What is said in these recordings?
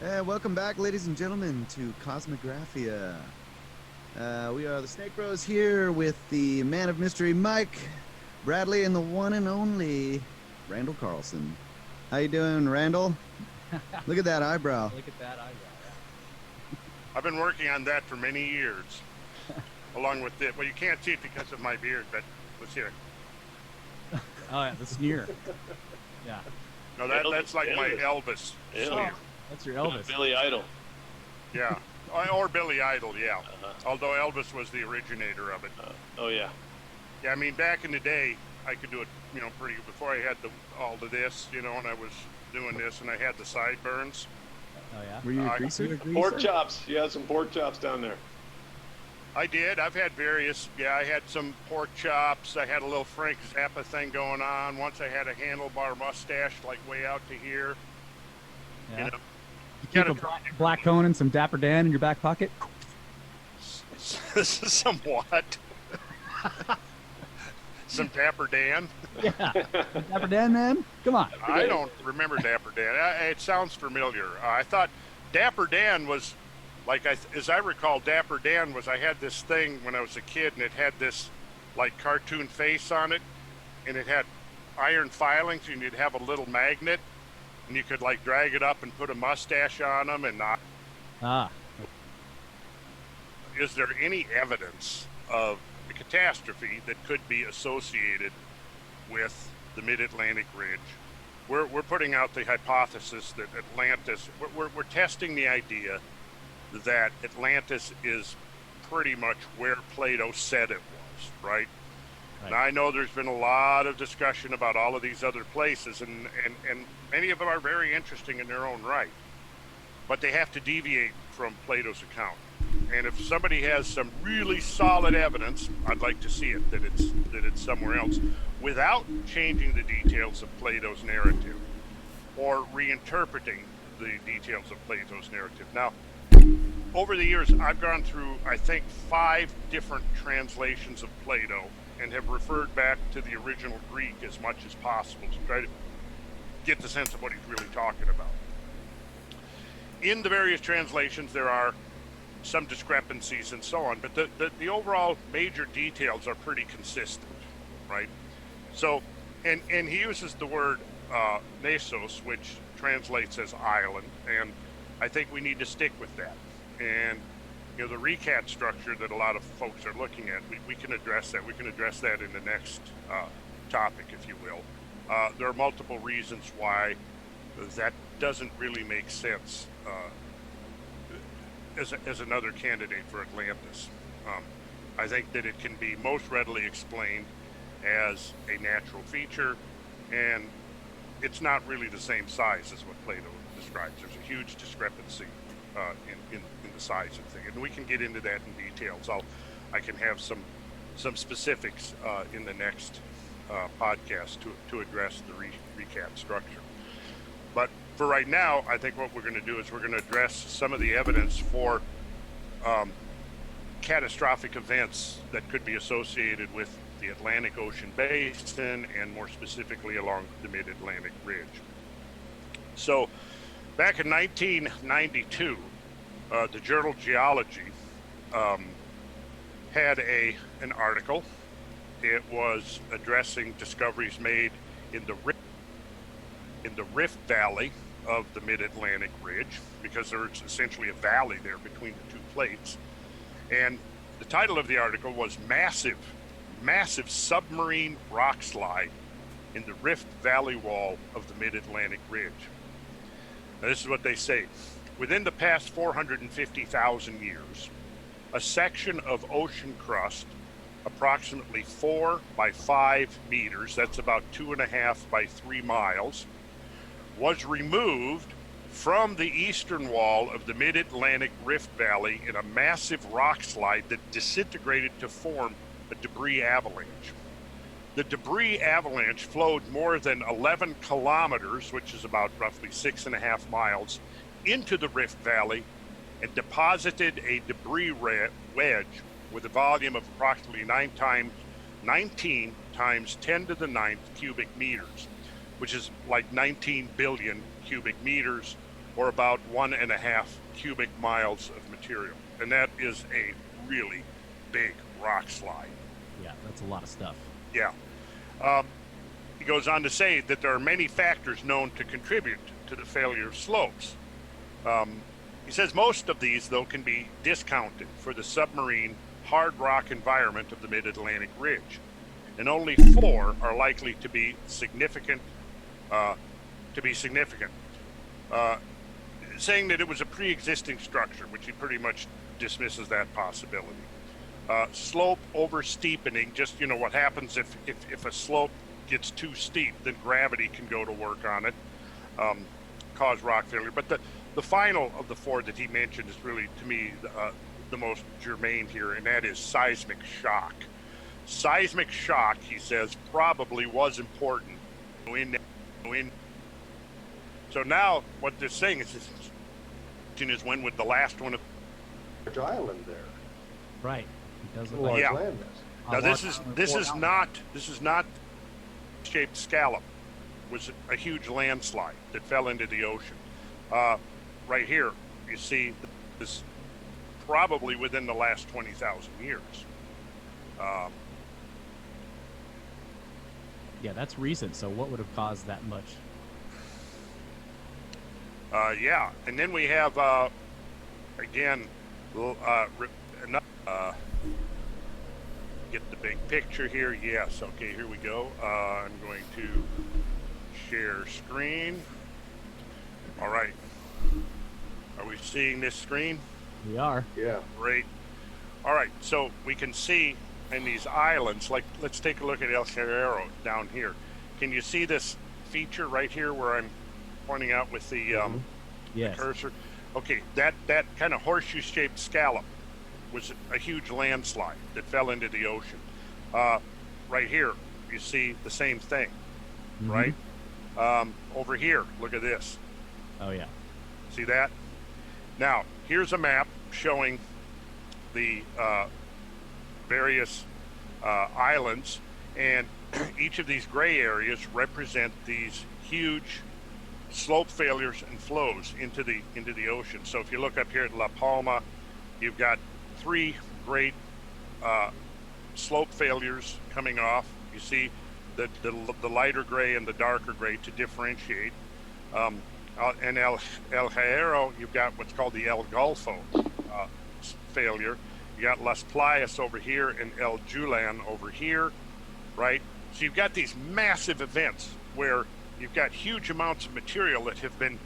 Welcome back, ladies and gentlemen, to Cosmographia. We are the Snake Bros here with the man of mystery, Mike Bradley, and the one and only Randall Carlson. How you doing, Randall? Look at that eyebrow. Look at that eyebrow. I've been working on that for many years, along with it. Well, you can't see it because of my beard, but let's hear it. Oh, yeah, the sneer. Yeah. No, that's like my Elvis. Oh, that's your Elvis. Billy Idol. Yeah, or Billy Idol, yeah. Although Elvis was the originator of it. Oh, yeah. Yeah, I mean, back in the day, I could do it, pretty good. Before I had all of this, and I was doing this, and I had the sideburns. Oh, yeah? Were you a greaser? Pork chops. You had some pork chops down there. I did. I've had various. Yeah, I had some pork chops. I had a little Frank Zappa thing going on. Once I had a handlebar mustache, like way out to here. Yeah. You Keep a black cone and some Dapper Dan in your back pocket? Somewhat. Some Dapper Dan. Yeah. Dapper Dan, man? Come on. I don't remember Dapper Dan. It sounds familiar. I thought Dapper Dan was, as I recall, Dapper Dan was, I had this thing when I was a kid, and it had this, cartoon face on it, and it had iron filings, and you'd have a little magnet, and you could, drag it up and put a mustache on them, and Is there any evidence of a catastrophe that could be associated with the Mid-Atlantic Ridge? We're putting out the hypothesis that Atlantis, we're testing the idea that Atlantis is pretty much where Plato said it was, right? Now, I know there's been a lot of discussion about all of these other places, and many of them are very interesting in their own right, but they have to deviate from Plato's account. And if somebody has some really solid evidence, I'd like to see it, that it's somewhere else, without changing the details of Plato's narrative or reinterpreting the details of Plato's narrative. Now, over the years, I've gone through, I think, 5 different translations of Plato and have referred back to the original Greek as much as possible to try to get the sense of what he's really talking about. In the various translations, there are some discrepancies and so on, but the overall major details are pretty consistent, right? So, and he uses the word Nasos, which translates as island, and I think we need to stick with that. And the recat structure that a lot of folks are looking at, we can address that. We can address that in the next topic, if you will. There are multiple reasons why that doesn't really make sense as another candidate for Atlantis. I think that it can be most readily explained as a natural feature, and it's not really the same size as what Plato describes. There's a huge discrepancy in the size of the thing, and we can get into that in details. I can have some specifics in the next podcast to address the recap structure. But for right now, I think what we're going to do is we're going to address some of the evidence for catastrophic events that could be associated with the Atlantic Ocean basin, and more specifically along the Mid-Atlantic Ridge. So back in 1992, the journal Geology had an article. It was addressing discoveries made in the Rift Valley of the Mid-Atlantic Ridge, because there's essentially a valley there between the two plates. And the title of the article was Massive Submarine Rock Slide in the Rift Valley Wall of the Mid-Atlantic Ridge. Now, this is what they say. Within the past 450,000 years, a section of ocean crust, approximately 4 by 5 meters, that's about 2.5 by 3 miles, was removed from the eastern wall of the Mid-Atlantic Rift Valley in a massive rock slide that disintegrated to form a debris avalanche. The debris avalanche flowed more than 11 kilometers, which is about roughly 6.5 miles, into the Rift Valley and deposited a debris wedge with a volume of approximately 19 times 10 to the 9th cubic meters, which is like 19 billion cubic meters, or about 1.5 cubic miles of material. And that is a really big rock slide. Yeah, that's a lot of stuff. Yeah. He goes on to say that there are many factors known to contribute to the failure of slopes. He says most of these, though, can be discounted for the submarine hard rock environment of the mid-Atlantic ridge, and only 4 are likely to be significant. Saying that it was a pre-existing structure, which he pretty much dismisses that possibility. Slope over steepening, just what happens if a slope gets too steep, then gravity can go to work on it, cause rock failure. But the final of the 4 that he mentioned is really, to me, the most germane here, and that is seismic shock. Seismic shock, he says, probably was important. So now what they're saying is when would the last one of Large island there. Right. It does look Large like Yeah. land mass. now this is not shaped scallop. Was a huge landslide that fell into the ocean. Right here, you see this probably within the last 20,000 years. Yeah, that's recent. So what would have caused that much? Yeah, and then we have again, get the big picture here. Yes, okay, here we go. I'm going to share screen. All right. Are we seeing this screen? We are. Yeah. Great. All right, so we can see in these islands, like let's take a look at El Hierro down here. Can you see this feature right here where I'm pointing out with the Yes. cursor? Okay, that kind of horseshoe-shaped scallop was a huge landslide that fell into the ocean. Right here, you see the same thing, Mhm. right? Over here, look at this. Oh yeah. See that? Now, here's a map showing the various islands, and each of these gray areas represent these huge slope failures and flows into the ocean. So if you look up here at La Palma, you've got 3 great slope failures coming off. You see the lighter gray and the darker gray to differentiate. And El Hierro, you've got what's called the El Golfo failure. You got Las Playas over here and El Julian over here, right? So you've got these massive events where you've got huge amounts of material that have been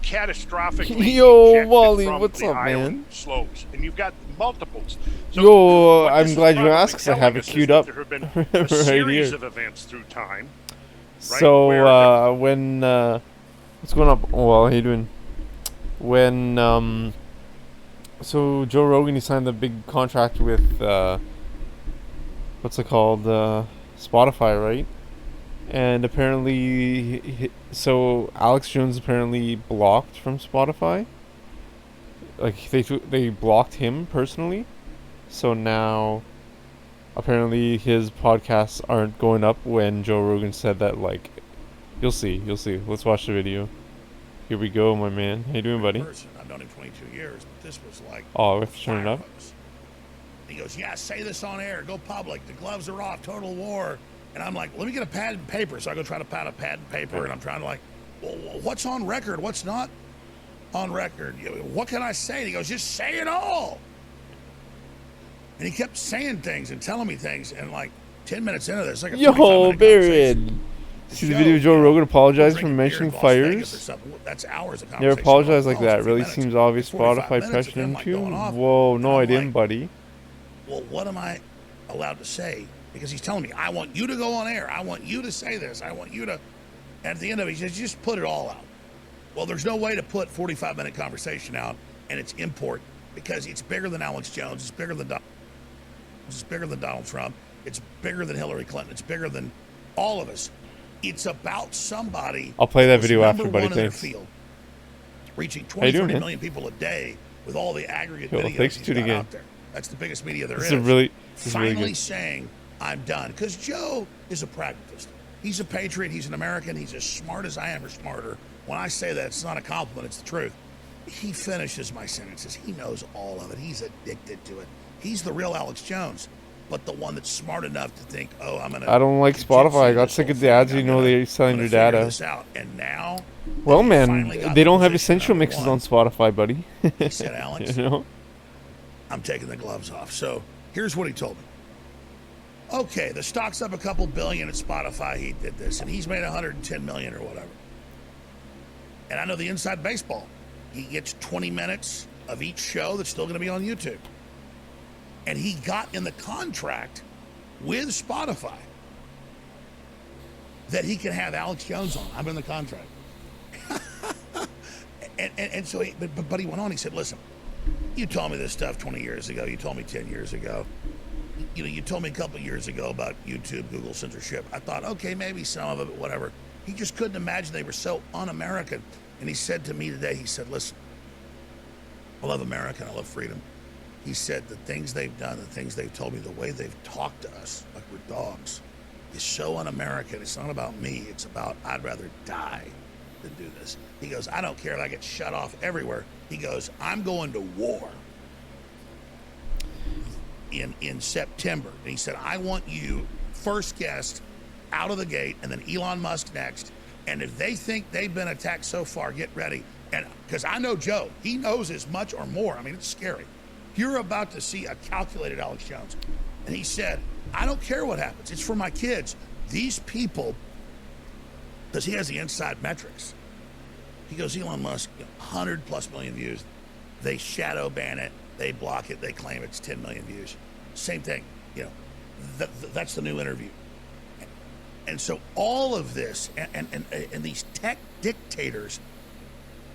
catastrophically Yo, ejected Wally, from what's the up, island man? slopes, and you've got multiples. So Yo, what I'm this is glad you probably asked, 'cause I have telling it us is queued that up there have been right a series here. of events through time. So, where when, what's going on? Well, how you doing? When, so Joe Rogan, he signed the big contract with, what's it called? Spotify, right? And apparently, so Alex Jones apparently blocked from Spotify. Like, they blocked him personally. So now, apparently his podcasts aren't going up when Joe Rogan said that, like, you'll see. Let's watch the video. Here we go, my man. How you doing, buddy? Person. I've known him 22 years, but this was like Oh, we have to turn it fire up. hose. He goes, yeah, say this on air. Go public. The gloves are off. Total war. And I'm like, let me get a pad and paper. So I go try to pad a pad and paper, and I'm trying to like, well, what's on record? What's not on record? What can I say? And he goes, just say it all. And he kept saying things and telling me things, and like 10 minutes into this, like a 45-minute Yo, conversation. Baron. See the video of Joe Rogan apologized for mentioning fires? That's hours of Never conversation. apologized like Oh, that. 15 Really minutes. seems obvious 45 Spotify minutes of pressured him, him like, too. going off. Whoa, And no, I I'm didn't, like, buddy. Well, what am I allowed to say? Because he's telling me, I want you to go on air. I want you to say this. I want you to. And at the end of it, he says, just put it all out. Well, there's no way to put 45-minute conversation out, and it's import, because it's bigger than Alex Jones. It's bigger than Donald Trump. It's bigger than Hillary Clinton. It's bigger than all of us. It's about somebody. I'll play that who's video number after, buddy. one in their Thanks. field, reaching How you 20, doing, 30 man? million people a day with all the aggregate Yo, videos thanks, he's dude, got again. out there. That's the biggest media there This is. is really Finally good. saying, I'm done. Because Joe is a pragmatist. He's a patriot. He's an American. He's as smart as I am or smarter. When I say that, it's not a compliment. It's the truth. He finishes my sentences. He knows all of it. He's addicted to it. He's the real Alex Jones, but the one that's smart enough to think, oh, I'm going to... I don't like Spotify. I got sick of the ads. You know they're selling your data. This out. And now... Well, man, they don't have essential mixes on Spotify, buddy. He said, Alex, you know? I'm taking the gloves off. So here's what he told me. Okay, the stock's up a couple billion at Spotify. He did this, and he's made 110 million or whatever. And I know the inside baseball. He gets 20 minutes of each show that's still going to be on YouTube. And he got in the contract with Spotify that he can have Alex Jones on. I'm in the contract. and so, but he went on. He said, listen, you told me this stuff 20 years ago. You told me 10 years ago. You told me a couple years ago about YouTube, Google censorship. I thought, okay, maybe some of it, but whatever. He just couldn't imagine they were so un-American. And he said to me today, he said, listen, I love America and I love freedom. He said the things they've done, the things they've told me, the way they've talked to us like we're dogs is so un-American. It's not about me. It's about I'd rather die than do this. He goes, I don't care if I get shut off everywhere. He goes, I'm going to war in September. And he said, I want you first guest out of the gate and then Elon Musk next. And if they think they've been attacked so far, get ready. And because I know Joe, he knows as much or more. I mean, it's scary. You're about to see a calculated Alex Jones. And he said, I don't care what happens. It's for my kids. These people, because he has the inside metrics. He goes, Elon Musk, 100 plus million views. They shadow ban it. They block it. They claim it's 10 million views. Same thing. That's the new interview. And so all of this and these tech dictators,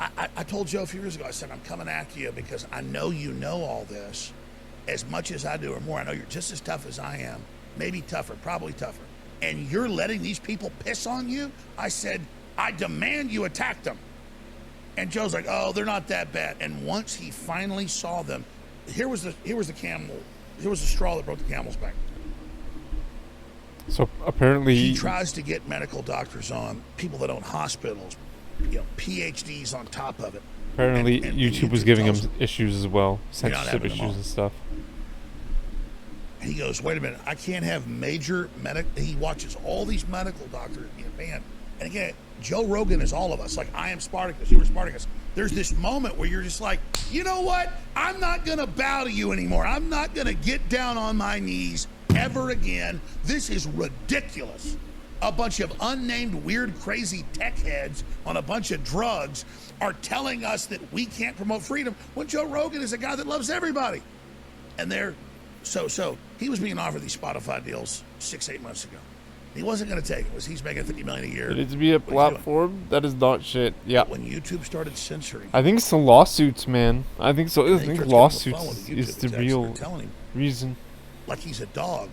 I told Joe a few years ago, I said, I'm coming after you because I know you know all this as much as I do or more. I know you're just as tough as I am, maybe tougher, probably tougher. And you're letting these people piss on you? I said, I demand you attack them. And Joe's like, oh, they're not that bad. And once he finally saw them, here was the straw that broke the camel's back. So apparently he tries to get medical doctors on, people that own hospitals, PhDs on top of it. Apparently and YouTube was giving him issues as well, censorship issues and stuff. And he goes, wait a minute, I can't have major he watches all these medical doctors being banned. And again, Joe Rogan is all of us. Like, I am Spartacus, you were Spartacus. There's this moment where you're just like, you know what? I'm not going to bow to you anymore. I'm not going to get down on my knees ever again. This is ridiculous. A bunch of unnamed, weird, crazy tech heads on a bunch of drugs are telling us that we can't promote freedom when Joe Rogan is a guy that loves everybody. And they're so he was being offered these Spotify deals 6-8 months ago. He wasn't going to take it. He's making $50 million a year. It is to be a platform that is not shit. Yeah. But when YouTube started censoring, I think it's the lawsuits, man. I think so. I think lawsuits is the real reason. Like he's a dog.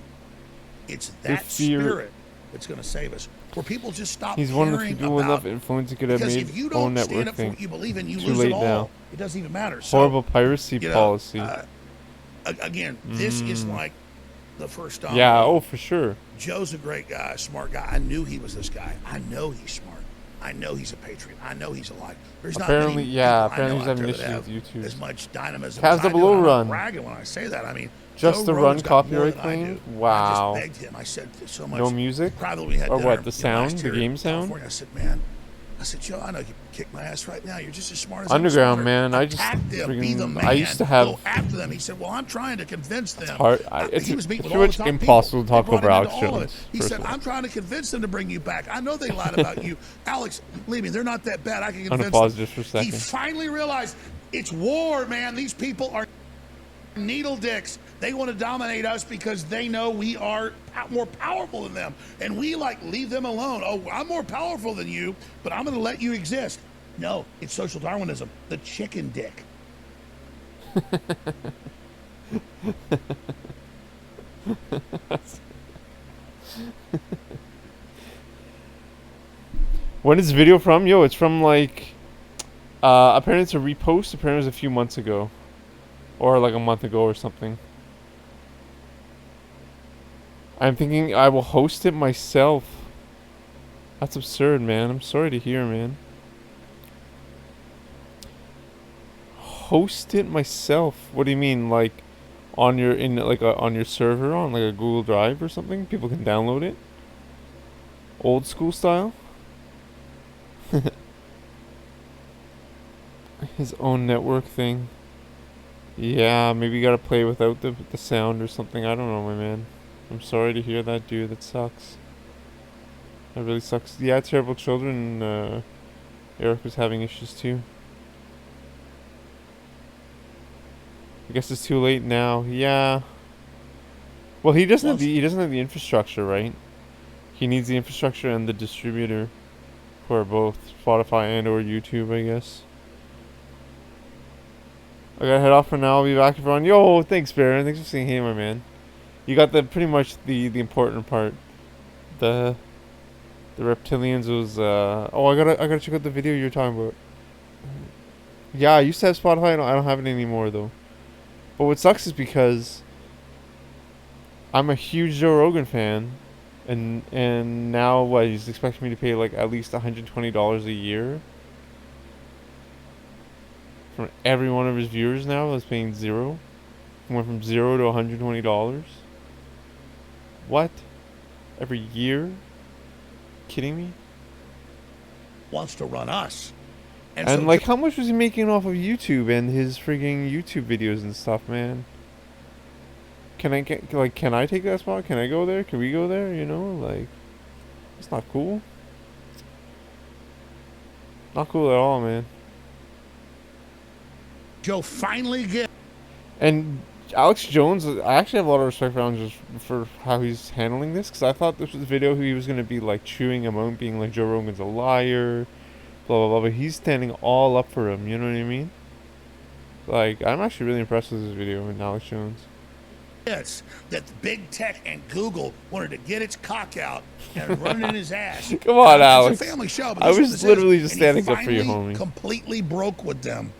It's that spirit that's going to save us. Where people just stop. He's one of the people with enough influence he could have made if you own don't stand network up for thing. what you believe in, you Too lose late it all. now. It doesn't even matter. So, horrible piracy policy. Again, this is like the first time. Yeah, oh, for sure. Joe's a great guy, a smart guy. I knew he was this guy. I know he's smart. I know he's a patriot. I know he's alive. There's apparently, not apparently he's having issues with YouTube. As much dynamism. Cavs the below run. I'm bragging when I say that. I mean, just Joe the run copyright claim. claim. Wow. I just begged him. I said so much. No music. Privately, we had or dinner, what? The sound, the game sound. I said, man. I said, Joe, I know you kick my ass right now. You're just as smart as Underground, I'm man. I just them, be the man. I used to have. Go after them. He said, well, I'm trying to convince them. It's hard. It's pretty much impossible to talk over Alex Jones. He said, I'm trying to convince them to bring you back. I know they lied about you. Alex, believe me, they're not that bad. I can convince them. Just for a second. He finally realized it's war, man. These people are needle dicks. They want to dominate us because they know we are more powerful than them. And we leave them alone. Oh, I'm more powerful than you, but I'm going to let you exist. No, it's social Darwinism. The chicken dick. When is this video from? Yo, it's from apparently it's a repost. Apparently it was a few months ago. Or like a month ago or something. I'm thinking I will host it myself. That's absurd, man. I'm sorry to hear, man. Host it myself. What do you mean, like on your on your server on like a Google Drive or something? People can download it. Old school style. His own network thing. Yeah, maybe you gotta play without the sound or something. I don't know, my man. I'm sorry to hear that, dude. That sucks. That really sucks. Yeah, Terrible Children. Eric was having issues too. I guess it's too late now. Yeah. Well, he doesn't have the infrastructure, right? He needs the infrastructure and the distributor for both Spotify and or YouTube, I guess. I gotta head off for now. I'll be back everyone. Yo, thanks, Baron. Thanks for saying hey, my man. You got pretty much the important part. The reptilians was oh, I gotta check out the video you're talking about. Yeah, I used to have Spotify. I don't have it anymore though. But what sucks is because I'm a huge Joe Rogan fan, and now what, he's expecting me to pay like at least $120 a year from every one of his viewers now that's paying zero. Went from $0 to $120. What? Every year? Kidding me? Wants to run us. And so like, how much was he making off of YouTube and his freaking YouTube videos and stuff, man? Can I take that spot? Can I go there? Can we go there? You know, like, it's not cool. Not cool at all, man. Joe finally get. And Alex Jones, I actually have a lot of respect for Alex for how he's handling this, because I thought this was a video he was going to be like chewing him out, being like Joe Rogan's a liar, blah blah blah, but he's standing all up for him, you know what I mean? Like, I'm actually really impressed with this video with Alex Jones. Yes, that big tech and Google wanted to get its cock out and run it in his ass. Come on, Alex. It's a family show. But I was literally just standing up for you, homie. Completely broke with them.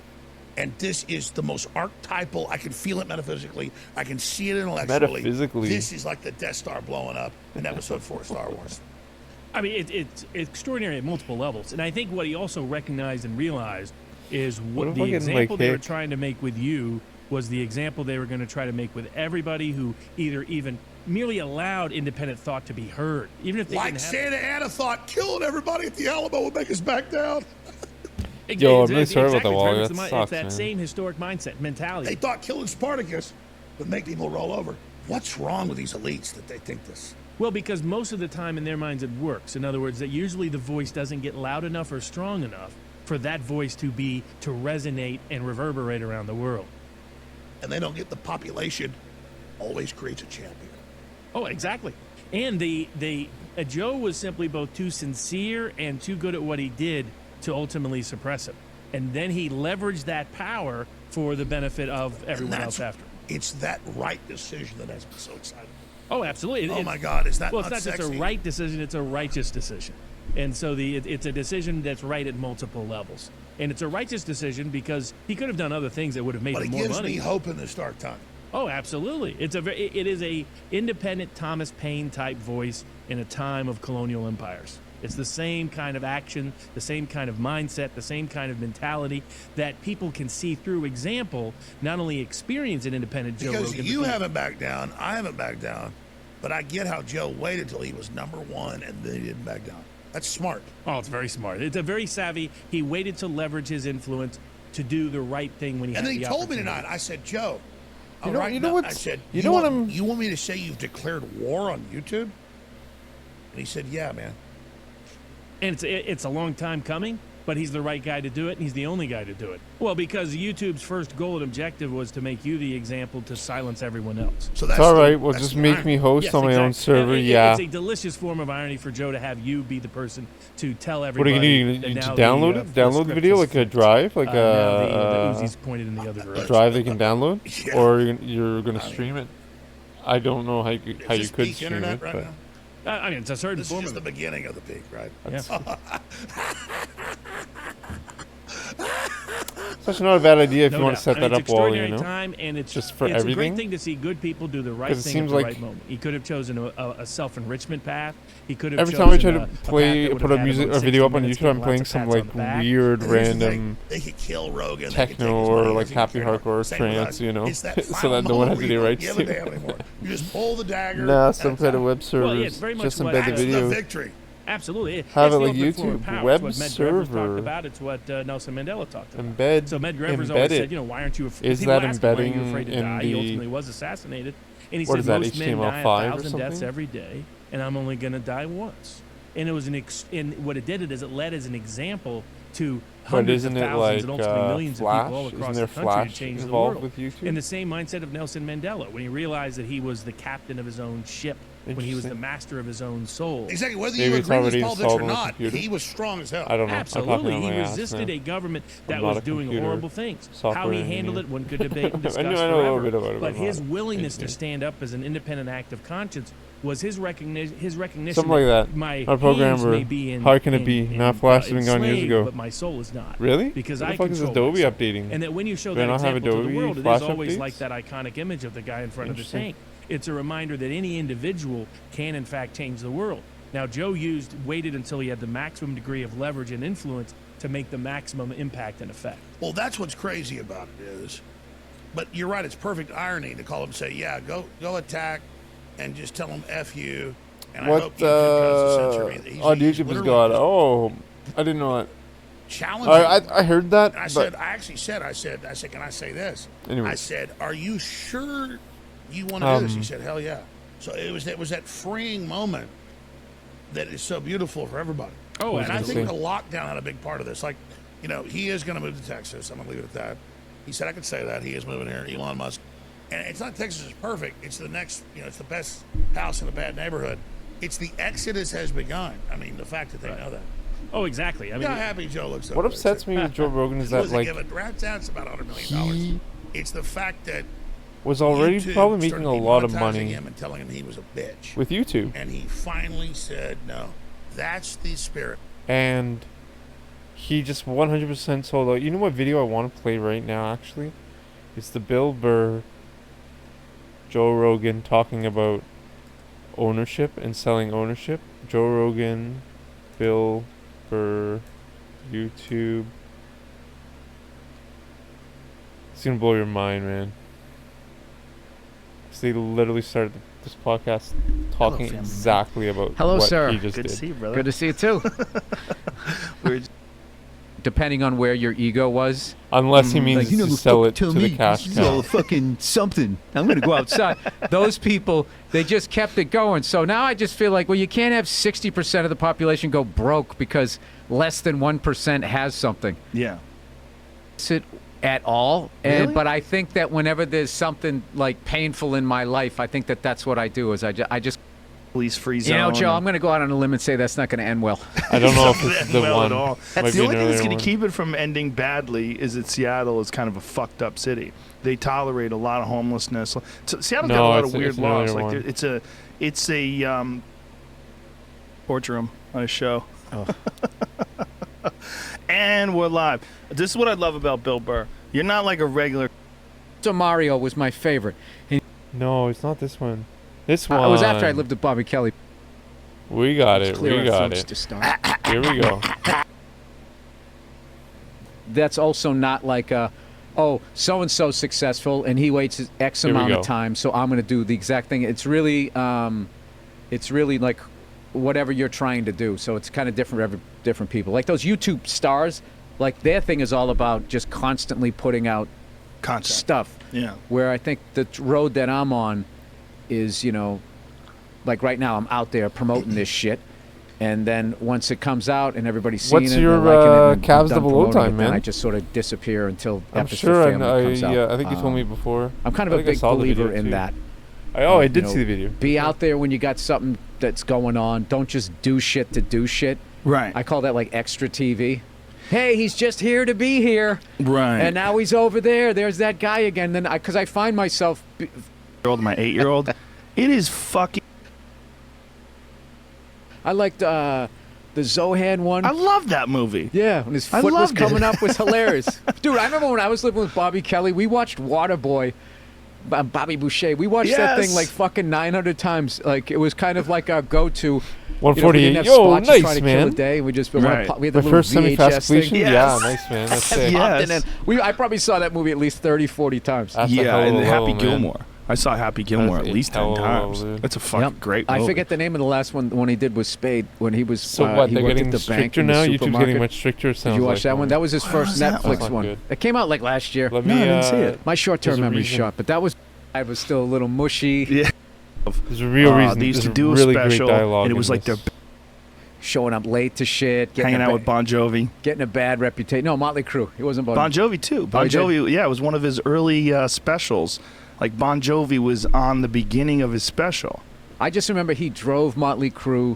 And this is the most archetypal. I can feel it metaphysically. I can see it intellectually. Metaphysically. This is like the Death Star blowing up in Episode 4 of Star Wars. I mean, it's extraordinary at multiple levels. And I think what he also recognized and realized is what the example they were trying to make with you was the example they were going to try to make with everybody who either even merely allowed independent thought to be heard. Even if they like Santa Ana thought killing everybody at the Alamo would make us back down. Yo, I'm really sorry about that, Wally. That sucks, it's that same historic mindset, mentality. They thought killing Spartacus would make people roll over. What's wrong with these elites that they think this? Well, because most of the time in their minds it works. In other words, that usually the voice doesn't get loud enough or strong enough for that voice to resonate and reverberate around the world. And they don't get the population always creates a champion. Oh, exactly. And Joe was simply both too sincere and too good at what he did to ultimately suppress him. And then he leveraged that power for the benefit of everyone else after. It's that right decision that has me so excited. Oh, absolutely. Oh, my God. Is that well, not it's not sexy? just a right decision, it's a righteous decision. And so it's a decision that's right at multiple levels. And it's a righteous decision because he could have done other things that would have made him more money. But it gives me hope in this dark time. Oh, absolutely. It is a independent Thomas Paine type voice in a time of colonial empires. It's the same kind of action, the same kind of mindset, the same kind of mentality that people can see through example, not only experience an independent Joe Rogan. Because you haven't backed down, I haven't backed down, but I get how Joe waited till he was #1 and then he didn't back down. That's smart. Oh, it's very smart. It's a very savvy. He waited to leverage his influence to do the right thing when he had the opportunity. And then he told me tonight, I said, Joe, I said, you want me to say you've declared war on YouTube? And he said, yeah, man. And it's a long time coming, but he's the right guy to do it, and he's the only guy to do it. Well, because YouTube's first goal and objective was to make you the example to silence everyone else. So that's all right. Well, just make me host on my own server. It's a delicious form of irony for Joe to have you be the person to tell everybody. What are you going to do? You download it? Download the video like a drive? Like the Uzi's pointed in the other direction. A drive they can download? Yeah. Or you're going to stream it? I don't know how you could stream it. Right but now? I mean, it's a certain This is just the beginning of the peak, right? Yeah. It's actually not a bad idea if No you want doubt. to set I mean, that it's up well, extraordinary you know. time, and it's Just for it's a great everything. thing to see good people do the right 'Cause it thing seems at the like right moment. He could have chosen a self-enrichment path. He could have Every chosen time I try to a path play, that would put have a had music about or video 60 up on minutes YouTube, I'm with playing lots of some pats like on the back. weird And here's the thing, random they could kill Rogan, they could take techno his or money, like they happy could take hardcore or Same with trance, us. you know, It's that so final that no one moment has where any you don't rights give a to. damn anymore. You just pull the dagger. Nah, and some it's kind of out. web servers. Well, yeah, it's very much just what embed the That's the video. victory. Absolutely. Have It's it the like ultimate form of YouTube, power. web It's what Medvedev was server. talked about. It's what Nelson Mandela talked about. Embed. So Medvedev always embed said, it. you know, why aren't you afraid? Is People that ask him, why are you embedding afraid to in die? He the- ultimately was assassinated. And he What said, is that, most men HTML5 die or 1,000 deaths something? every day, and I'm only going to die once. And it was and what it did is it led as an example to hundreds of isn't it thousands and like, ultimately millions Flash? of people all Isn't across there the country Flash to change the involved world. with YouTube? In the same mindset of Nelson Mandela, when he realized that he was the captain of his own ship, when he was the Interesting. master of his own soul. Exactly. Whether Maybe you it's agree with already his politics installed or on the not, computer. he was strong as hell. I don't know. Absolutely, I'm he talking out my ass resisted now. a government that I'm not was a doing computer horrible things. How software he handled engineer. it, one could debate and discuss I know a forever. little bit about it, but but I'm his not willingness to engineer. stand up as an independent act of conscience was his recognition. Something like that. My Our programmer, hands may be in, how can it in- be? in, Not Flash has been gone years enslaved, ago. but my soul is not. Really? Because What I the fuck is control Adobe myself. updating? And that when you show Do they that not have example to the Adobe world, it Flash is always updates? like that iconic image of the guy in front of the Interesting. tank. It's a reminder that any individual can, in fact, change the world. Now, Joe waited until he had the maximum degree of leverage and influence to make the maximum impact and effect. Well, that's what's crazy about it is, but you're right. It's perfect irony to call him and say, "Yeah, go attack," and just tell him "F you." And I What hope YouTube tries to censor me. on YouTube has literally got? just Oh, I didn't know that. challenging. I heard that. And I but said, I said, can I say this? Anyways. I said, are you sure you want to do this? He Um, said, hell yeah. So it was that freeing moment that is so beautiful for everybody. Oh, and I think Interesting. the lockdown had a big part of this. Like, you know, he is going to move to Texas. I'm going to leave it at that. He said I could say that. He is moving here, Elon Musk. And it's not Texas is perfect. It's the next, it's the best house in a bad neighborhood. It's the exodus has begun. I mean, the fact that they know that. Oh, exactly. I Look mean, how happy Joe looks. what over there, upsets too. me with Joe Rogan is What that does it like give it? Rat's out about $100 million. he It's the fact that was already YouTube probably started making a lot of demonetizing money him and telling him he was a bitch. with YouTube, And he finally said, no, that's the spirit. and he just 100% sold out. You know what video I want to play right now? Actually, it's the Bill Burr, Joe Rogan talking about ownership and selling ownership. Joe Rogan, Bill Burr, YouTube. It's gonna blow your mind, man. 'Cause they literally started this podcast talking family man. exactly about Hello, what sir. he just Good did. to see you, brother. Good to see you too. We're Depending on where your ego was, Unless he means like, you know, to the sell fuck it to tell the me, cash this is all cow. fucking something. I'm gonna go outside. Those people, they just kept it going. So now I just feel like, well, you can't have 60% of the population go broke because less than 1% has something. yeah. It at all. And Really? but I think that whenever there's something like painful in my life, I think that that's what I do. Is I just Police free you zone. know, Joe, I'm and- going to go out on a limb and say that's not going to end well. I don't know if it's the well one. at all. Might That's be the an only thing that's earlier going one. to keep it from ending badly is that Seattle is kind of a fucked up city. They tolerate a lot of homelessness. So Seattle's got No, a lot it's of weird an laws. earlier Like one. it's a courtroom on a show. And we're live. This is what I love about Bill Burr. You're not like a regular. So Mario was my favorite. No, it's not this one. This one. It was after I lived with Bobby Kelly. We got it. Clear We our got throats it. to start. Here we go. That's also not like so and so successful and he waits X Here we amount of go. time, so I'm going to do the exact thing. It's really like whatever you're trying to do. So it's kind of different for every different people. Like those YouTube stars, like their thing is all about just constantly putting out Content. stuff. Yeah. Where I think the road that I'm on is, like right now I'm out there promoting this shit. And then once it comes out and everybody's seeing What's it, your, and they're liking it, and I'm Cavs done double O promoting time, it, then man? I just sort of disappear until I'm Episode sure, and Family comes out. I think you told me before. I'm kind of I a think I big saw the believer video, in too. that. I did You see the video. Be out there when you got something that's going on. Don't just do shit to do shit. Right. I call that like extra TV. Hey, he's just here to be here, Right. and now he's over there. There's that guy again. Then, because I find myself, My 8-year-old. It is fucking. I liked The Zohan one. I love that movie. Yeah, when his I foot was loved coming it. up was hilarious. Dude, I remember when I was living with Bobby Kelly, we watched Waterboy, Bobby Boucher. We watched that thing Yes. like fucking 900 times. Like, it was kind of like our go-to. 148. You know, we didn't have Yo, spots to try nice, to man. kill a day. We just we Right. had the My little first VHS semi-fast thing. completion? Yes. Yeah, nice, man. That's sick. Yeah. Popped in Yes. and I probably saw that movie at least 30, 40 times. That's a Yeah, hell of and a Happy low, man. Gilmore. I saw Happy Gilmore That's at a least 10 hell of a times. low, dude. That's a fucking Yep. great movie. I forget the name of the last one. The one he did was Spade when he was. So what? He They're worked getting at the bank stricter in the now. YouTube's supermarket. getting much stricter. It Did sounds you watch like, that one? man. That was his What first was that Netflix one? one. Good. It came out like last year. Let No, me, I didn't see it. My short-term There's a memory's reason. shot, but that was. I was still a little mushy. Yeah. There's a real reason. They used to There's do a really special, great dialogue and it was in like this. they're Showing up late to shit, hanging out with Bon Jovi. getting a bad reputation. No, Motley Crue. He wasn't Bon Jovi too. Bon he did? Jovi, yeah, it was one of his early specials. Like Bon Jovi was on the beginning of his special. I just remember he drove Motley Crue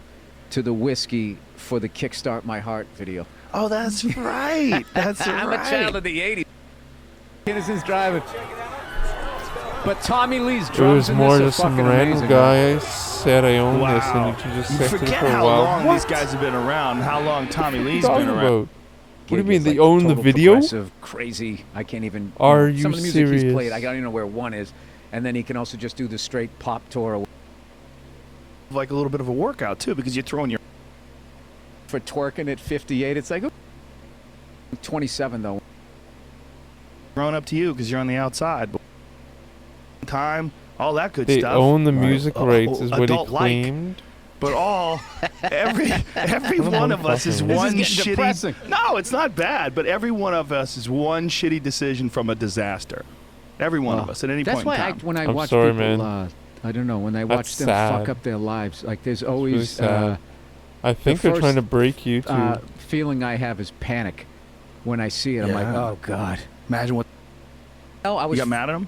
to the whiskey for the Kickstart My Heart video. Oh, that's right. That's I'm a child of the 80s. Innocent's driving. But Tommy Lee's It drums was in more this just are some fucking random amazing. guy said I own this, and Wow. you can just You accept it forget for a how while. long What? these guys have been around, and how long Tommy Lee's What are you been talking around. about? What do you Gig mean is they like own the total video? progressive, crazy. I can't even. Are Some you of the music he's serious? played, I don't even know where one is. And then he can also just do the straight pop tour Like a little bit of a workout too, because you're throwing your. for twerking at 58. It's like 27 though. Grown up to you because you're on the outside. But time, all that good They stuff. own the music rights, is what he adult-like. claimed. But every one of us is This is one getting shitty. depressing. No, it's not bad. But every one of us is one shitty decision from a disaster. Every one of us at any That's point why in time. when I I'm watch sorry, people, man. I don't know, when I That's watch them sad. fuck up their lives, like there's really always sad. I think they're first, trying to break you too. feeling I have is panic when I see it. I'm like, Yeah. oh god. Imagine what No, I you was. got mad at him.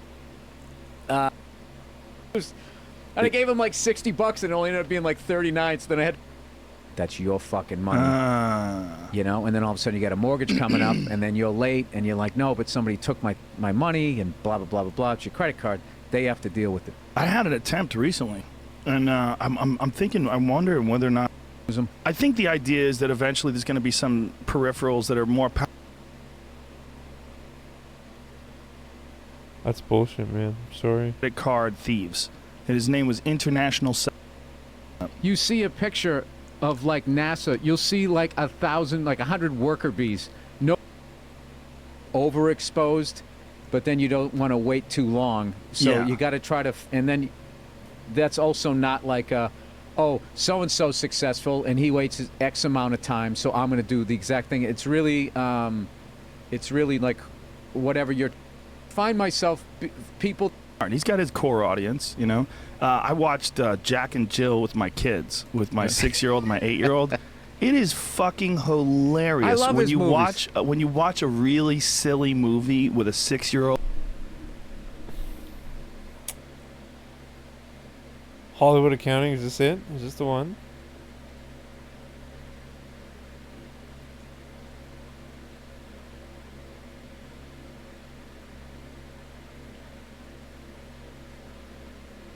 And I gave him like $60, and it only ended up being like 39. So then I had. That's your fucking money. You know, and then all of a sudden you got a mortgage coming up, and then you're late, and you're like, no, but somebody took my money, and blah blah blah blah blah. It's your credit card. They have to deal with it. I had an attempt recently, and I'm thinking, I'm wondering whether or not. I think the idea is that eventually there's going to be some peripherals that are more powerful. That's bullshit, man. I'm sorry. Credit card thieves. And his name was International. You see a picture of like NASA. You'll see like 1,000, like 100 worker bees. No, overexposed, but then you don't want to wait too long. So Yeah. you got to try to, and then that's also not like oh, so and so successful, and he waits X amount of time, so I'm going to do the exact thing. It's really like whatever you're. Find myself people. He's got his core audience, you know. I watched Jack and Jill with my kids, with my 6-year-old and my 8-year-old. It is fucking hilarious. I love when his you movies. watch when you watch a really silly movie with a 6-year-old. Hollywood Accounting, is this it? Is this the one?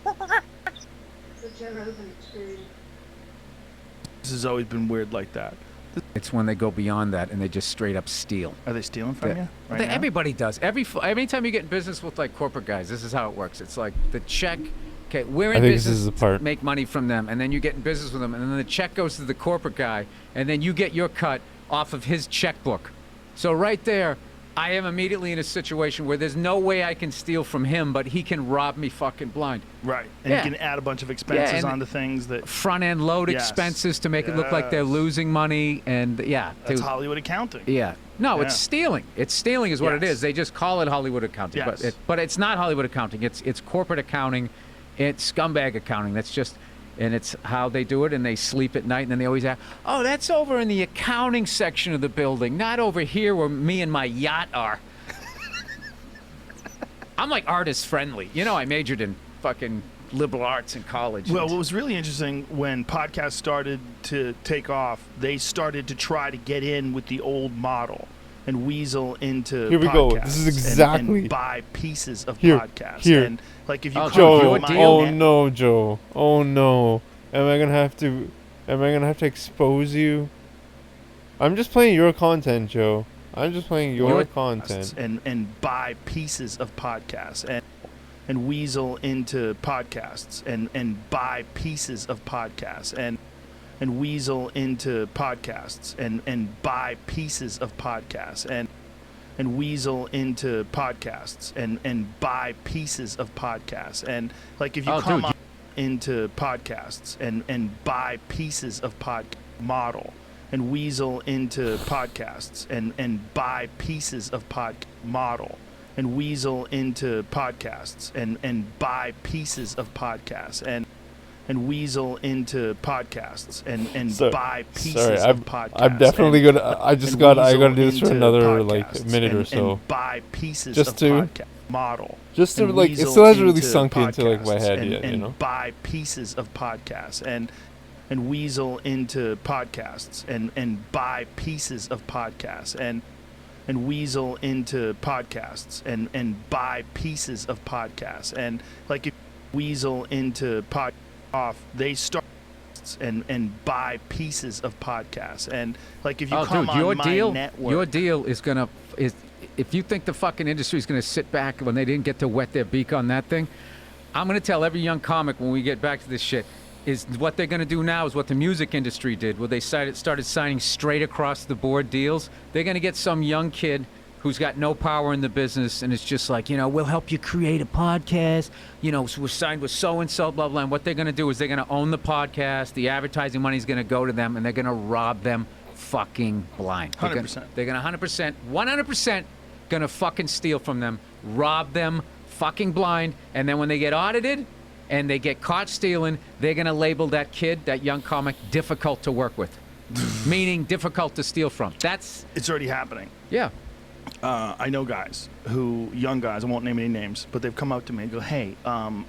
The Joe Rogan Experience. This has always been weird like that. It's when they go beyond that and they just straight up steal. Are they stealing from Yeah. you? Right now? Everybody does. Anytime you get in business with like corporate guys, this is how it works. It's like the check. Okay, we're in I think this business is the part. to make money from them, and then you get in business with them, and then the check goes to the corporate guy, and then you get your cut off of his checkbook. So right there, I am immediately in a situation where there's no way I can steal from him, but he can rob me fucking blind. Right. And Yeah. you can add a bunch of expenses and onto things that. Front end load Yes. expenses to make it look like they're Yes. losing money, and yeah, That's to- Hollywood accounting. Yeah. No, it's Yeah. stealing. It's stealing is what it Yes. is. They just call it Hollywood accounting. Yes. But it's not Hollywood accounting. It's corporate accounting. It's scumbag accounting. That's just, and it's how they do it, and they sleep at night, and then they always ask, oh, that's over in the accounting section of the building, not over here where me and my yacht are. I'm like artist friendly. You know, I majored in fucking liberal arts in college. Well, and- what was really interesting when podcasts started to take off, they started to try to get in with the old model and weasel into Here we go. podcasts This is and exactly- buy pieces of Here. podcasts. Here. And like if you Oh, come Joe, to your my deal? oh net- no, Joe. Oh no. Am I gonna have to expose you? I'm just playing your content, Joe. I'm just playing your content. And buy pieces of podcasts and weasel into podcasts and buy pieces of podcasts and weasel into podcasts and buy pieces of podcasts and weasel into podcasts and buy pieces of podcasts and like if you come up into podcasts and buy pieces of model and weasel into podcasts and buy pieces of model and weasel into podcasts and buy pieces of podcasts and weasel into podcasts and buy pieces of podcasts. I'm definitely gonna. I gotta do this for another like minute or so. And buy pieces just of to podcast model. Just to like, it still hasn't really sunk into like my head yet, you know. Buy pieces of podcasts and weasel into podcasts and buy pieces of podcasts and weasel into podcasts and buy pieces of podcasts and like if weasel into off they start and buy pieces of podcasts and like if you come on my network, your deal is if you think the fucking industry is gonna sit back when they didn't get to wet their beak on that thing, I'm gonna tell every young comic when we get back to this shit is what they're gonna do now is what the music industry did, where they started signing straight across the board deals. They're gonna get some young kid who's got no power in the business, and it's just like, you know, we'll help you create a podcast, you know, so we're signed with so-and-so, blah, blah, and what they're going to do is they're going to own the podcast, the advertising money's going to go to them, and they're going to rob them fucking blind. 100%. They're going to 100% going to fucking steal from them, rob them fucking blind, and then when they get audited and they get caught stealing, they're going to label that kid, that young comic, difficult to work with, meaning difficult to steal from. It's already happening. Yeah. I know guys young guys, I won't name any names, but they've come up to me and go, hey, I'm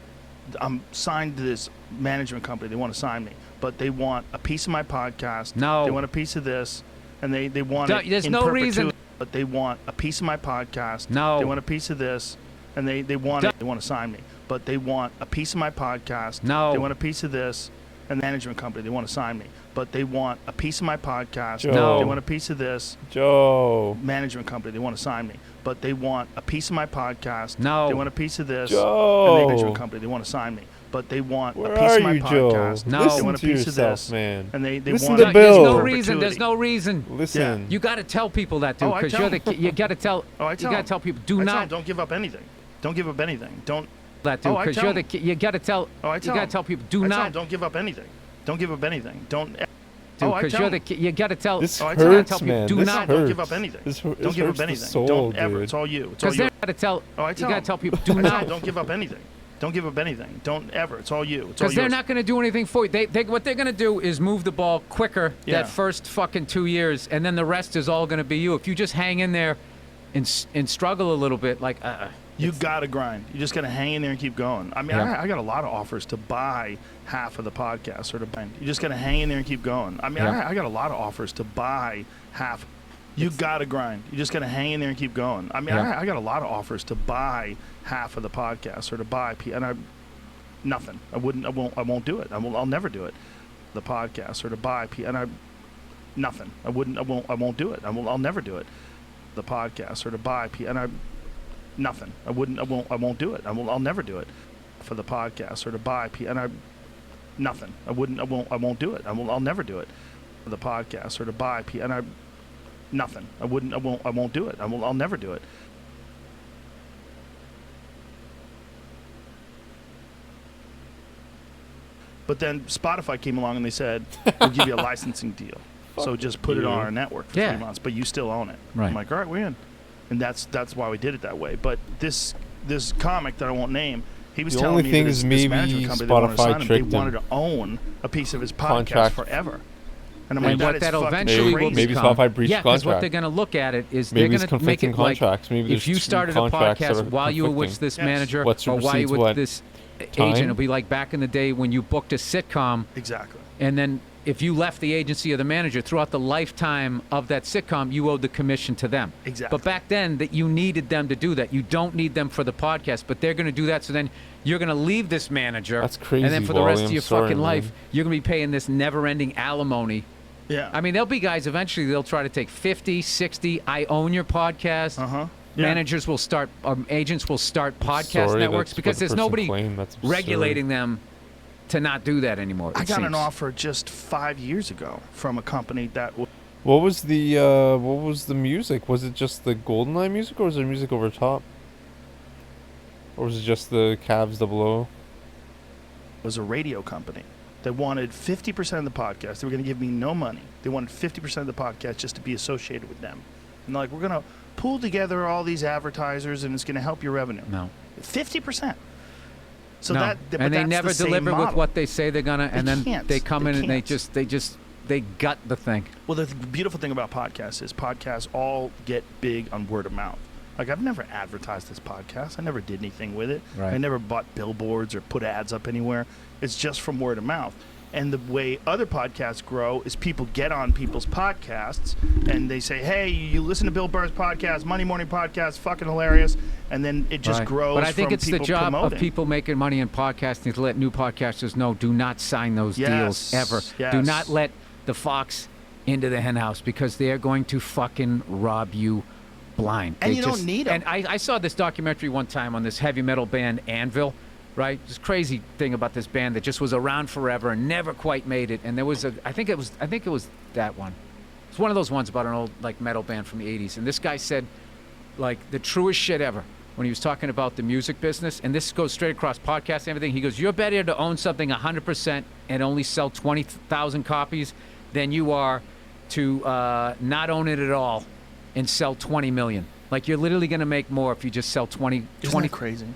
signed to this management company. They want to sign me, but they want a piece of my podcast. No. They want a piece of this, and they want it there's in no perpetuity, reason. but they want a piece of my podcast. No. They want a piece of this, and they want it. They want to sign me, but they want a piece of my podcast. No. They want a piece of this, and the management company, they want to sign me, but they want a piece of my podcast. Joe. No. They want a piece of this. Joe. Management company, they want to sign me, but they want a piece of my podcast. No. They want a piece of this. Joe. And the management company, they want to sign me, but they want Where a piece of my are you, Joe? podcast. No. Listen They want a to piece yourself, of this, man. and they Listen want to it Bill. There's no in reason. There's perpetuity. no reason. Listen. You got to tell people that, dude, Oh, I because tell you're the. You got to tell. Oh, I You tell got to them. tell people. Do I tell not them, don't give up anything. Don't give up anything. Don't. that, dude, Oh, I because tell you're them. the. You got to tell. Oh, I You tell got to them. tell people. Do I tell not. them, don't give up anything. Don't give up anything. Don't. Dude, Oh, I because tell you're them. the. You got to tell. This Oh, I tell hurts, them. man. Do This not- hurts. Don't give up anything. This Don't this give hurts up the anything. soul, Don't ever. dude. It's all you. It's all Because you. they got to tell. Oh, I You tell got to them. tell people. Do I tell them, not. don't give up anything. Don't give up anything. Don't ever. It's all you. It's all Because they're yours. not going to do anything for you. What they're going to do is move the ball quicker Yeah. that first fucking 2 years, and then the rest is all going to be you. If you just hang in there and struggle a little bit, like. You gotta grind. You just gotta hang in there and keep going. I mean, Yeah. I got a lot of offers to buy half of the podcast or to buy. You just gotta hang in there and keep going. I mean, Yeah. I got a lot of offers to buy half. You gotta grind. You just gotta hang in there and keep going. I mean, Yeah. I got a lot of offers to buy half of the podcast or to buy nothing. I won't do it. I'll never do it. The podcast or to buy nothing. I won't do it. I'll never do it. The podcast or to buy nothing. I won't do it. I'll never do it. For the podcast or to buy nothing. I won't do it. I'll never do it. For the podcast or to buy nothing. I won't do it. I'll never do it. But then Spotify came along and they said, we'll give you a licensing deal. So just put it on our network for 3 months, but you still own it. Right. I'm like, all right, we're in. And that's why we did it that way. But this comic that I won't name, he was The telling only me thing that is this maybe management company, they wanted to Spotify sign him. They tricked him. wanted to own a piece of his podcast Contract. forever. And I'm And like, what that is that'll fucking eventually will crazy. Maybe become. Spotify breached Yeah, because what contract. they're going to look at it is Maybe they're it's going to make conflicting it like contracts. Maybe if there's you two started a contracts that podcast are while you were with conflicting. this Yes. manager What or while you supersedes were what? with this Time? agent, it'll be like back in the day when you booked a sitcom, Exactly. and then if you left the agency or the manager throughout the lifetime of that sitcom, you owed the commission to them. Exactly. But back then, that you needed them to do that. You don't need them for the podcast, but they're going to do that. So then you're going to leave this manager. That's crazy And then for the rest of volume. your Sorry, fucking man. life, you're going to be paying this never-ending alimony Yeah. I mean, there'll be guys eventually. They'll try to take 50, 60. I own your podcast. Yeah. Managers will start, agents will start podcast Sorry, networks that's because what the there's person nobody claimed. That's absurd. regulating them to not do that anymore. I it got an seems. offer just 5 years ago from a company that What was the music? Was it just the GoldenEye music, or was there music over top? Or was it just the Cavs Double O? was a radio company. They wanted 50% of the podcast. They were going to give me no money. They wanted 50% of the podcast just to be associated with them. And they're like, we're going to pool together all these advertisers, and it's going to help your revenue. No. 50%. So No. but And they that's never the same deliver with model. what they say they're gonna, and then can't. they come They in and can't. they gut the thing. Well, the beautiful thing about podcasts is podcasts all get big on word of mouth. Like, I've never advertised this podcast. I never did anything with it. Right. I never bought billboards or put ads up anywhere. It's just from word of mouth. And the way other podcasts grow is people get on people's podcasts and they say, hey, you listen to Bill Burr's podcast, Monday Morning Podcast, fucking hilarious. And then it just Right. grows. But I think from it's the people job promoting. of people making money in podcasting to let new podcasters know: do not sign those deals ever. Yes. Do not let the fox into the henhouse, because they're going to fucking rob you blind. And They you don't need 'em. And I saw this documentary one time on this heavy metal band Anvil. Right, this crazy thing about this band that just was around forever and never quite made it. And there was I think it was that one. It's one of those ones about an old like metal band from the '80s. And this guy said, like, the truest shit ever when he was talking about the music business. And this goes straight across podcasts and everything. He goes, "You're better to own something 100% and only sell 20,000 copies than you are to not own it at all and sell 20 million. Like, you're literally going to make more if you just sell 20. Isn't that crazy?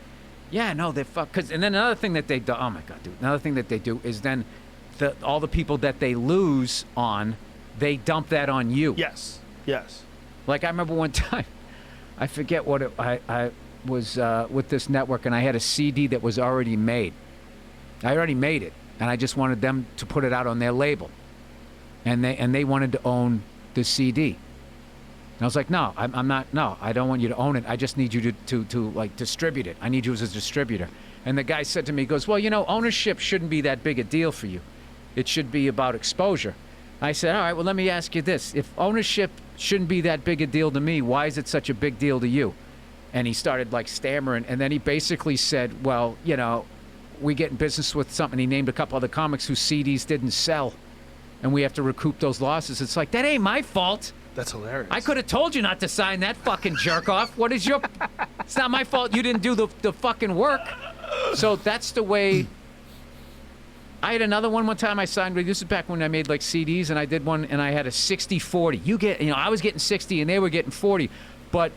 Yeah, no, they're and then another thing that they do, oh my God, dude, another thing that they do is then all the people that they lose on, they dump that on you. Yes. Yes. Like, I remember one time, I forget what I was with this network, and I had a CD that was already made. I already made it, and I just wanted them to put it out on their label. And they wanted to own the CD. And I was like, no, I'm not. No, I don't want you to own it. I just need you to like distribute it. I need you as a distributor. And the guy said to me, he goes, well, ownership shouldn't be that big a deal for you. It should be about exposure. I said, all right, well, let me ask you this. If ownership shouldn't be that big a deal to me, why is it such a big deal to you? And he started like stammering. And then he basically said, well, we get in business with something. He named a couple other comics whose CDs didn't sell. And we have to recoup those losses. It's like, that ain't my fault. That's hilarious. I could have told you not to sign that fucking jerk off. What is your... It's not my fault you didn't do the fucking work. So that's the way... I had another one time I signed with... This is back when I made like CDs, and I did one, and I had a 60-40. I was getting 60 and they were getting 40. But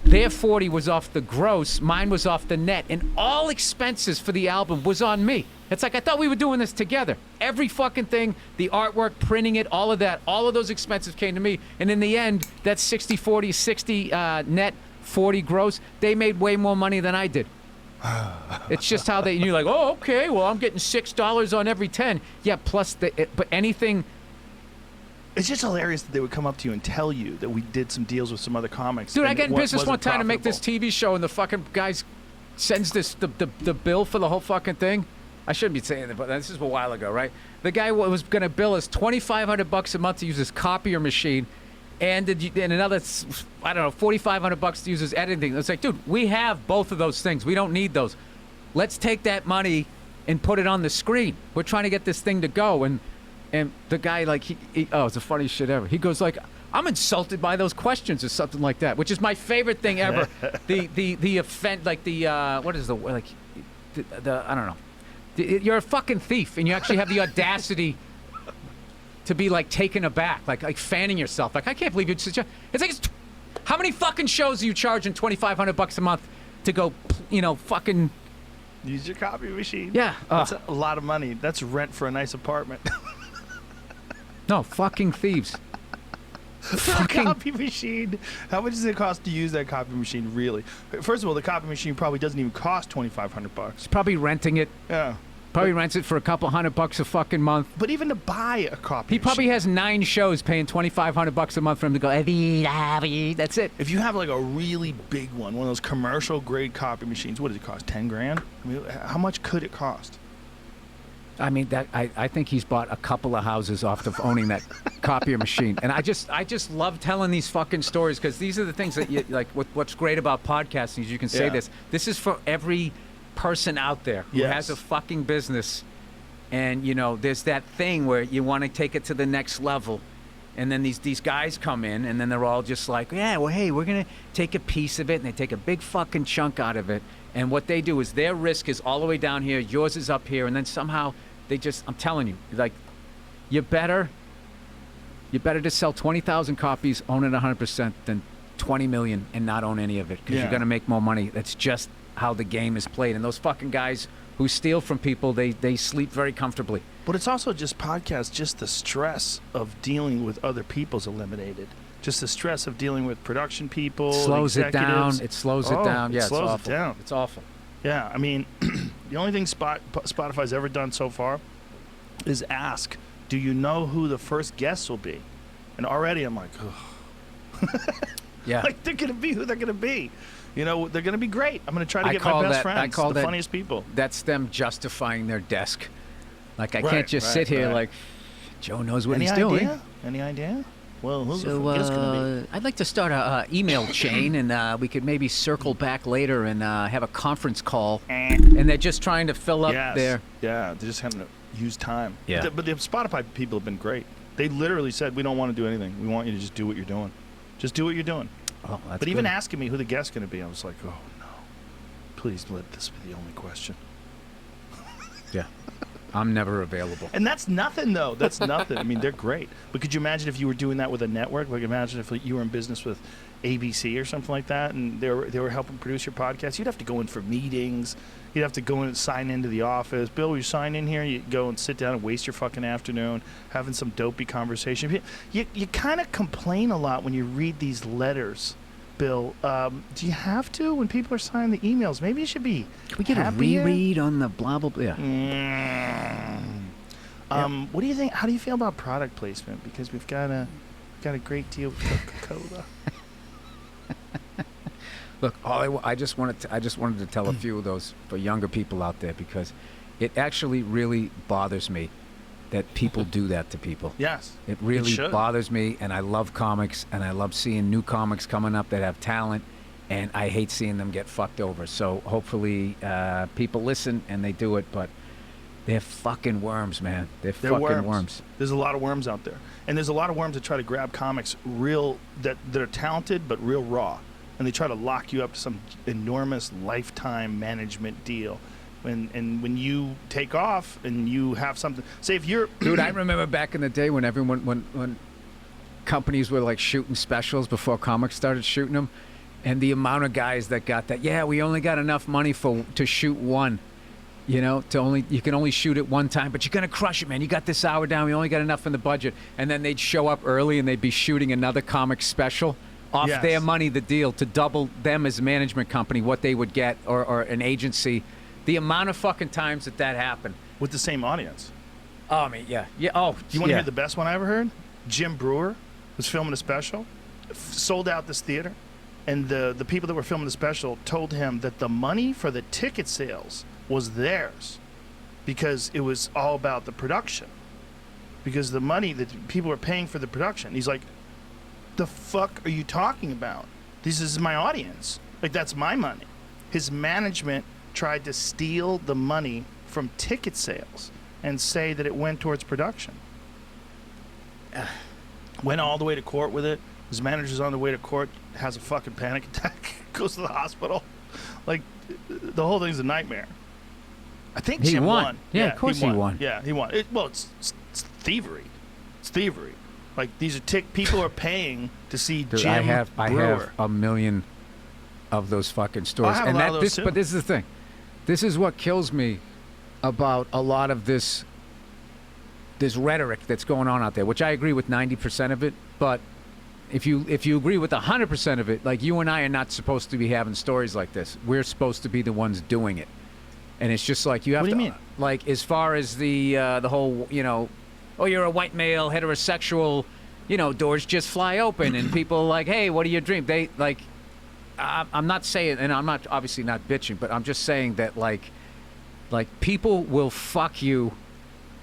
their 40 was off the gross. Mine was off the net. And all expenses for the album was on me. It's like, I thought we were doing this together. Every fucking thing, the artwork, printing it, all of that, all of those expenses came to me. And in the end, that 60-40, 60 net, 40 gross, they made way more money than I did. It's just how and you're like, oh, okay, well, I'm getting $6 on every 10. Yeah, plus, but anything... It's just hilarious that they would come up to you and tell you that we did some deals with some other comics. Dude, I and got in it business wasn't one time to make this profitable. TV show, and the fucking guys sends the bill for the whole fucking thing. I shouldn't be saying that, but this is a while ago, right? The guy was going to bill us $2,500 a month to use his copier machine, and another, I don't know, $4,500 to use his editing. It's like, dude, we have both of those things. We don't need those. Let's take that money and put it on the screen. We're trying to get this thing to go, and the guy, like, it's the funniest shit ever. He goes like, I'm insulted by those questions or something like that, which is my favorite thing ever. the offend, like what is the like the I don't know. You're a fucking thief, and you actually have the audacity to be like taken aback, like fanning yourself. Like, I can't believe you'd suggest. It's like, how many fucking shows are you charging $2,500 a month to go, fucking Use your copy machine. Yeah, That's a lot of money. That's rent for a nice apartment. no fucking thieves. Fucking copy machine. How much does it cost to use that copy machine, really? First of all, the copy machine probably doesn't even cost $2,500. He's probably renting it. Yeah. Probably rents it for a couple $100 a fucking month. But even to buy a copy, He probably has 9 shows paying $2,500 a month for him to go. That's it. If you have like a really big one of those commercial grade copy machines, what does it cost? 10 grand? I mean, how much could it cost? I mean, I think he's bought a couple of houses off of owning that copier machine. And I just love telling these fucking stories because these are the things that you like. What's great about podcasting is you can say Yeah. this is for every person out there who Yes. has a fucking business, and there's that thing where you want to take it to the next level. And then these guys come in, and then they're all just like, yeah, well, hey, we're going to take a piece of it, and they take a big fucking chunk out of it. And what they do is their risk is all the way down here, yours is up here, and then somehow they just, I'm telling you, like, you better just sell 20,000 copies, own it 100%, than 20 million and not own any of it, because you're going to make more money. That's just how the game is played. And those fucking guys who steal from people, they sleep very comfortably. But it's also just podcasts, just the stress of dealing with other people's eliminated. Just the stress of dealing with production people, Slows it down. executives. It slows it down. Yeah, it slows it's it awful. down. It's awful. Yeah, I mean, the only thing Spotify's ever done so far is ask, do you know who the first guests will be? And already I'm like, oh. Yeah. Like, they're going to be who they're going to be. They're going to be great. I'm going to try to I get my call best that- I friends, call the that- funniest people. That's them justifying their desk. Like, I Right, can't just right, sit here right. like, Joe knows what Any he's idea? doing. Any idea? Well, who's the So guest going to be? I'd like to start a email chain, and we could maybe circle back later and have a conference call. And they're just trying to fill up Yes. their... Yeah, they're just having to use time. Yeah. But the Spotify people have been great. They literally said, we don't want to do anything. We want you to just do what you're doing. Just do what you're doing. Oh, that's But even good. asking me who the guest's going to be, I was like, oh, no. Please let this be the only question. Yeah. I'm never available. And that's nothing, though. That's nothing. I mean, they're great. But could you imagine if you were doing that with a network? Like, imagine if you were in business with ABC or something like that, and they were helping produce your podcast. You'd have to go in for meetings. You'd have to go in and sign into the office. Bill, will you sign in here? You go and sit down and waste your fucking afternoon having some dopey conversation. You kind of complain a lot when you read these letters, Bill. Do you have to when people are signing the emails? Maybe you should be Can we get happier? a reread on the blah, blah, blah? Yeah. What do you think? How do you feel about product placement? Because we've got a great deal with Coca-Cola. Look, I just wanted to tell a few of those for younger people out there, because it actually really bothers me that people do that to people. Yes. It really should. bothers me, and I love comics, and I love seeing new comics coming up that have talent, and I hate seeing them get fucked over. So hopefully people listen and they do it, but they're fucking worms, man. They're fucking worms. There's a lot of worms out there. And there's a lot of worms that try to grab comics that are talented but real raw. And they try to lock you up to some enormous lifetime management deal. When you take off and you have something, say if you're Dude, I remember back in the day when when companies were like shooting specials before comics started shooting them, and the amount of guys that got that. Yeah, we only got enough money to shoot one. You can only shoot it one time, but you're gonna crush it, man. You got this hour down. We only got enough in the budget, and then they'd show up early and they'd be shooting another comic special off Yes. their money, the deal, to double them as a management company what they would get, or an agency. The amount of fucking times that happened. with the same audience. Oh, I mean, yeah. Oh, Do you want to hear the best one I ever heard? Jim Brewer was filming a special, sold out this theater, and the people that were filming the special told him that the money for the ticket sales was theirs because it was all about the production. Because the money that people were paying for the production. He's like, the fuck are you talking about? This is my audience. Like, that's my money. His management tried to steal the money from ticket sales and say that it went towards production. Went all the way to court with it. His manager's on the way to court, has a fucking panic attack, goes to the hospital. Like, the whole thing's a nightmare. I think He Jim won. Yeah, of course he won. Yeah, he won. It's thievery. It's thievery. Like, these are people are paying to see Dude, Jim I have Brewer. a million of those fucking stories. I have a lot of those too. But this is the thing. This is what kills me about a lot of this rhetoric that's going on out there, which I agree with 90% of it. But if you agree with 100% of it, like, you and I are not supposed to be having stories like this. We're supposed to be the ones doing it. And it's just like you have What to. do you mean? Like, as far as the whole, oh, you're a white male, heterosexual, doors just fly open, and people are like, hey, what are your dreams? They like. I'm not saying, and I'm not obviously not bitching, but I'm just saying that like people will fuck you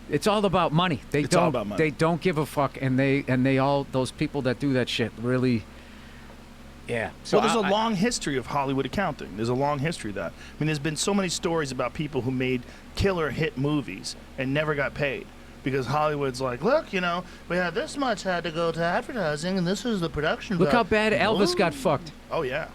It's all about money. It's all about money. They don't give a fuck, and they all those people that do that shit really. Yeah. So Well, there's a long history of Hollywood accounting. There's a long history of that. I mean, there's been so many stories about people who made killer hit movies and never got paid because Hollywood's like, look, you know, we had this much had to go to advertising, and this is the production. Look how bad Elvis got fucked. Oh yeah.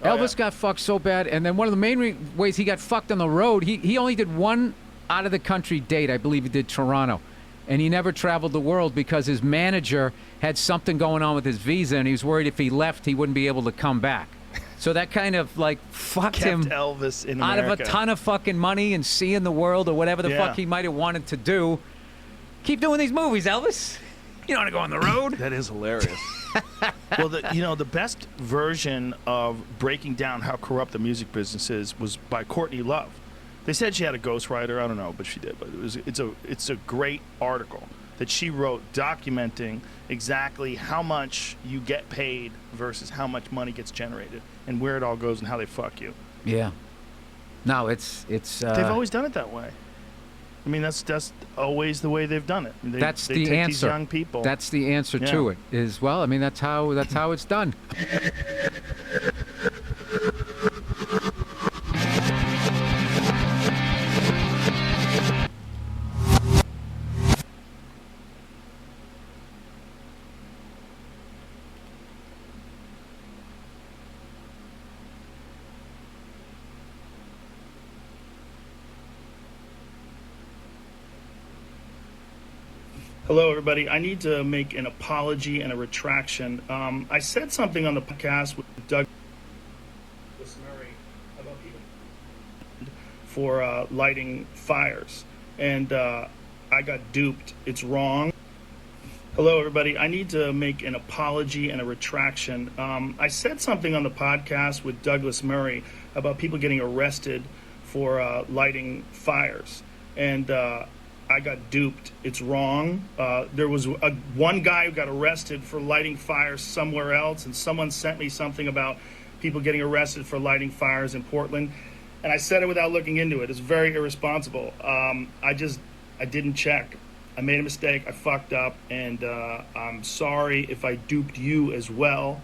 Elvis got fucked so bad, and then one of the main ways he got fucked on the road, he only did one out of the country date. I believe he did Toronto, and he never traveled the world because his manager had something going on with his visa, and he was worried if he left he wouldn't be able to come back. So that kind of like fucked Kept him Elvis in out America. of a ton of fucking money and seeing the world or whatever the Yeah. fuck he might have wanted to do. Keep doing these movies, Elvis. You don't want to go on the road. That is hilarious. Well, the best version of breaking down how corrupt the music business is was by Courtney Love. They said she had a ghostwriter. I don't know, but she did. But it's a great article that she wrote documenting exactly how much you get paid versus how much money gets generated and where it all goes and how they fuck you. Yeah. No, it's. They've always done it that way. I mean, that's always the way they've done it. They That's the take answer. These young people. That's the answer to it. Is well, I mean, that's how it's done. Hello, everybody. I need to make an apology and a retraction. I said something on the podcast with Doug Murray about people for lighting fires, and I got duped. It's wrong. Hello, everybody. I need to make an apology and a retraction. I said something on the podcast with Douglas Murray about people getting arrested for lighting fires, and I got duped. It's wrong. There was one guy who got arrested for lighting fires somewhere else, and someone sent me something about people getting arrested for lighting fires in Portland, and I said it without looking into it. It's very irresponsible. I didn't check. I made a mistake. I fucked up, and I'm sorry if I duped you as well.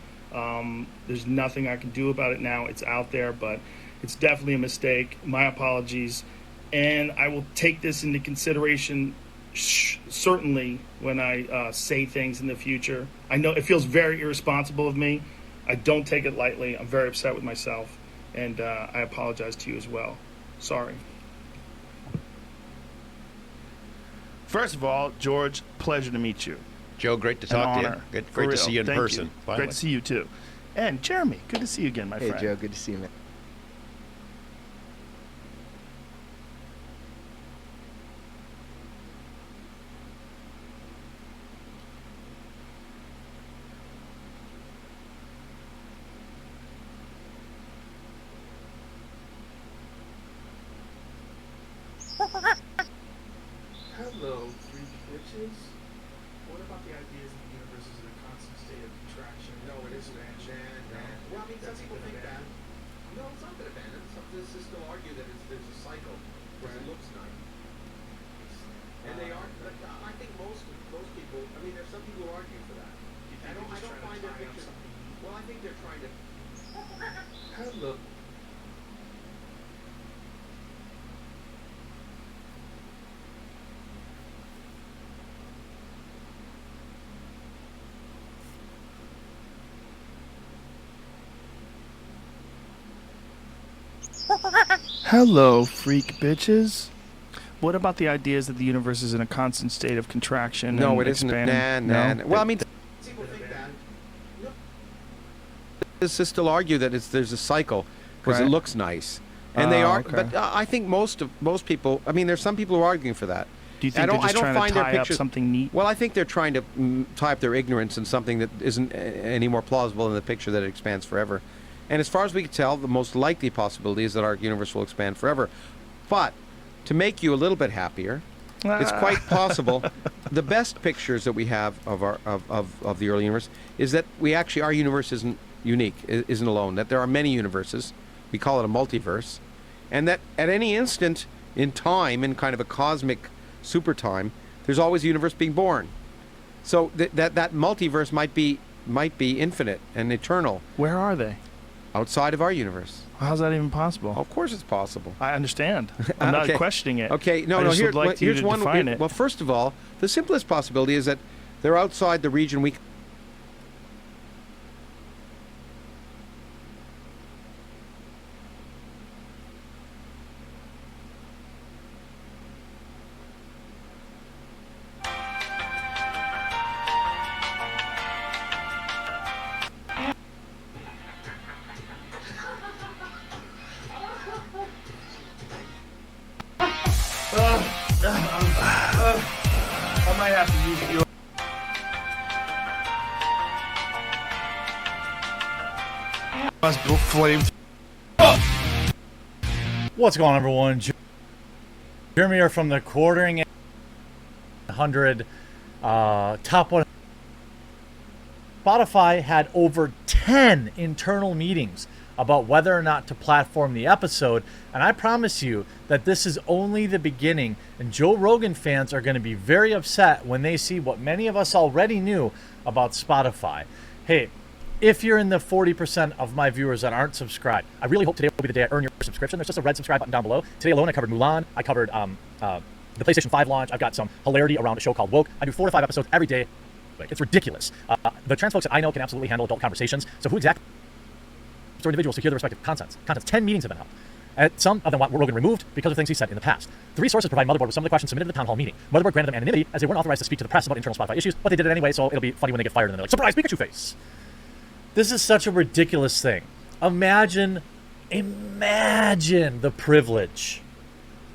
There's nothing I can do about it now. It's out there, but it's definitely a mistake. My apologies. And I will take this into consideration certainly when I say things in the future. I know it feels very irresponsible of me. I don't take it lightly. I'm very upset with myself, and I apologize to you as well. Sorry. First of all, George, pleasure to meet you. Joe, great to talk to you. Great to see you in person. Great to see you too. And Jeremy, good to see you again, my friend. Hey, Joe, good to see you, man. Hello, three bitches. What about the ideas that the universe is in a constant state of contraction? No, it isn't. Well, I mean, some people think that. No, it's not been abandoned. Some physicists still argue that there's a cycle because it looks nice. And they are, but I think most people. I mean, there's some people who argue for that. I don't find their picture. Well, I think they're trying to. Hello. Hello, freak bitches. What about the ideas that the universe is in a constant state of contraction? No, and it isn't. expanding? Nah. Well, I mean, People think that. physicists still argue that there's a cycle because it Right. looks nice, and they are. okay. But I think most people. I mean, there's some people who are arguing for that. Do you think they're just trying to tie up something neat? Well, I think they're trying to tie up their ignorance in something that isn't any more plausible than the picture that it expands forever. And as far as we can tell, the most likely possibility is that our universe will expand forever. But to make you a little bit happier, it's quite possible. The best pictures that we have of our of the early universe is that our universe isn't unique, isn't alone. That there are many universes. We call it a multiverse, and that at any instant in time, in kind of a cosmic super time, there's always a universe being born. So that multiverse might be infinite and eternal. Where are they? Outside of our universe. How's that even possible? Of course it's possible. I understand. I'm not questioning it. Okay, no, I no. just would like you to define it. Well, first of all, the simplest possibility is that they're outside the region we. I might have to use your. Flame. What's going on, everyone? Jeremy here from the Quartering 100 Top 1. Spotify had over 10 internal meetings about whether or not to platform the episode, and I promise you that this is only the beginning, and Joe Rogan fans are going to be very upset when they see what many of us already knew about Spotify. Hey, if you're in the 40% of my viewers that aren't subscribed, I really hope today will be the day I earn your subscription. There's just a red subscribe button down below. Today alone, I covered Mulan. I covered the PlayStation 5 launch. I've got some hilarity around a show called Woke. I do 4 to 5 episodes every day. It's ridiculous. The trans folks that I know can absolutely handle adult conversations. So who exactly for individuals to hear the respective contents? 10 meetings have been held. And some of them want Rogan removed because of things he said in the past. 3 sources provide Motherboard with some of the questions submitted to the town hall meeting. Motherboard granted them anonymity as they weren't authorized to speak to the press about internal Spotify issues, but they did it anyway, so it'll be funny when they get fired and then they're like, surprise, Pikachu face! This is such a ridiculous thing. Imagine the privilege.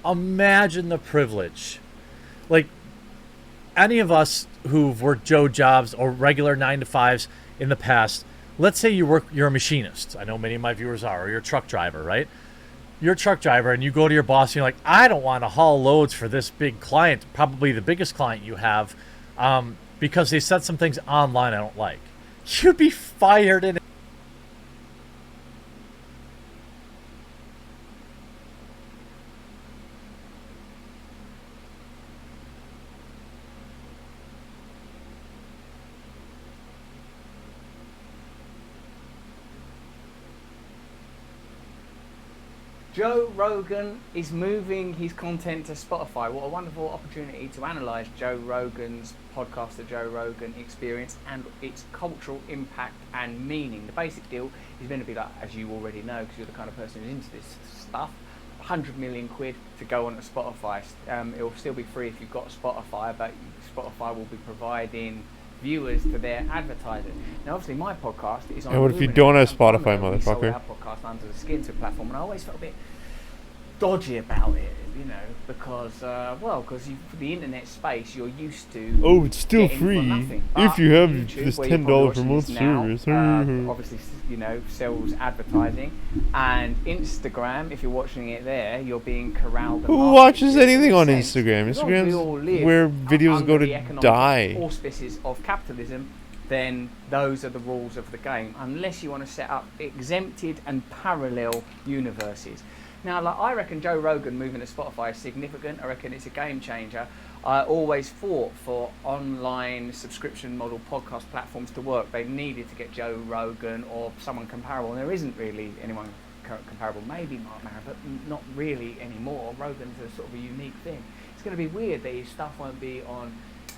Imagine the privilege. Like, any of us who've worked Joe jobs or regular 9-to-5s in the past, let's say you're a machinist. I know many of my viewers are, or you're a truck driver, right? You're a truck driver and you go to your boss and you're like, I don't want to haul loads for this big client, probably the biggest client you have, because they said some things online I don't like. You'd be fired in. Joe Rogan is moving his content to Spotify. What a wonderful opportunity to analyse Joe Rogan's podcast, the Joe Rogan Experience, and its cultural impact and meaning. The basic deal is going to be like, as you already know, because you're the kind of person who's into this stuff, 100 million quid to go on to Spotify. It'll still be free if you've got Spotify, but Spotify will be providing viewers to their advertisers. Now, obviously, my podcast is on. And what if you don't have Spotify, motherfucker? We sold our podcast under the Skin to platform, and I always felt a bit dodgy about it, you know, because the internet space you're used to. Oh, it's still free if you have YouTube, this $10 per month service. Obviously, you know, sells advertising, and Instagram. If you're watching it there, you're being corralled. Who watches anything on Instagram? Instagram's where videos go to die. Auspices of capitalism. Then those are the rules of the game, unless you want to set up exempted and parallel universes. Now, like, I reckon Joe Rogan moving to Spotify is significant. I reckon it's a game changer. I always fought for online subscription model podcast platforms to work. They needed to get Joe Rogan or someone comparable, and there isn't really anyone comparable. Maybe Mark Maron, but not really anymore. Rogan's a sort of a unique thing. It's going to be weird that his stuff won't be on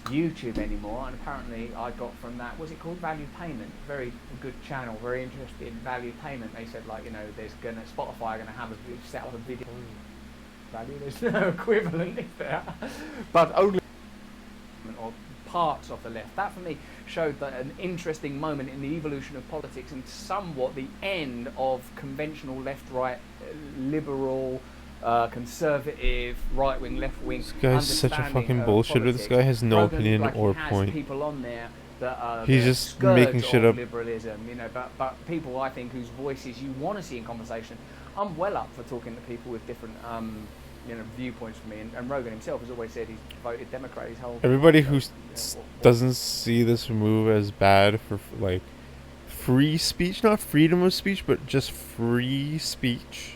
YouTube anymore, and apparently I got from that, what's it called, Value Payment, very good channel, very interested in Value Payment. They said, like, you know, Spotify are gonna have set up a video value. There's no equivalent, is there? But only or parts of the left. That for me showed that an interesting moment in the evolution of politics and somewhat the end of conventional left-right liberal conservative, right-wing, left-wing. This guy's such a fucking bullshitter. This guy has no opinion or point. People on there that are he's just making shit up. Liberalism, you know, but people I think whose voices you want to see in conversation. I'm well up for talking to people with different viewpoints from me, and Rogan himself has always said he's voted Democrat his whole. Everybody who doesn't see this move as bad for like free speech, not freedom of speech, but just free speech.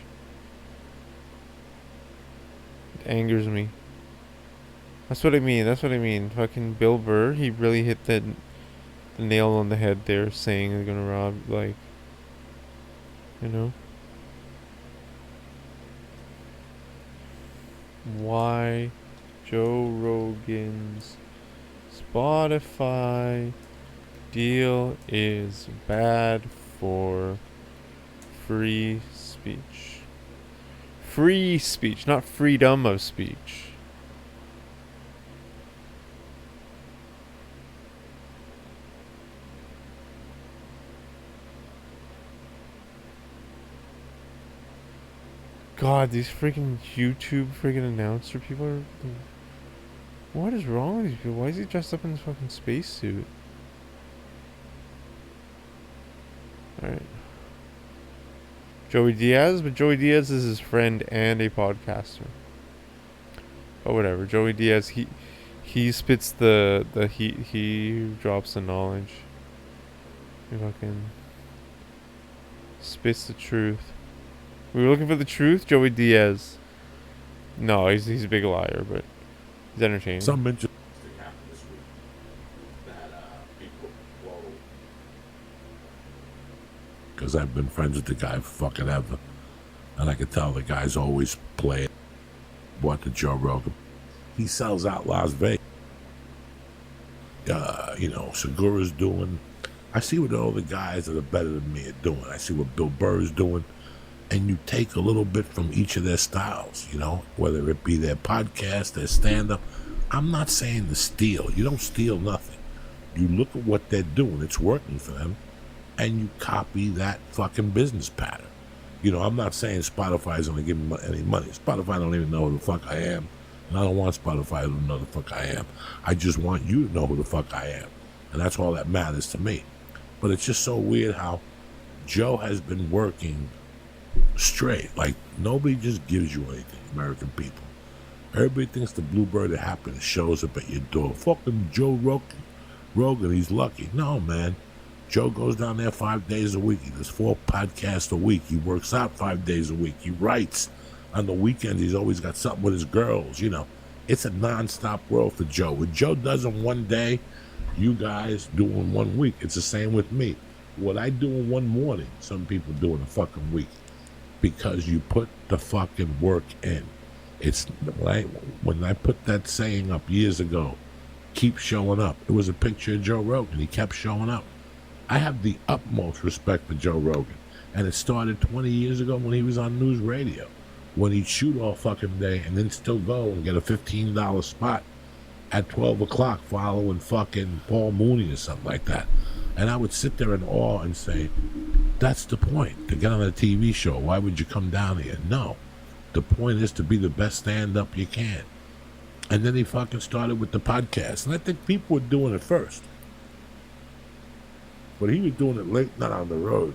Angers me. That's what I mean. That's what I mean. Fucking Bill Burr, he really hit the nail on the head there, saying they're gonna rob, like, you know. Why Joe Rogan's Spotify deal is bad for free speech. Free speech, not freedom of speech. God, these freaking YouTube freaking announcer people are... What is wrong with these people? Why is he dressed up in this fucking spacesuit? Alright. Joey Diaz? But Joey Diaz is his friend and a podcaster. Oh, whatever. Joey Diaz, he spits the he drops the knowledge. He fucking spits the truth. We were looking for the truth, Joey Diaz. No, he's a big liar, but he's entertaining. Some interesting happened this week that people whoa. Because I've been friends with the guy for fucking ever, and I could tell the guy's always playing. What the Joe Rogan? He sells out Las Vegas. You know, Segura's doing. I see what all the guys that are better than me are doing. I see what Bill Burr is doing. And you take a little bit from each of their styles, you know, whether it be their podcast, their stand-up. I'm not saying to steal. You don't steal nothing. You look at what they're doing. It's working for them. And you copy that fucking business pattern. You know, I'm not saying Spotify's going to give me any money. Spotify don't even know who the fuck I am. And I don't want Spotify to know who the fuck I am. I just want you to know who the fuck I am. And that's all that matters to me. But it's just so weird how Joe has been working straight. Like, nobody just gives you anything, American people. Everybody thinks the bluebird that happens shows up at your door. Fucking Joe Rogan, he's lucky. No, man. Joe goes down there 5 days a week. He does 4 podcasts a week. He works out 5 days a week. He writes. On the weekends, he's always got something with his girls, you know. It's a non-stop world for Joe. What Joe does in one day, you guys do in 1 week. It's the same with me. What I do in one morning, some people do in a fucking week. Because you put the fucking work in. It's like when I put that saying up years ago, keep showing up. It was a picture of Joe Rogan. He kept showing up. I have the utmost respect for Joe Rogan. And it started 20 years ago when he was on news radio. When he'd shoot all fucking day and then still go and get a $15 spot at 12 o'clock following fucking Paul Mooney or something like that. And I would sit there in awe and say, that's the point, to get on a TV show. Why would you come down here? No. The point is to be the best stand-up you can. And then he fucking started with the podcast. And I think people were doing it first. But he was doing it late, not on the road.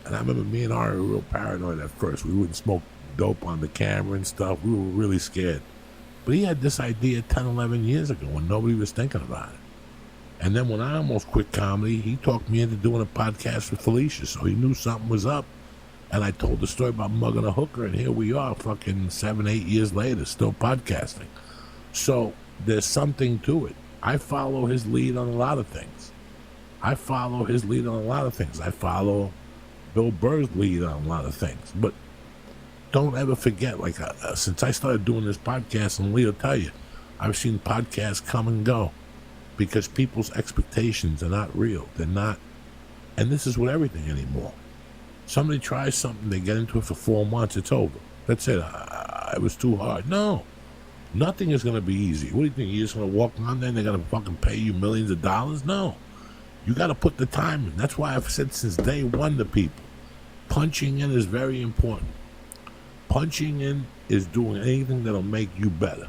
And I remember me and Ari were real paranoid at first. We wouldn't smoke dope on the camera and stuff. We were really scared. But he had this idea 10, 11 years ago when nobody was thinking about it. And then when I almost quit comedy, he talked me into doing a podcast with Felicia, so he knew something was up. And I told the story about mugging a hooker, and here we are, fucking 7, 8 years later, still podcasting. So there's something to it. I follow his lead on a lot of things. I follow Bill Burr's lead on a lot of things. But don't ever forget, like, since I started doing this podcast, and Lee'll tell you, I've seen podcasts come and go because people's expectations are not real. They're not, and this is with everything anymore. Somebody tries something, they get into it for 4 months, it's over. That's it. It was too hard. No. Nothing is going to be easy. What do you think? You're just going to walk on there and they're going to fucking pay you millions of dollars? No. You got to put the time in. That's why I've said since day one to people, punching in is very important. Punching in is doing anything that'll make you better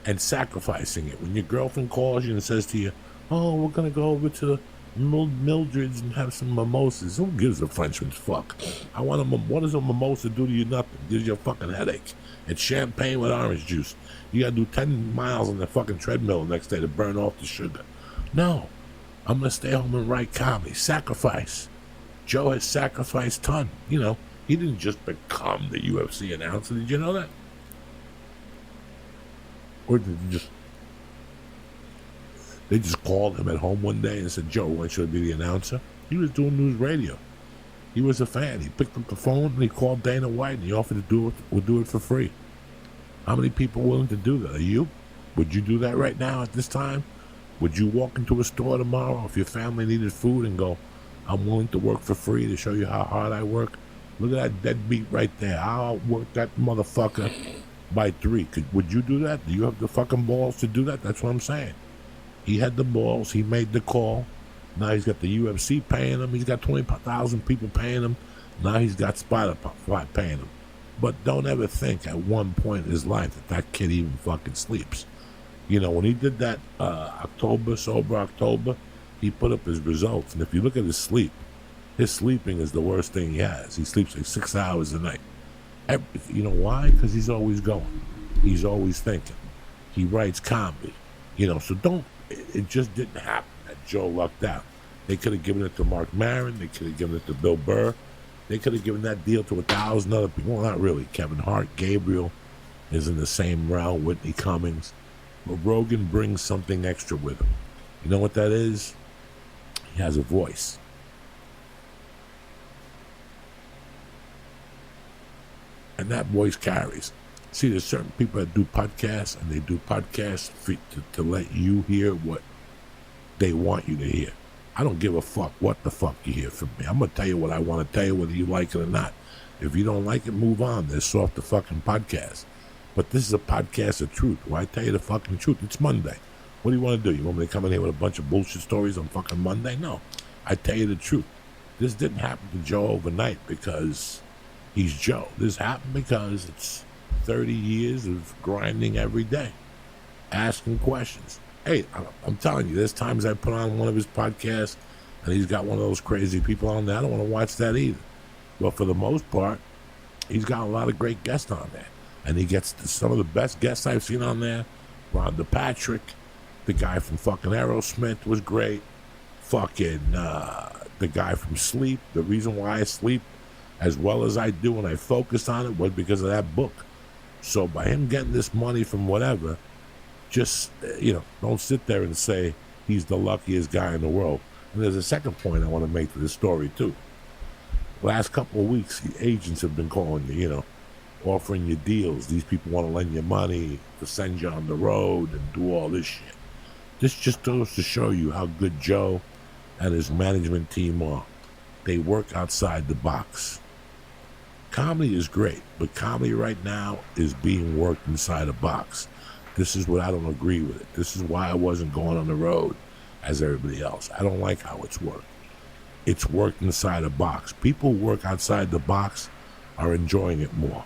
and sacrificing it. When your girlfriend calls you and says to you, oh, we're going to go over to Mildred's and have some mimosas. Who gives a Frenchman's fuck? What does a mimosa do to you? Nothing. Gives you a fucking headache. It's champagne with orange juice. You gotta do 10 miles on the fucking treadmill the next day to burn off the sugar. No. I'm gonna stay home and write comedy. Sacrifice. Joe has sacrificed ton. You know, he didn't just become the UFC announcer. Did you know that? Or did they just called him at home one day and said, Joe, why don't you be the announcer? He was doing news radio. He was a fan. He picked up the phone and he called Dana White and he offered to do it for free. How many people are willing to do that? Are you? Would you do that right now at this time? Would you walk into a store tomorrow if your family needed food and go, I'm willing to work for free to show you how hard I work? Look at that deadbeat right there. I'll work that motherfucker by 3. Would you do that? Do you have the fucking balls to do that? That's what I'm saying. He had the balls. He made the call. Now he's got the UFC paying him. He's got 20,000 people paying him. Now he's got Spotify paying him. But don't ever think at one point in his life that kid even fucking sleeps. You know, when he did that Sober October, he put up his results. And if you look at his sleeping is the worst thing he has. He sleeps like 6 hours a night. You know why? Because he's always going. He's always thinking. He writes comedy. You know, so it just didn't happen that Joe lucked out. They could have given it to Mark Maron. They could have given it to Bill Burr. They could have given that deal to 1,000 other people. Well, not really. Kevin Hart, Gabriel is in the same realm, Whitney Cummings. But Rogan brings something extra with him. You know what that is? He has a voice. And that voice carries. See, there's certain people that do podcasts, and they do podcasts to let you hear what they want you to hear. I don't give a fuck what the fuck you hear from me. I'm going to tell you what I want to tell you, whether you like it or not. If you don't like it, move on. They're soft the fucking podcast. But this is a podcast of truth, where I tell you the fucking truth. It's Monday. What do you want to do? You want me to come in here with a bunch of bullshit stories on fucking Monday? No. I tell you the truth. This didn't happen to Joe overnight because he's Joe. This happened because it's 30 years of grinding every day, asking questions. Hey, I'm telling you, there's times I put on one of his podcasts and he's got one of those crazy people on there. I don't want to watch that either. But for the most part, he's got a lot of great guests on there. And he gets some of the best guests I've seen on there. Rhonda Patrick, the guy from fucking Aerosmith was great. Fucking the guy from Sleep. The reason why I sleep as well as I do and I focused on it was because of that book. So by him getting this money from whatever, just, don't sit there and say he's the luckiest guy in the world. And there's a second point I want to make to this story, too. Last couple of weeks, the agents have been calling you, offering you deals. These people want to lend you money to send you on the road and do all this shit. This just goes to show you how good Joe and his management team are. They work outside the box. Comedy is great, but comedy right now is being worked inside a box. This is what I don't agree with it. This is why I wasn't going on the road as everybody else. I don't like how it's worked. It's worked inside a box. People who work outside the box are enjoying it more.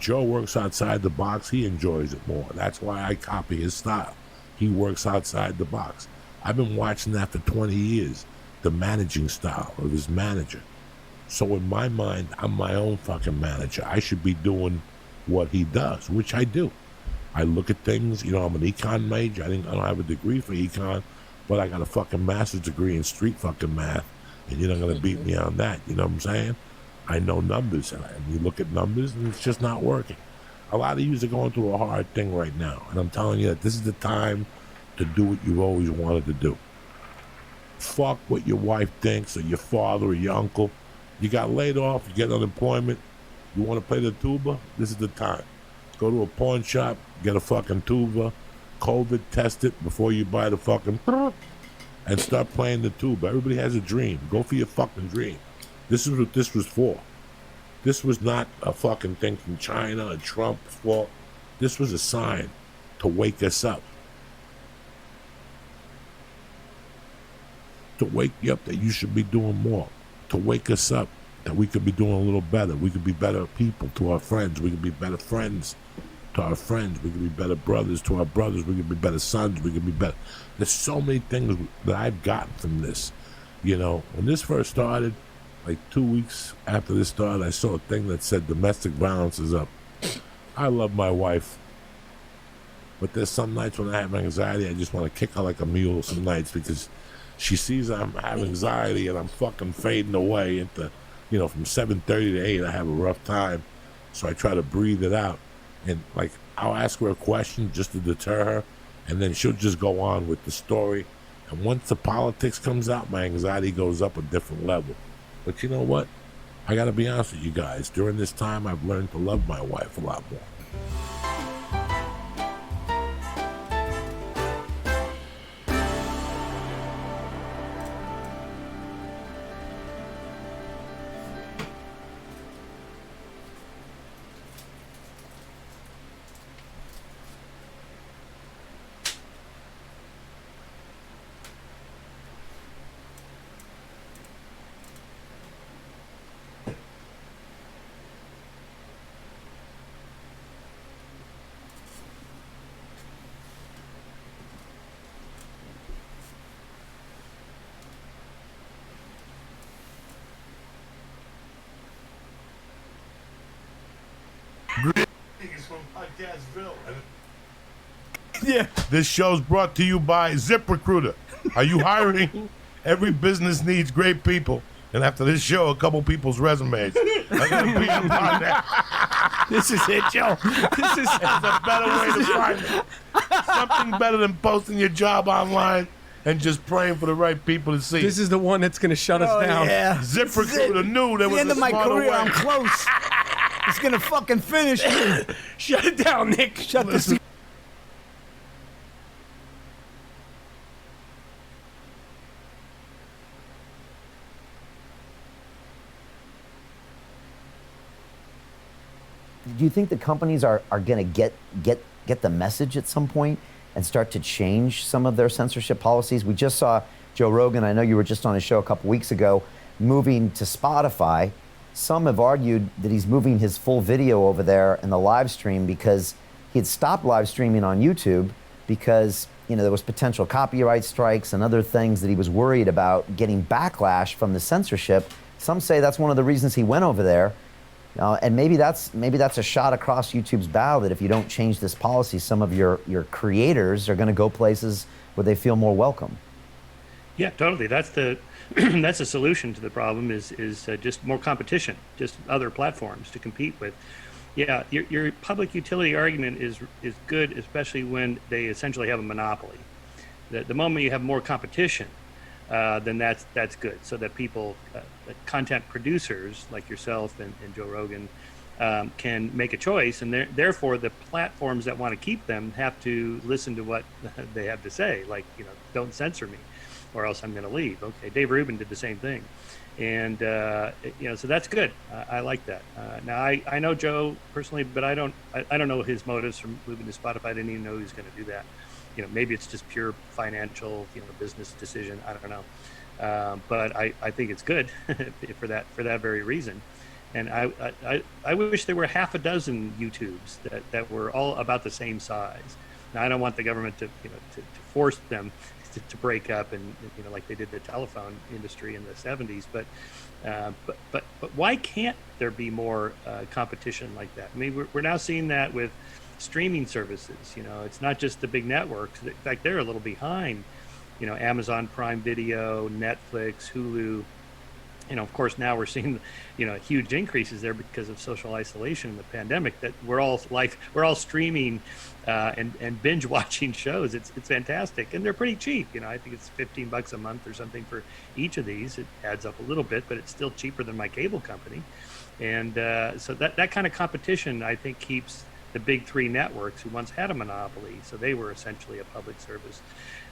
Joe works outside the box. He enjoys it more. That's why I copy his style. He works outside the box. I've been watching that for 20 years, the managing style of his manager. So in my mind, I'm my own fucking manager. I should be doing what he does, which I do. I look at things, I'm an econ major. I don't have a degree for econ, but I got a fucking master's degree in street fucking math, and you're not going to beat me on that. You know what I'm saying? I know numbers, and you look at numbers, and it's just not working. A lot of you are going through a hard thing right now, and I'm telling you that this is the time to do what you've always wanted to do. Fuck what your wife thinks, or your father, or your uncle. You got laid off, you get unemployment, you want to play the tuba? This is the time. Go to a pawn shop, get a fucking tuba, COVID test it before you buy the fucking and start playing the tuba. Everybody has a dream. Go for your fucking dream. This is what this was for. This was not a fucking thing from China or Trump's fault. This was a sign to wake us up. To wake you up that you should be doing more. To wake us up that we could be doing a little better. We could be better people to our friends. We could be better friends to our friends. We could be better brothers to our brothers. We could be better sons. We could be better. There's so many things that I've gotten from this. When this first started, like 2 weeks after this started, I saw a thing that said domestic violence is up. I love my wife. But there's some nights when I have anxiety, I just want to kick her like a mule some nights because she sees I'm having anxiety and I'm fucking fading away into, from 7:30 to 8, I have a rough time. So I try to breathe it out. and like I'll ask her a question just to deter her, and then she'll just go on with the story. And once the politics comes out, my anxiety goes up a different level. But you know what? I gotta be honest with you guys. During this time, I've learned to love my wife a lot more. Yeah. This show's brought to you by ZipRecruiter. Are you hiring? Every business needs great people. And after this show, a couple people's resumes are going to be on that. This is it, Joe. This is a better way to find it. Something better than posting your job online and just praying for the right people to see. This is the one that's going to shut us down. Yeah. ZipRecruiter knew there was the end a of my smarter career. way. I'm close. It's going to fucking finish me. Shut it down, Nick. Shut this. Do you think the companies are going to get the message at some point and start to change some of their censorship policies? We just saw Joe Rogan, I know you were just on his show a couple weeks ago, moving to Spotify. Some have argued that he's moving his full video over there in the live stream because he had stopped live streaming on YouTube because there was potential copyright strikes and other things that he was worried about getting backlash from the censorship. Some say that's one of the reasons he went over there. And maybe that's a shot across YouTube's bow that if you don't change this policy, some of your creators are going to go places where they feel more welcome. Yeah, totally. That's the that's the solution to the problem is just more competition, just other platforms to compete with. Yeah, your public utility argument is good, especially when they essentially have a monopoly. The moment you have more competition, then that's good, so that people, content producers like yourself and Joe Rogan, can make a choice, and therefore the platforms that want to keep them have to listen to what they have to say, like, don't censor me or else I'm going to leave. Okay, Dave Rubin did the same thing, and so that's good. I like that. Now I know Joe personally, but I don't know his motives from moving to Spotify. I didn't even know he was going to do that. Maybe it's just pure financial, business decision. I don't know, but I think it's good for that very reason. And I wish there were half a dozen YouTubes that were all about the same size. Now I don't want the government to force them to break up and like they did the telephone industry in the 70s. But why can't there be more competition like that? I mean, we're now seeing that with streaming services. It's not just the big networks. In fact, they're a little behind. Amazon Prime Video, Netflix, Hulu. Of course, now we're seeing huge increases there because of social isolation and the pandemic. That we're all streaming and binge watching shows. It's fantastic, and they're pretty cheap. I think it's $15 a month or something for each of these. It adds up a little bit, but it's still cheaper than my cable company. And so that kind of competition, I think, keeps the big three networks, who once had a monopoly, so they were essentially a public service,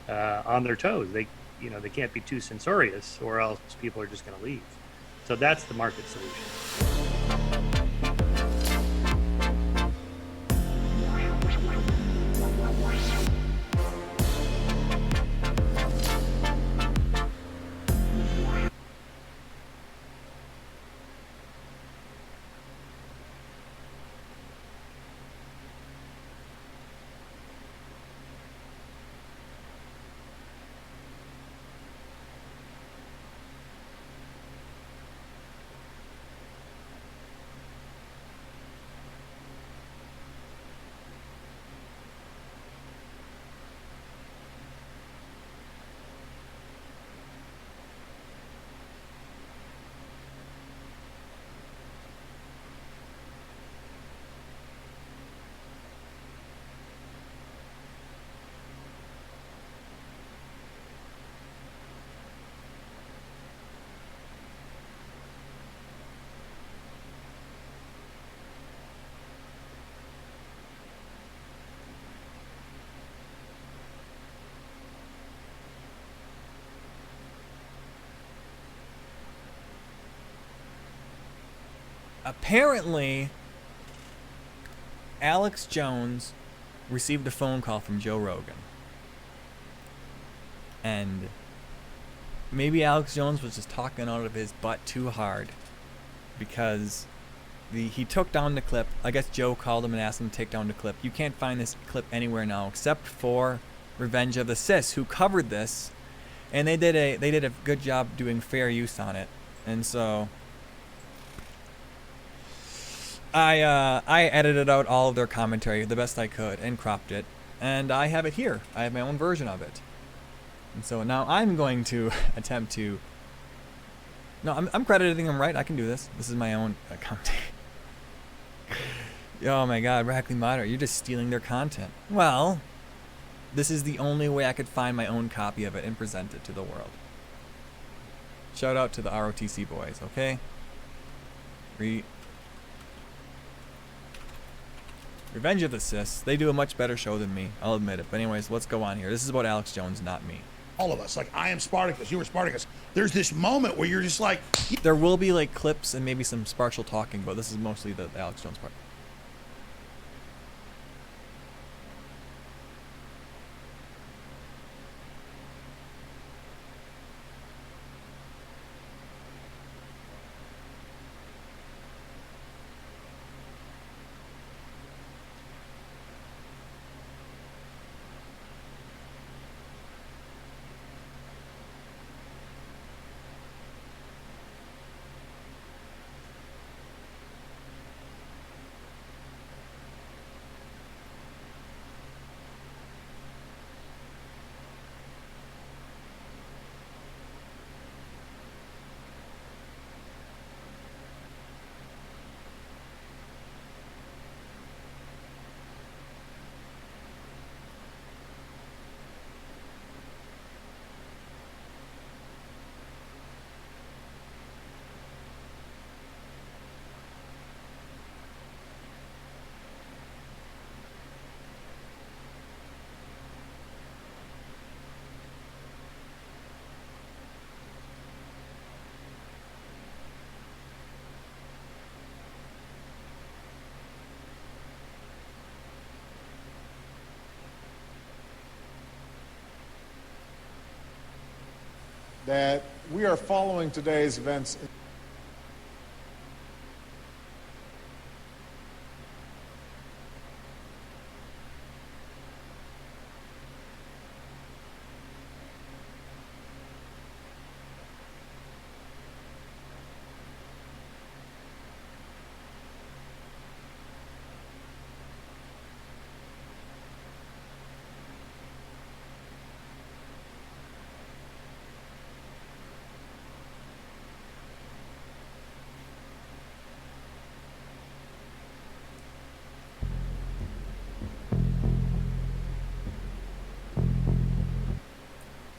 on their toes. They can't be too censorious, or else people are just going to leave. So that's the market solution. apparently, Alex Jones received a phone call from Joe Rogan. And maybe Alex Jones was just talking out of his butt too hard, because he took down the clip. I guess Joe called him and asked him to take down the clip. You can't find this clip anywhere now except for Revenge of the Sis, who covered this, and they did a good job doing fair use on it. And so I edited out all of their commentary the best I could and cropped it, and I have it here. I have my own version of it. And so now I'm going to attempt to... No, I'm crediting them right. I can do this. This is my own account. Oh my god, Rackley Moder, you're just stealing their content. Well, this is the only way I could find my own copy of it and present it to the world. Shout out to the ROTC boys, okay? Revenge of the Sis. They do a much better show than me. I'll admit it. But anyways, let's go on here. This is about Alex Jones, not me. All of us, like, I am Spartacus, you were Spartacus. There's this moment where you're just like... There will be like clips and maybe some partial talking, but this is mostly the Alex Jones part. That we are following today's events.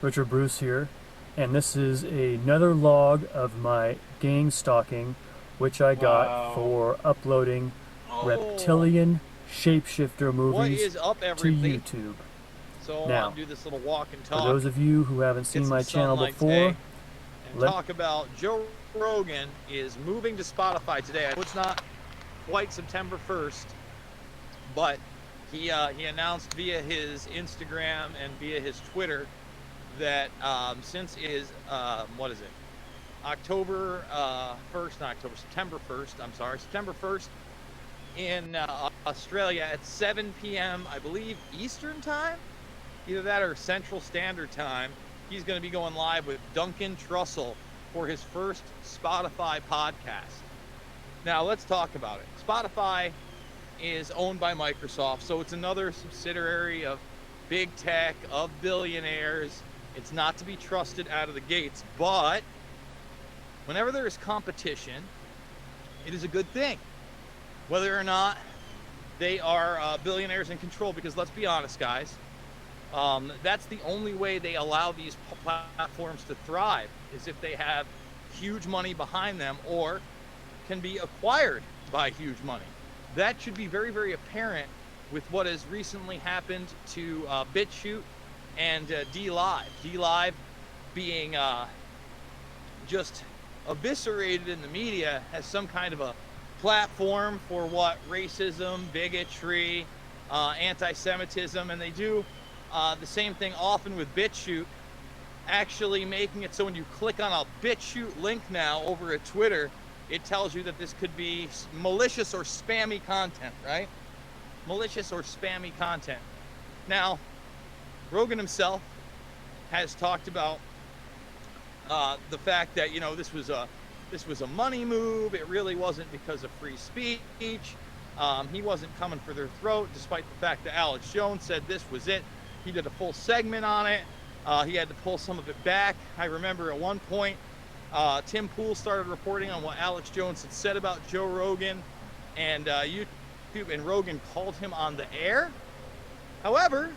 Richard Bruce here, and this is another log of my gang stalking, which I got for uploading reptilian shapeshifter movies to YouTube. So now, I'll do this little walk and talk. for those of you who haven't seen my channel before, and talk about Joe Rogan is moving to Spotify today. It's not quite September 1st, but he announced via his Instagram and via his Twitter that since it is September 1st in Australia at 7 p.m. I believe Eastern time, either that or Central Standard Time, he's going to be going live with Duncan Trussell for his first Spotify podcast. Now let's talk about it. Spotify is owned by Microsoft, so it's another subsidiary of big tech, of billionaires. It's not to be trusted out of the gates, but whenever there is competition, it is a good thing. Whether or not they are billionaires in control, because let's be honest, guys, that's the only way they allow these platforms to thrive, is if they have huge money behind them or can be acquired by huge money. That should be very, very apparent with what has recently happened to BitChute and DLive. DLive being just eviscerated in the media as some kind of a platform for what? Racism, bigotry, anti-Semitism, and they do the same thing often with BitChute, actually making it so when you click on a BitChute link now over at Twitter, it tells you that this could be malicious or spammy content, right? Malicious or spammy content. Now, Rogan himself has talked about the fact that, you know, this was a money move. It really wasn't because of free speech. He wasn't coming for their throat, despite the fact that Alex Jones said this was it. He did a full segment on it. He had to pull some of it back. I remember at one point, Tim Pool started reporting on what Alex Jones had said about Joe Rogan, and YouTube and Rogan called him on the air. However,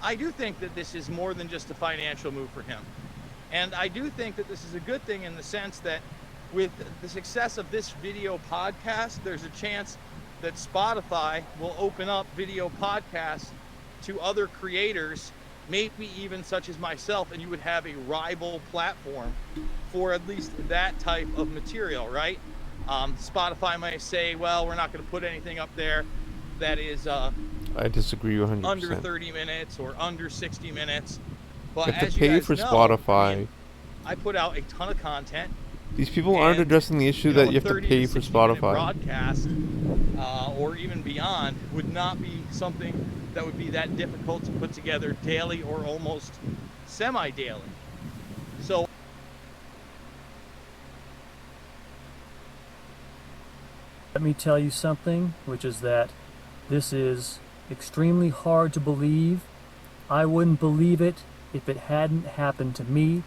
I do think that this is more than just a financial move for him. And I do think that this is a good thing in the sense that with the success of this video podcast, there's a chance that Spotify will open up video podcasts to other creators, maybe even such as myself, and you would have a rival platform for at least that type of material, right? Spotify might say, well, we're not going to put anything up there that is I disagree 100%. under 30 minutes or under 60 minutes. But You have as to you pay guys for know, Spotify. I mean, I put out a ton of content. These people aren't addressing the issue You know, that you have to 30 pay to for 60 minute Spotify. broadcast, or even beyond, would not be something that would be that difficult to put together daily or almost semi-daily. So let me tell you something, which is that this is extremely hard to believe. I wouldn't believe it if it hadn't happened to me,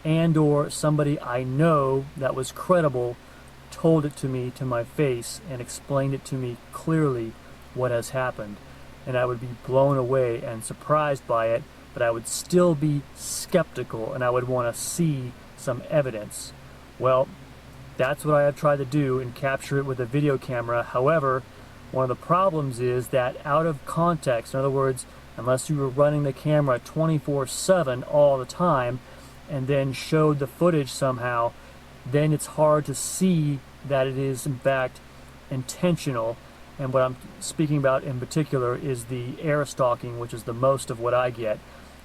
and or somebody I know that was credible told it to me to my face and explained it to me clearly what has happened. And I would be blown away and surprised by it, but I would still be skeptical and I would want to see some evidence. Well, that's what I have tried to do and capture it with a video camera. However, one of the problems is that out of context, in other words, unless you were running the camera 24/7 all the time and then showed the footage somehow, then it's hard to see that it is in fact intentional. And what I'm speaking about in particular is the air stalking, which is the most of what I get.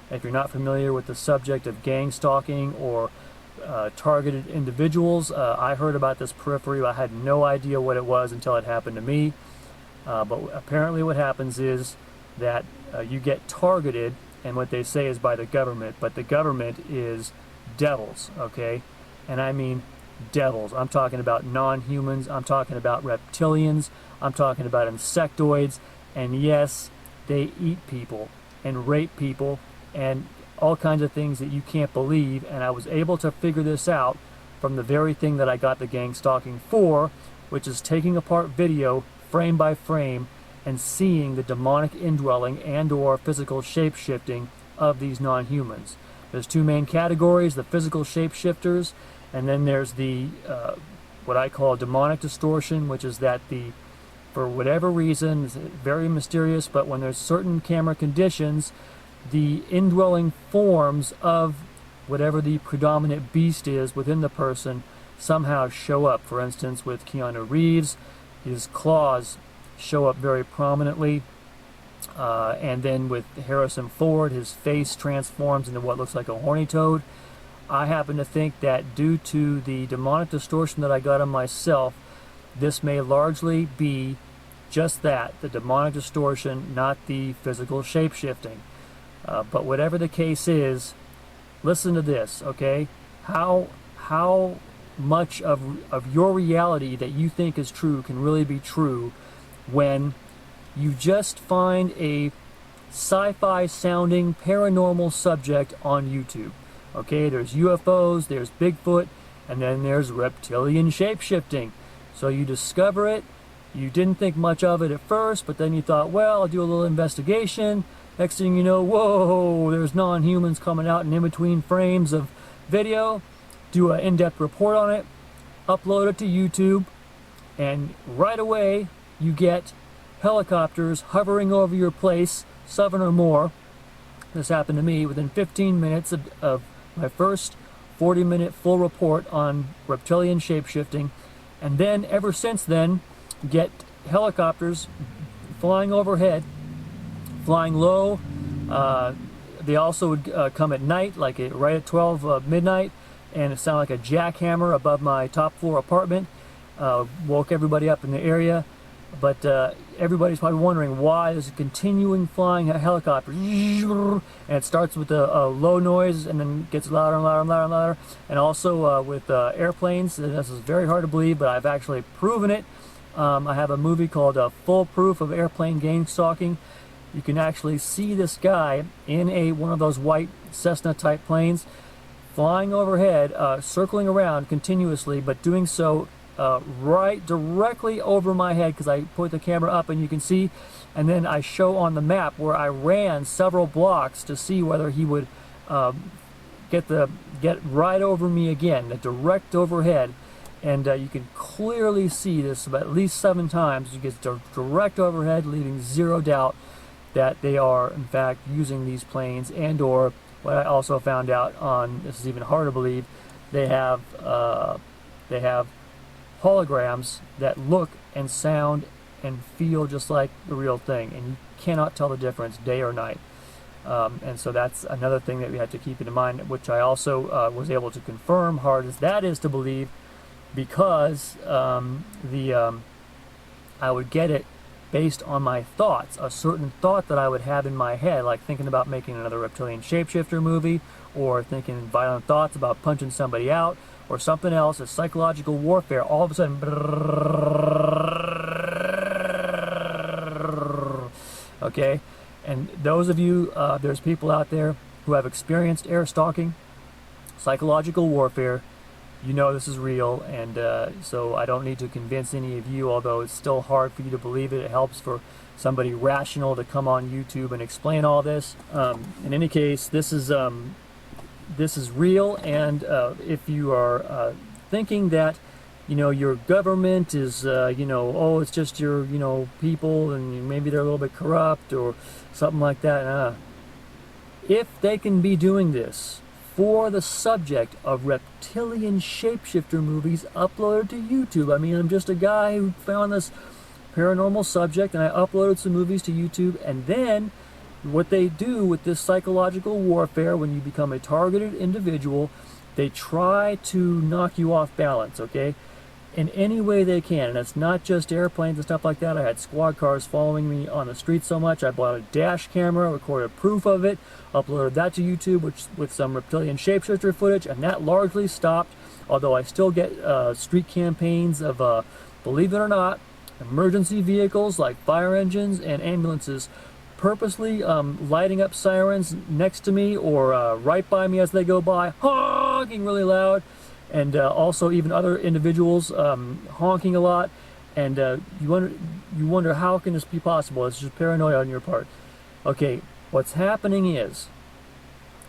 If you're not familiar with the subject of gang stalking or targeted individuals, I heard about this periphery. I had no idea what it was until it happened to me. But apparently what happens is that you get targeted, and what they say is by the government, but the government is devils, okay? And I mean devils. I'm talking about non-humans, I'm talking about reptilians, I'm talking about insectoids, and yes, they eat people and rape people and all kinds of things that you can't believe. And I was able to figure this out from the very thing that I got the gang stalking for, which is taking apart video frame by frame and seeing the demonic indwelling and or physical shape-shifting of these non-humans. There's two main categories, the physical shape-shifters, and then there's the what I call demonic distortion, which is that for whatever reason, it's very mysterious, but when there's certain camera conditions, the indwelling forms of whatever the predominant beast is within the person somehow show up. For instance, with Keanu Reeves, his claws show up very prominently, and then with Harrison Ford, his face transforms into what looks like a horny toad. I happen to think that due to the demonic distortion that I got on myself, this may largely be just that, the demonic distortion, not the physical shape-shifting. But whatever the case is, listen to this, okay? How much of your reality that you think is true can really be true when you just find a sci-fi sounding paranormal subject on YouTube. Okay, there's UFOs, there's Bigfoot, and then there's reptilian shape-shifting. So you discover it, you didn't think much of it at first, but then you thought, well, I'll do a little investigation. Next thing you know, whoa, there's non-humans coming out in between frames of video. Do an in-depth report on it, upload it to YouTube, and right away you get helicopters hovering over your place, 7 or more. This happened to me within 15 minutes of my first 40-minute full report on reptilian shapeshifting. And then ever since then, get helicopters flying overhead, flying low. They also would come at night, like right at 12 midnight, and it sounded like a jackhammer above my top floor apartment. Woke everybody up in the area. But everybody's probably wondering why there's a continuing flying helicopter. And it starts with a low noise and then gets louder and louder and louder and louder. And also with airplanes, this is very hard to believe, but I've actually proven it. I have a movie called Full Proof of Airplane Game Stalking. You can actually see this guy in one of those white Cessna type planes flying overhead, circling around continuously, but doing so right directly over my head, because I put the camera up and you can see, and then I show on the map where I ran several blocks to see whether he would get right over me again, the direct overhead. And you can clearly see this about at least 7 times. He gets direct overhead, leaving zero doubt that they are in fact using these planes. And or what I also found out on, this is even harder to believe, they have holograms that look and sound and feel just like the real thing, and you cannot tell the difference day or night. And so that's another thing that we have to keep in mind, which I also was able to confirm, hard as that is to believe, because I would get it based on my thoughts, a certain thought that I would have in my head, like thinking about making another reptilian shapeshifter movie, or thinking violent thoughts about punching somebody out, or something else, a psychological warfare. All of a sudden, okay? And those of you, there's people out there who have experienced air stalking, psychological warfare. You know this is real, and so I don't need to convince any of you, although it's still hard for you to believe it. It helps for somebody rational to come on YouTube and explain all this. In any case, this is real, and if you are thinking that, you know, your government is, you know, oh, it's just your, you know, people, and maybe they're a little bit corrupt or something like that. If they can be doing this for the subject of reptilian shapeshifter movies uploaded to YouTube. I mean, I'm just a guy who found this paranormal subject, and I uploaded some movies to YouTube, and then what they do with this psychological warfare, when you become a targeted individual, they try to knock you off balance, okay? In any way they can. And it's not just airplanes and stuff like that. I had squad cars following me on the street so much. I bought a dash camera, recorded proof of it, uploaded that to YouTube with some reptilian shapeshifter footage, and that largely stopped, although I still get street campaigns of, believe it or not, emergency vehicles like fire engines and ambulances purposely lighting up sirens next to me or right by me as they go by, honking really loud. And also even other individuals honking a lot, and you wonder how can this be possible? It's just paranoia on your part. Okay, what's happening is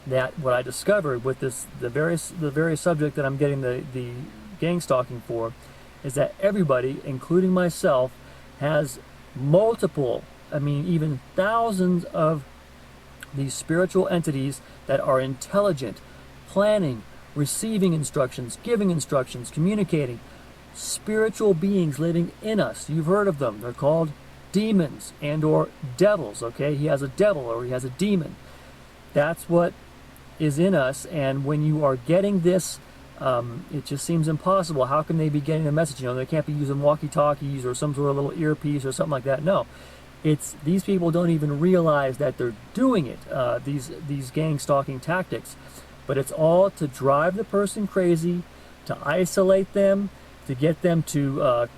that what I discovered with the very subject that I'm getting the gang stalking for, is that everybody, including myself, has multiple, I mean even thousands of these spiritual entities that are intelligent, planning, receiving instructions, giving instructions, communicating. Spiritual beings living in us. You've heard of them. They're called demons and or devils, okay? He has a devil or he has a demon. That's what is in us, and when you are getting this, it just seems impossible. How can they be getting the message? You know, they can't be using walkie-talkies or some sort of little earpiece or something like that. No. It's these people don't even realize that they're doing it, these gang stalking tactics. But it's all to drive the person crazy, to isolate them, to get them to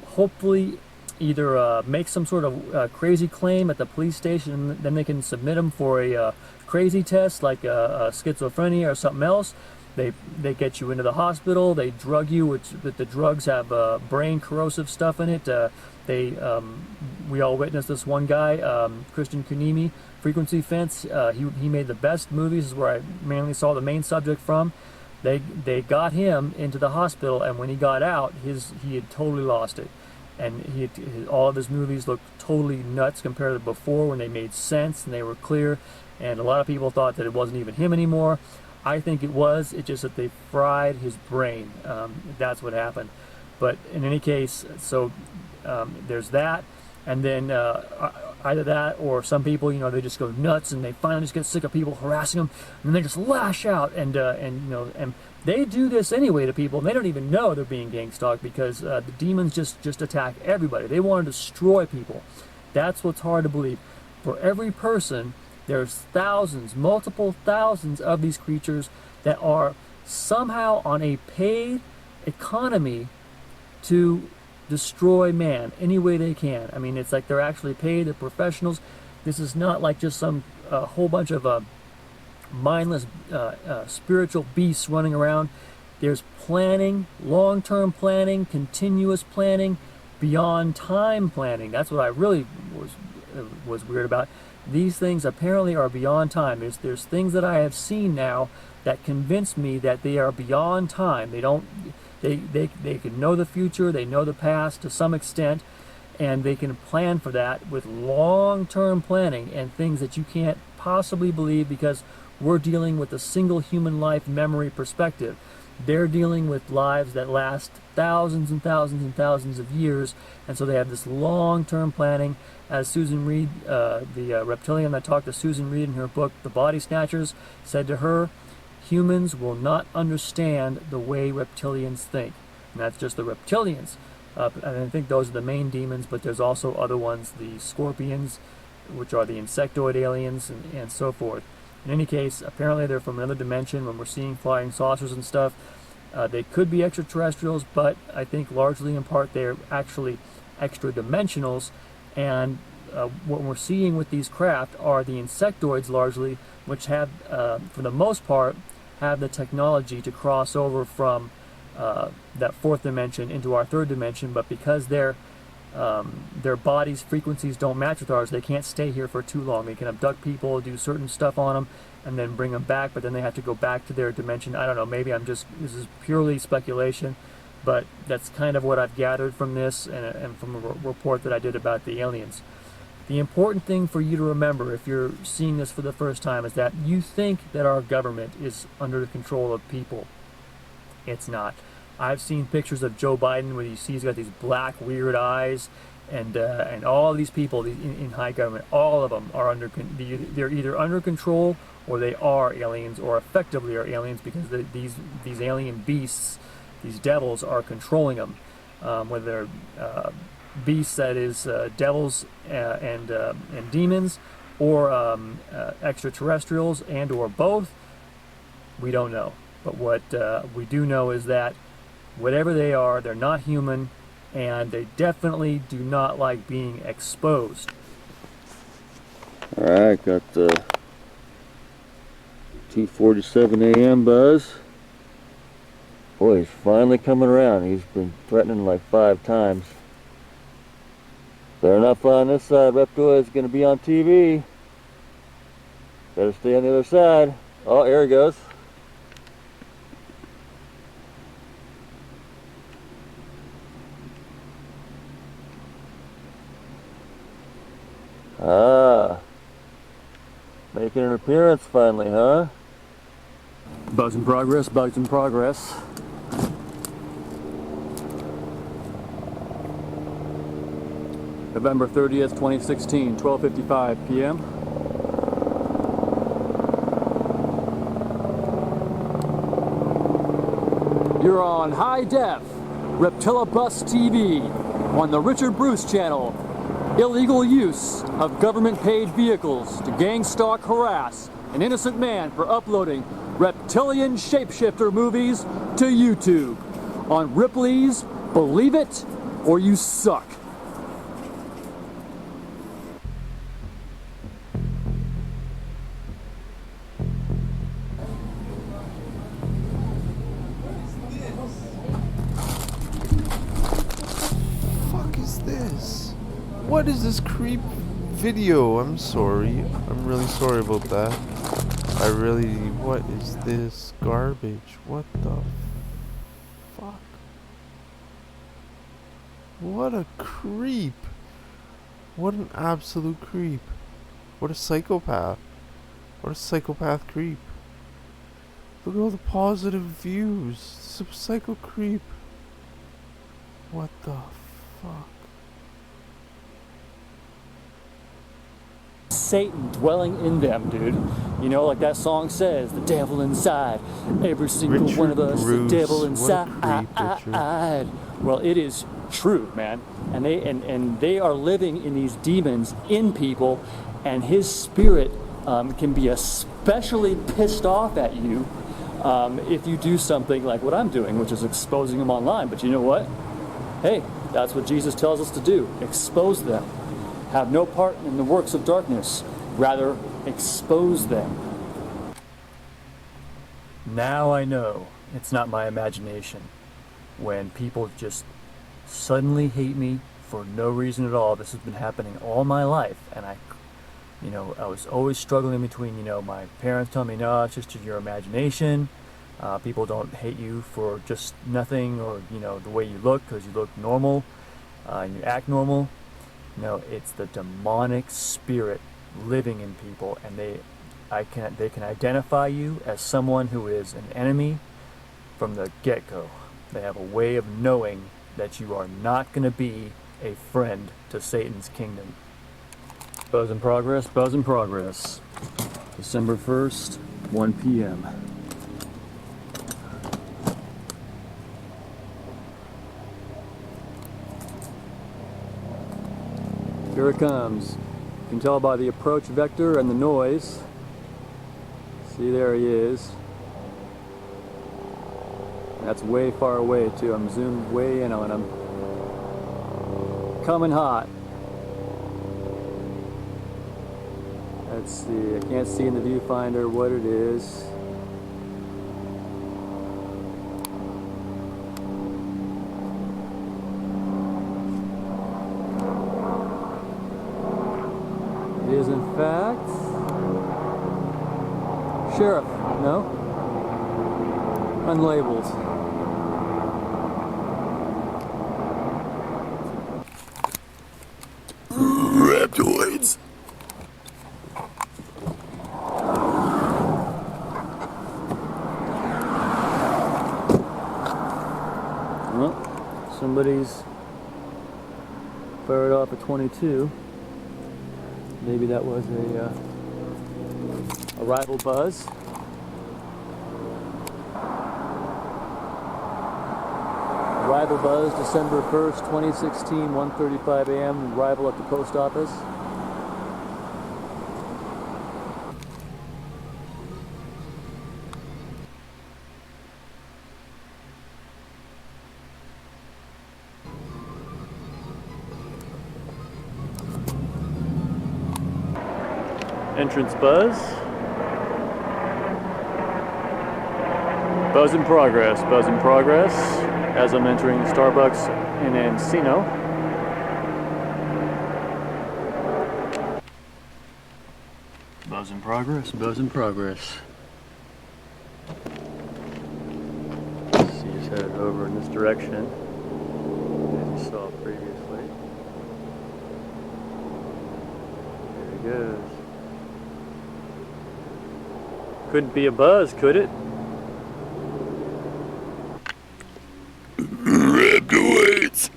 hopefully either make some sort of crazy claim at the police station, and then they can submit them for a crazy test like schizophrenia or something else. They get you into the hospital. They drug you, which the drugs have brain corrosive stuff in it. We all witnessed this one guy, Christian Kunimi, Frequency Fence. He made the best movies. This is where I mainly saw the main subject from. They got him into the hospital, and when he got out, he had totally lost it, and all of his movies looked totally nuts compared to before, when they made sense and they were clear. And a lot of people thought that it wasn't even him anymore. I think it was. It's just that they fried his brain. That's what happened. But in any case, so there's that, and then either that or some people, they just go nuts and they finally just get sick of people harassing them, and they just lash out and they do this anyway to people, and they don't even know they're being gang stalked because the demons just attack everybody. They want to destroy people. That's what's hard to believe. For every person, there's thousands, multiple thousands of these creatures that are somehow on a paid economy to destroy man any way they can. I mean, it's like they're actually paid, they're professionals. This is not like just some whole bunch of mindless spiritual beasts running around. There's planning, long-term planning, continuous planning, beyond time planning. That's what I really was weird about. These things apparently are beyond time. There's things that I have seen now that convince me that they are beyond time. They can know the future, they know the past to some extent, and they can plan for that with long-term planning and things that you can't possibly believe because we're dealing with a single human life memory perspective. They're dealing with lives that last thousands and thousands and thousands of years, and so they have this long-term planning. As Susan Reed, the reptilian that talked to Susan Reed in her book, The Body Snatchers, said to her, humans will not understand the way reptilians think. And that's just the reptilians. And I think those are the main demons, but there's also other ones, the scorpions, which are the insectoid aliens, and so forth. In any case, apparently they're from another dimension. When we're seeing flying saucers and stuff, they could be extraterrestrials, but I think largely in part they're actually extra-dimensionals. And what we're seeing with these craft are the insectoids largely, which have, for the most part, have the technology to cross over from that fourth dimension into our third dimension, but because their bodies' frequencies don't match with ours, they can't stay here for too long. They can abduct people, do certain stuff on them, and then bring them back, but then they have to go back to their dimension. I don't know, maybe this is purely speculation, but that's kind of what I've gathered from this and from a report that I did about the aliens. The important thing for you to remember if you're seeing this for the first time is that you think that our government is under the control of people. It's not. I've seen pictures of Joe Biden where you see he's got these black weird eyes, and all these people in high government, all of them are they're either under control or they are aliens, or effectively are aliens, because these alien beasts, these devils, are controlling them. Whether they're beasts, that is devils and demons, or extraterrestrials, and or both, we don't know. But what we do know is that whatever they are, they're not human, and they definitely do not like being exposed. All right, got the 2:47 a.m. buzz. Boy, he's finally coming around. He's been threatening like 5 times. Better not fly on this side. Reptoid's gonna be on TV. Better stay on the other side. Oh, here he goes. Ah, making an appearance finally, huh? Buzz in progress, buzz in progress. November 30th, 2016, 12:55 p.m. You're on High Def, Reptilibus TV, on the Richard Bruce channel. Illegal use of government-paid vehicles to gang stalk, harass an innocent man for uploading reptilian shapeshifter movies to YouTube on Ripley's Believe It or You Suck. What is this creep video? I'm sorry. I'm really sorry about that. What is this garbage? What the fuck? What a creep. What an absolute creep. What a psychopath. What a psychopath creep. Look at all the positive views. This is a psycho creep. What the fuck? Satan dwelling in them, dude. You know, like that song says, the devil inside. Every single one of us, Bruce, the devil what a inside. creep, Well, it is true, man. And they are living in these demons in people, and his spirit can be especially pissed off at you if you do something like what I'm doing, which is exposing them online. But you know what? Hey, that's what Jesus tells us to do. Expose them. Have no part in the works of darkness. Rather, expose them. Now I know it's not my imagination when people just suddenly hate me for no reason at all. This has been happening all my life, and I was always struggling between, my parents telling me, no, it's just your imagination. People don't hate you for just nothing, or, the way you look, because you look normal, and you act normal. No, it's the demonic spirit living in people, and they can identify you as someone who is an enemy from the get-go. They have a way of knowing that you are not going to be a friend to Satan's kingdom. Buzz in progress, buzz in progress. December 1st, 1 p.m. Here it comes. You can tell by the approach vector and the noise. See, there he is. That's way far away too. I'm zoomed way in on him. Coming hot. Let's see, I can't see in the viewfinder what it is. It is in fact Sheriff. No? Unlabeled. Reptoids. Well, somebody's fired off a 22. Maybe that was a rival buzz. Rival buzz, December 1st, 2016, 1:35 a.m. Arrival at the post office. Entrance buzz. Buzz in progress, buzz in progress. As I'm entering Starbucks in Encino. Buzz in progress, buzz in progress. See, he's headed over in this direction, as you saw previously. There he goes. Couldn't be a buzz, could it? Reptoids.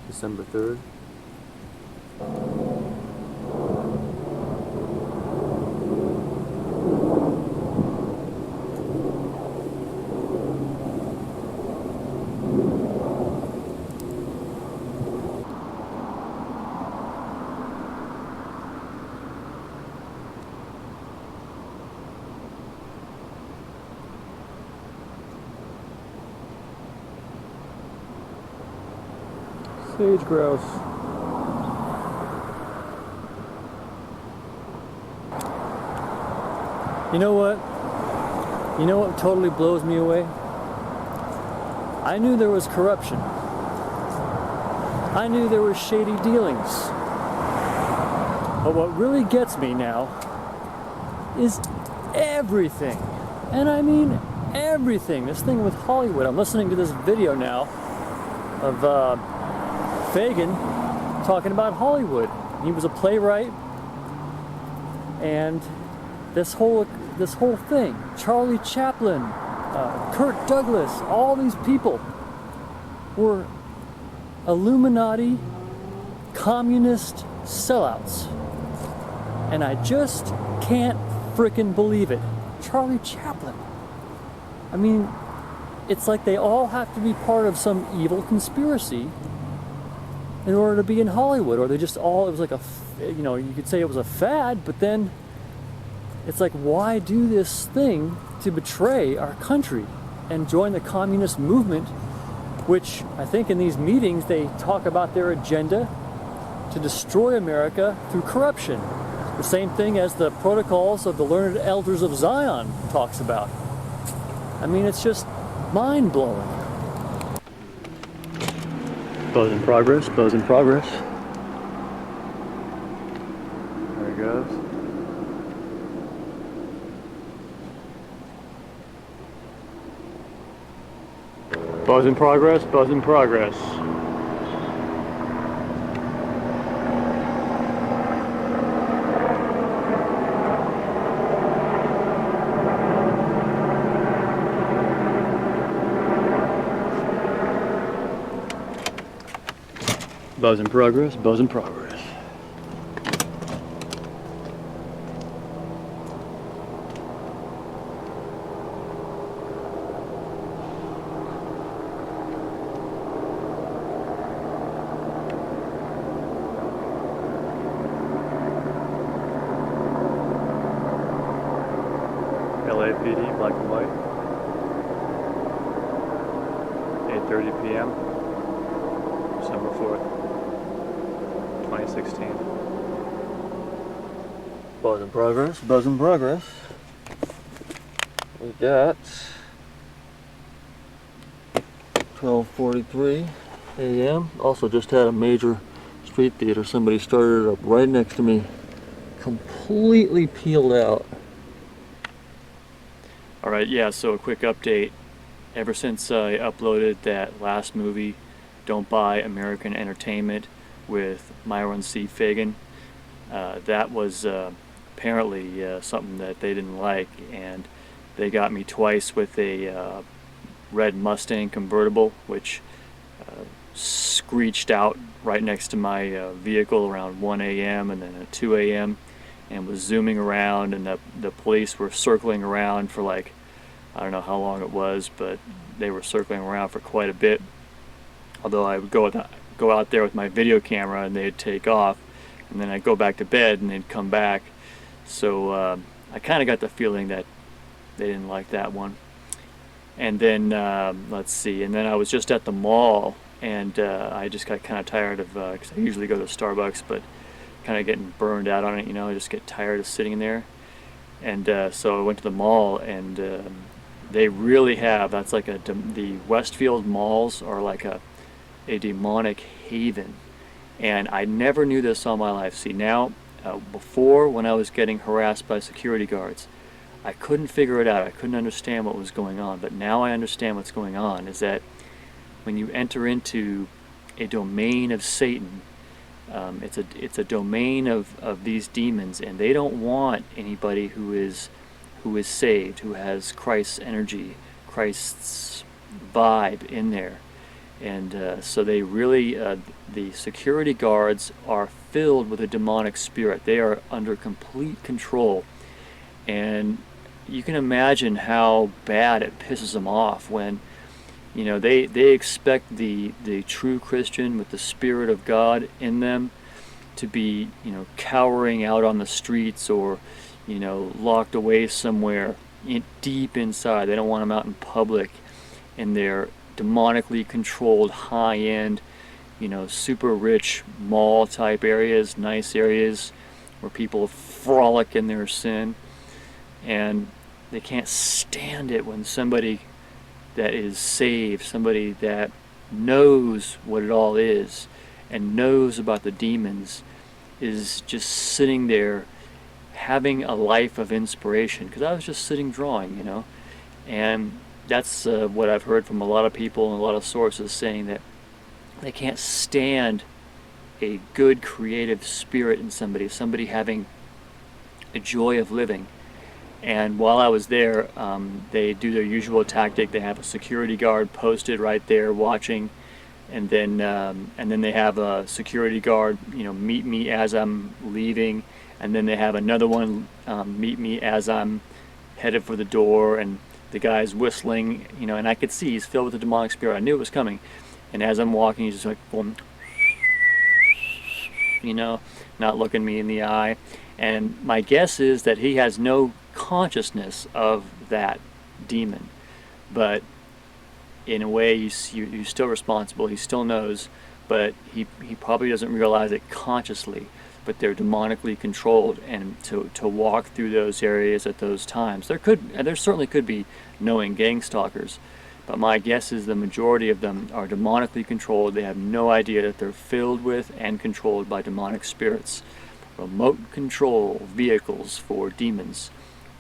December 3rd. Sage grouse. You know what? You know what totally blows me away? I knew there was corruption. I knew there were shady dealings. But what really gets me now is everything. And I mean everything. This thing with Hollywood. I'm listening to this video now of Fagin talking about Hollywood. He was a playwright, and this whole thing, Charlie Chaplin, Kirk Douglas, all these people were Illuminati, communist sellouts. And I just can't frickin' believe it. Charlie Chaplin. I mean, it's like they all have to be part of some evil conspiracy in order to be in Hollywood, or they just all, it was like you could say it was a fad, but then it's like, why do this thing to betray our country and join the communist movement, which I think in these meetings they talk about their agenda to destroy America through corruption. The same thing as the protocols of the learned elders of Zion talks about. I mean, it's just mind-blowing. Buzz in progress, buzz in progress. There it goes. Buzz in progress, buzz in progress. Buzz in progress, buzz in progress. LAPD, black and white. 8:30 p.m. December 4th. 2016. Buzz in progress, buzz in progress. We got 12:43 a.m. Also just had a major street theater. Somebody started it up right next to me, completely peeled out. Alright, yeah, so a quick update. Ever since I uploaded that last movie, Don't Buy American Entertainment, with Myron C. Fagin, that was apparently something that they didn't like, and they got me twice with a red Mustang convertible, which screeched out right next to my vehicle around 1 a.m. and then at 2 a.m. and was zooming around, and the police were circling around for like, I don't know how long it was, but they were circling around for quite a bit. Although I would go out there with my video camera and they'd take off, and then I'd go back to bed and they'd come back. So I kind of got the feeling that they didn't like that one. And then let's see, and then I was just at the mall, and I just got kind of tired of, because I usually go to Starbucks, but kind of getting burned out on it, I just get tired of sitting in there. And so I went to the mall, and they really have, that's like the Westfield malls are like a demonic haven, and I never knew this all my life. See, now before, when I was getting harassed by security guards, I couldn't figure it out. I couldn't understand what was going on, but now I understand what's going on. Is that when you enter into a domain of Satan, it's a domain of these demons, and they don't want anybody who is saved, who has Christ's energy, Christ's vibe in there. And so they really, the security guards are filled with a demonic spirit. They are under complete control. And you can imagine how bad it pisses them off when, they expect the true Christian with the Spirit of God in them to be, cowering out on the streets, or, locked away somewhere deep inside. They don't want them out in public in their demonically controlled, high-end, super rich mall type areas, nice areas where people frolic in their sin. And they can't stand it when somebody that is saved, somebody that knows what it all is and knows about the demons, is just sitting there having a life of inspiration. Because I was just sitting drawing, and that's what I've heard from a lot of people and a lot of sources, saying that they can't stand a good creative spirit in somebody having a joy of living. And while I was there, they do their usual tactic. They have a security guard posted right there watching, and then they have a security guard, meet me as I'm leaving, and then they have another one meet me as I'm headed for the door, and the guy's whistling, and I could see he's filled with a demonic spirit. I knew it was coming, and as I'm walking, he's just like, boom, not looking me in the eye. And my guess is that he has no consciousness of that demon, but in a way you're still responsible. He still knows, but he probably doesn't realize it consciously, but they're demonically controlled. And to walk through those areas at those times, there certainly could be knowing gang stalkers, but my guess is the majority of them are demonically controlled. They have no idea that they're filled with and controlled by demonic spirits. Remote control vehicles for demons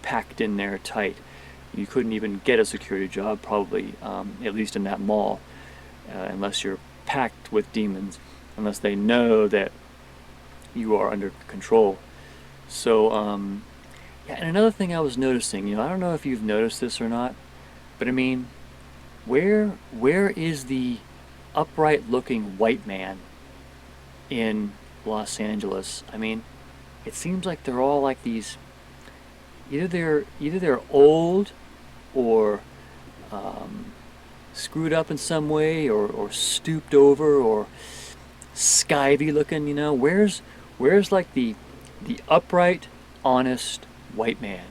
packed in there tight. You couldn't even get a security job probably, at least in that mall, unless you're packed with demons, unless they know that you are under control. So, and another thing I was noticing, I don't know if you've noticed this or not, but I mean, where is the upright looking white man in Los Angeles? I mean, it seems like they're all like these, either they're old or screwed up in some way, or stooped over, or skivy looking. Where's like the upright, honest white man?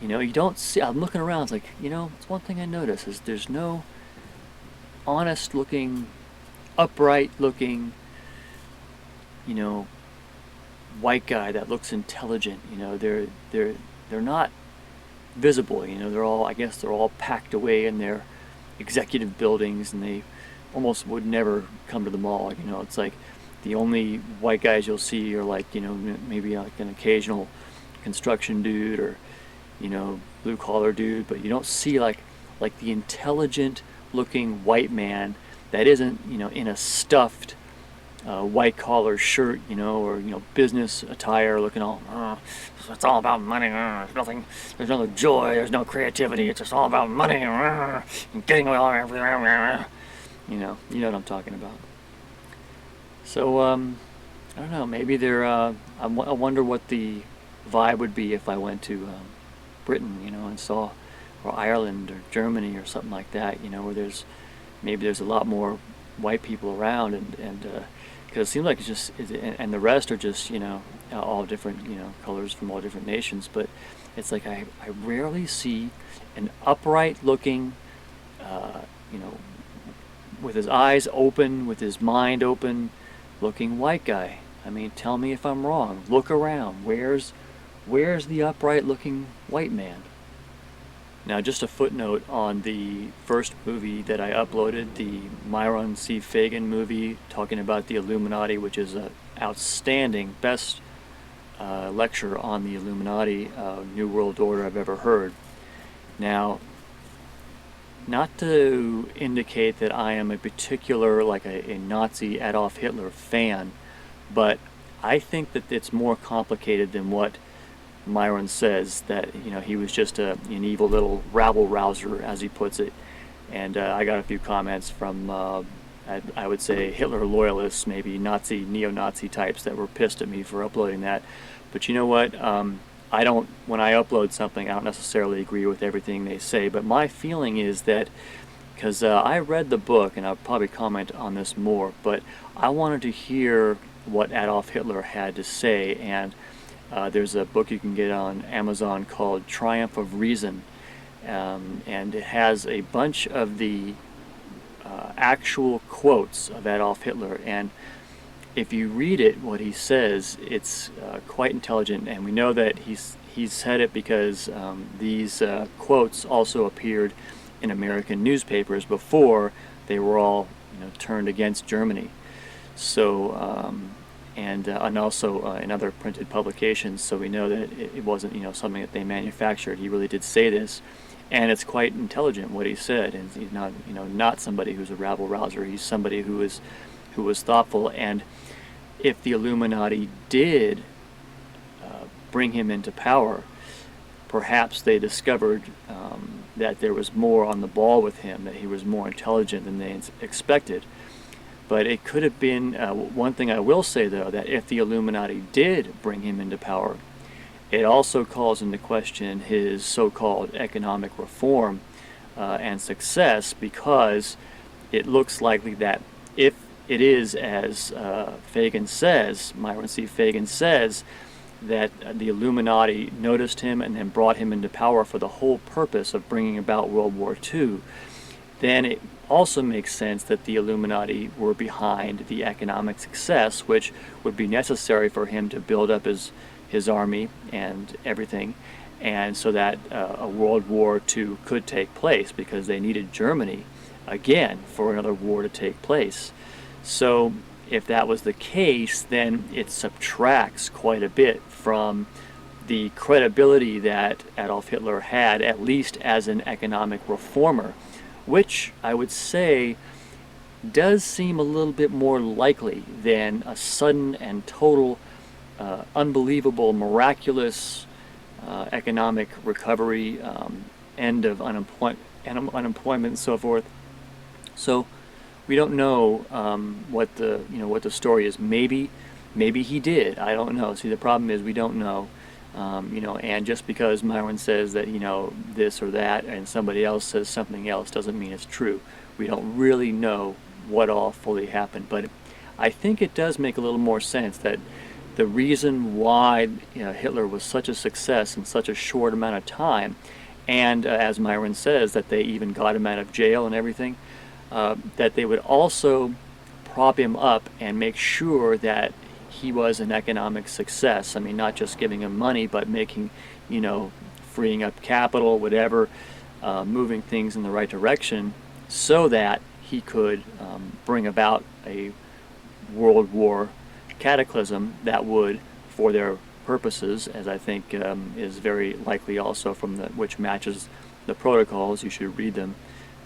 You don't see. I'm looking around. It's like, it's one thing I notice is there's no honest looking, upright looking, white guy that looks intelligent. They're not visible. They're all packed away in their executive buildings, and they almost would never come to the mall. It's like the only white guys you'll see are like, maybe like an occasional construction dude, or blue collar dude, but you don't see like the intelligent looking white man that isn't in a stuffed white collar shirt, or business attire, looking all it's all about money. There's no joy, there's no creativity. It's just all about money and getting all everywhere. You know what I'm talking about. So I don't know. Maybe I wonder what the vibe would be if I went to Britain, and saw, or Ireland or Germany or something like that, where there's a lot more white people around, and because it seems like it's just, and the rest are just all different colors from all different nations, but it's like I rarely see an upright looking with his eyes open, with his mind open looking white guy. I mean, tell me if I'm wrong. Look around. Where's the upright looking white man? Now, just a footnote on the first movie that I uploaded, the Myron C. Fagan movie talking about the Illuminati, which is an outstanding, best lecture on the Illuminati, New World Order I've ever heard. Now, not to indicate that I am a particular, like a Nazi Adolf Hitler fan, but I think that it's more complicated than what Myron says, that he was just an evil little rabble rouser, as he puts it. And I got a few comments from I would say Hitler loyalists, maybe neo-Nazi types, that were pissed at me for uploading that. But you know what, when I upload something, I don't necessarily agree with everything they say, but my feeling is that, because I read the book, and I'll probably comment on this more, but I wanted to hear what Adolf Hitler had to say, and there's a book you can get on Amazon called Triumph of Reason, and it has a bunch of the actual quotes of Adolf Hitler, and if you read it, what he says, it's quite intelligent, and we know that he's said it because these quotes also appeared in American newspapers before they were all turned against Germany. So and also in other printed publications. So we know that it wasn't something that they manufactured. He really did say this, and it's quite intelligent what he said. And he's not not somebody who's a rabble rouser. He's somebody who was thoughtful. And if the Illuminati did bring him into power, perhaps they discovered that there was more on the ball with him, that he was more intelligent than they expected. But it could have been, one thing I will say though, that if the Illuminati did bring him into power, it also calls into question his so-called economic reform and success, because it looks likely that if it is as Fagan says, Myron C. Fagan says, that the Illuminati noticed him and then brought him into power for the whole purpose of bringing about World War II, then it also makes sense that the Illuminati were behind the economic success, which would be necessary for him to build up his army and everything, and so that a World War II could take place, because they needed Germany again for another war to take place. So if that was the case, then it subtracts quite a bit from the credibility that Adolf Hitler had, at least as an economic reformer, which I would say does seem a little bit more likely than a sudden and total, unbelievable, miraculous economic recovery, end of unemployment and so forth. So we don't know what the story is. Maybe he did. I don't know. See, the problem is we don't know. And just because Myron says that this or that, and somebody else says something else, doesn't mean it's true. We don't really know what all fully happened. But I think it does make a little more sense that the reason why Hitler was such a success in such a short amount of time, and as Myron says, that they even got him out of jail and everything, that they would also prop him up and make sure that he was an economic success. I mean, not just giving him money, but making, freeing up capital, whatever, moving things in the right direction, so that he could bring about a world war cataclysm that would, for their purposes, as I think is very likely also from which matches the protocols, you should read them,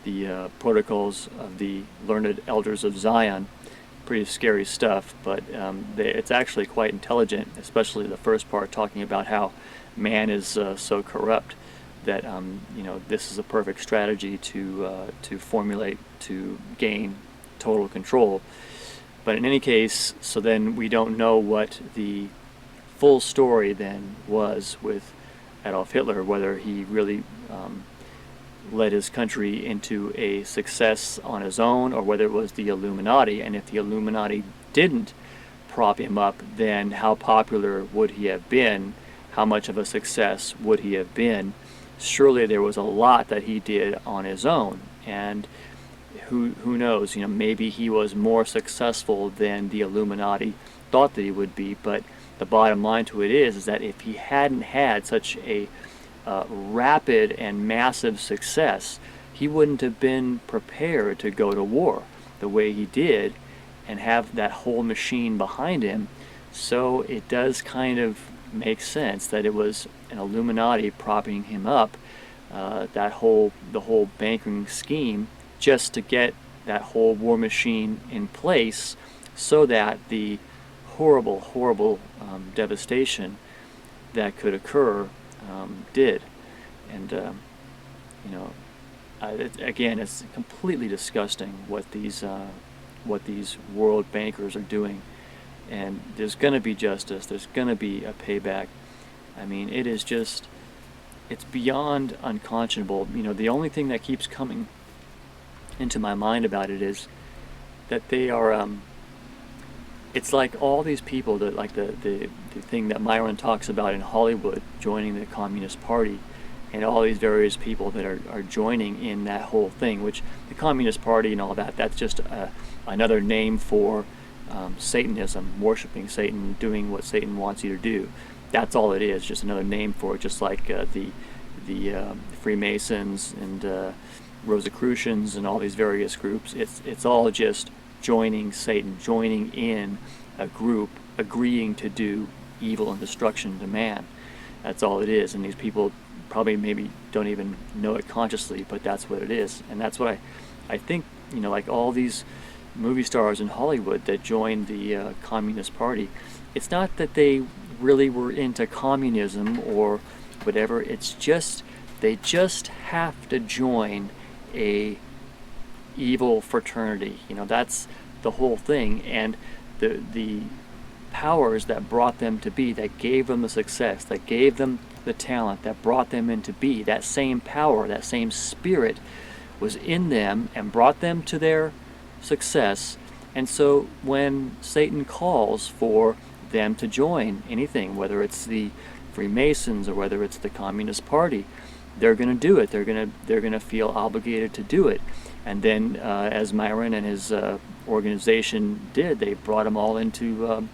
the protocols of the learned elders of Zion. Pretty scary stuff, but it's actually quite intelligent, especially the first part talking about how man is so corrupt that this is a perfect strategy to formulate to gain total control. But in any case, so then we don't know what the full story then was with Adolf Hitler, whether he really led his country into a success on his own, or whether it was the Illuminati. And if the Illuminati didn't prop him up, then how popular would he have been? How much of a success would he have been? Surely there was a lot that he did on his own, and who knows, maybe he was more successful than the Illuminati thought that he would be. But the bottom line to it is that if he hadn't had such a rapid and massive success, he wouldn't have been prepared to go to war the way he did and have that whole machine behind him. So it does kind of make sense that it was an Illuminati propping him up, the whole banking scheme, just to get that whole war machine in place, so that the horrible devastation that could occur did. And again, it's completely disgusting what these world bankers are doing. And there's going to be justice. There's going to be a payback. I mean, it is just, it's beyond unconscionable. The only thing that keeps coming into my mind about it is that they are, it's like all these people that, like the thing that Myron talks about in Hollywood, joining the Communist Party, and all these various people that are joining in that whole thing, which the Communist Party and all that, that's just another name for Satanism, worshiping Satan, doing what Satan wants you to do. That's all it is, just another name for it, just like the Freemasons and Rosicrucians and all these various groups. It's all just joining Satan, joining in a group, agreeing to do evil and destruction to man. That's all it is. And these people probably maybe don't even know it consciously, but that's what it is. And that's what I think, like all these movie stars in Hollywood that joined the Communist Party, it's not that they really were into communism or whatever. It's just they just have to join a evil fraternity. That's the whole thing. And the powers that brought them to be, that gave them the success, that gave them the talent, that brought them into be, that same power, that same spirit was in them and brought them to their success. And so when Satan calls for them to join anything, whether it's the Freemasons or whether it's the Communist Party, they're going to do it. They're going to feel obligated to do it. And then, as Myron and his organization did, they brought them all into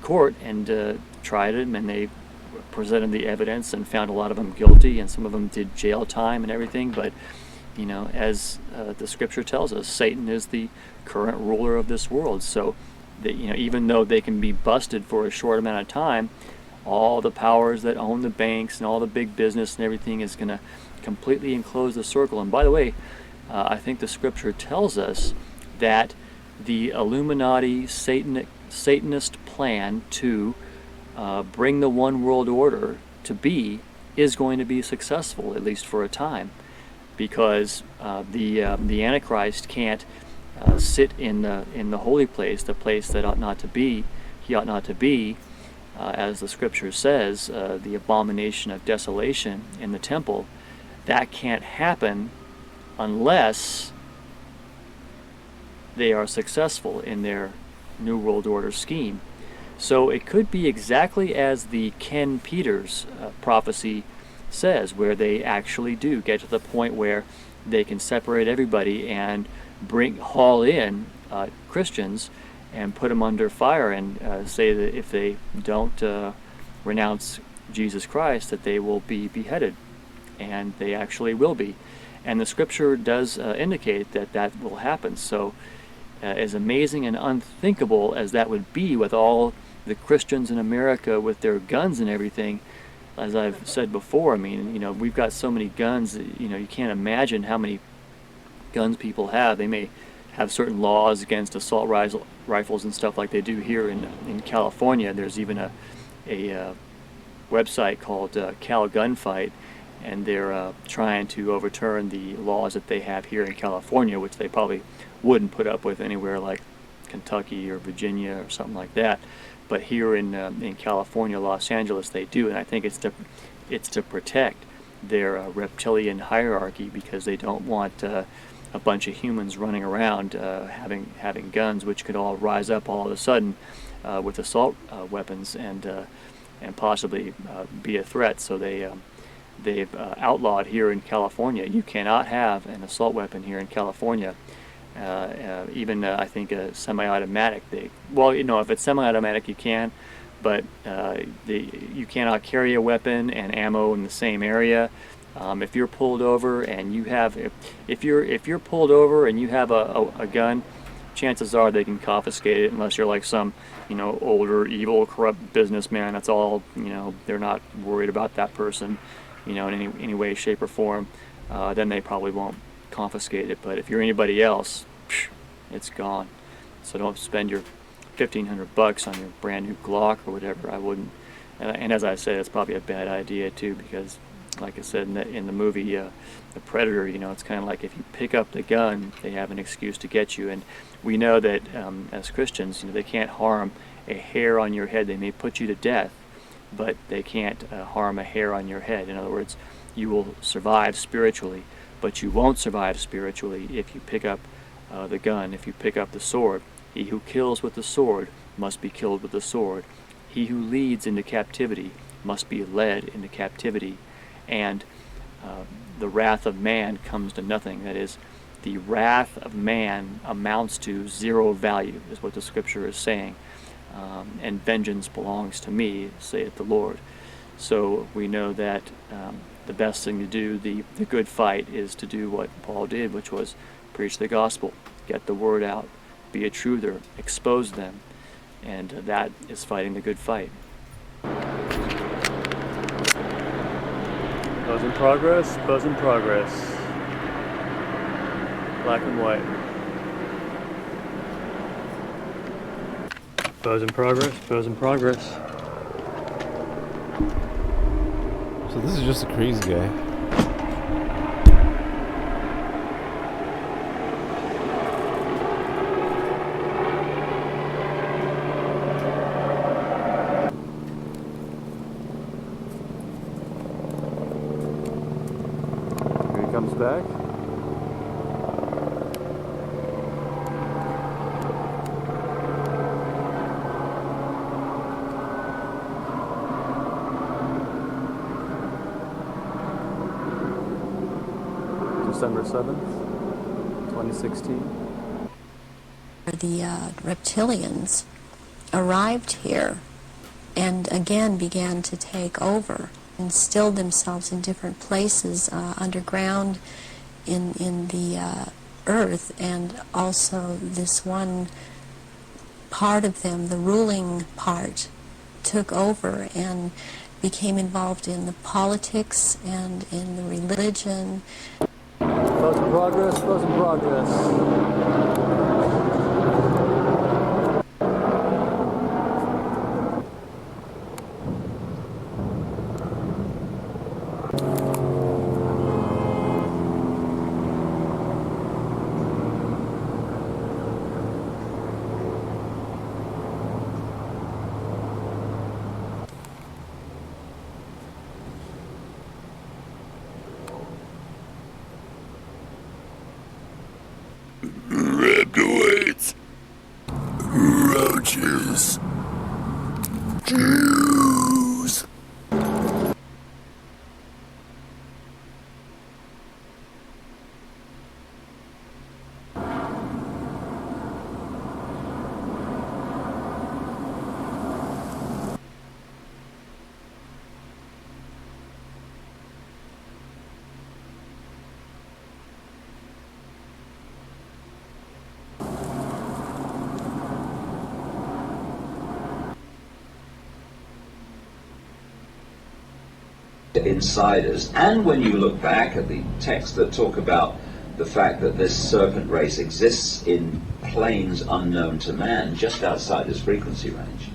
court and tried them, and they presented the evidence and found a lot of them guilty, and some of them did jail time and everything. But as the Scripture tells us, Satan is the current ruler of this world. So that, even though they can be busted for a short amount of time, all the powers that own the banks and all the big business and everything is going to completely enclose the circle. And by the way, I think the Scripture tells us that the Illuminati Satanist plan to bring the one world order to be is going to be successful, at least for a time, because the Antichrist can't sit in the holy place, the place that ought not to be. He ought not to be, as the Scripture says, the abomination of desolation in the temple. That can't happen unless they are successful in their New World Order scheme. So it could be exactly as the Ken Peters prophecy says, where they actually do get to the point where they can separate everybody and haul in Christians and put them under fire and say that if they don't renounce Jesus Christ, that they will be beheaded. And they actually will be. And the Scripture does indicate that that will happen. So as amazing and unthinkable as that would be with all the Christians in America with their guns and everything, as I've said before, I mean, we've got so many guns, you can't imagine how many guns people have. They may have certain laws against assault rifles and stuff like they do here in California. There's even a website called Cal Gunfight, and they're trying to overturn the laws that they have here in California, which they probably wouldn't put up with anywhere like Kentucky or Virginia or something like that. But here in California, Los Angeles, they do, and I think it's to protect their reptilian hierarchy, because they don't want a bunch of humans running around having guns, which could all rise up all of a sudden with assault weapons and possibly be a threat. So they've outlawed here in California. You cannot have an assault weapon here in California. Even I think a semi-automatic. If it's semi-automatic, you can, but you cannot carry a weapon and ammo in the same area. If you're pulled over and you have, if you're pulled over and you have a gun, chances are they can confiscate it, unless you're like some older, evil, corrupt businessman. That's all. They're not worried about that person, in any way, shape, or form. Then they probably won't confiscate it. But if you're anybody else, it's gone. So don't spend your $1,500 on your brand new Glock or whatever. I wouldn't. And as I said, it's probably a bad idea too, because like I said in the movie The Predator, it's kind of like if you pick up the gun, they have an excuse to get you. And we know that as Christians, they can't harm a hair on your head. They may put you to death, but they can't harm a hair on your head. In other words, you will survive spiritually, but you won't survive spiritually if you pick up the gun, if you pick up the sword. He who kills with the sword must be killed with the sword. He who leads into captivity must be led into captivity. And the wrath of man comes to nothing. That is, the wrath of man amounts to zero value, is what the scripture is saying. And vengeance belongs to me, saith the Lord. So we know that the best thing to do, the good fight, is to do what Paul did, which was preach the gospel, get the word out, be a truther, expose them, and that is fighting the good fight. Buzz in progress, buzz in progress. Black and white. Buzz in progress, buzz in progress. So this is just a crazy guy. Here he comes back. December 7th, 2016. The reptilians arrived here and again began to take over, instilled themselves in different places underground in the earth, and also this one part of them, the ruling part, took over and became involved in the politics and in the religion. Buzz in progress, buzz in progress. Reptoids. Roaches. Jews. Insiders, and when you look back at the texts that talk about the fact that this serpent race exists in planes unknown to man, just outside his frequency range,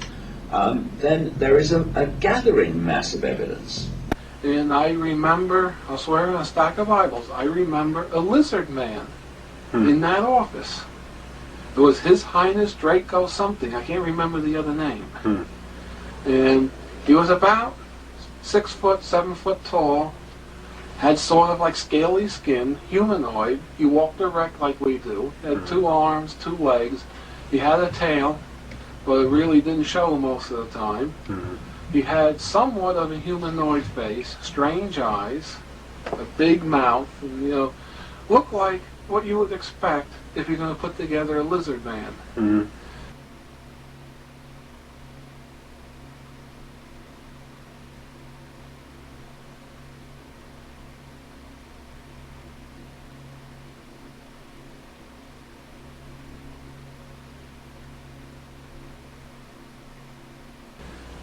then there is a gathering mass of evidence. And I remember, I'll swear on a stack of Bibles, I remember a lizard man in that office. It was His Highness Draco something, I can't remember the other name. And he was about 6 foot, 7 foot tall, had sort of like scaly skin, humanoid. He walked erect like we do, had 2 arms, 2 legs. He had a tail, but it really didn't show most of the time. He had somewhat of a humanoid face, strange eyes, a big mouth, and, you know, looked like what you would expect if you're going to put together a lizard man.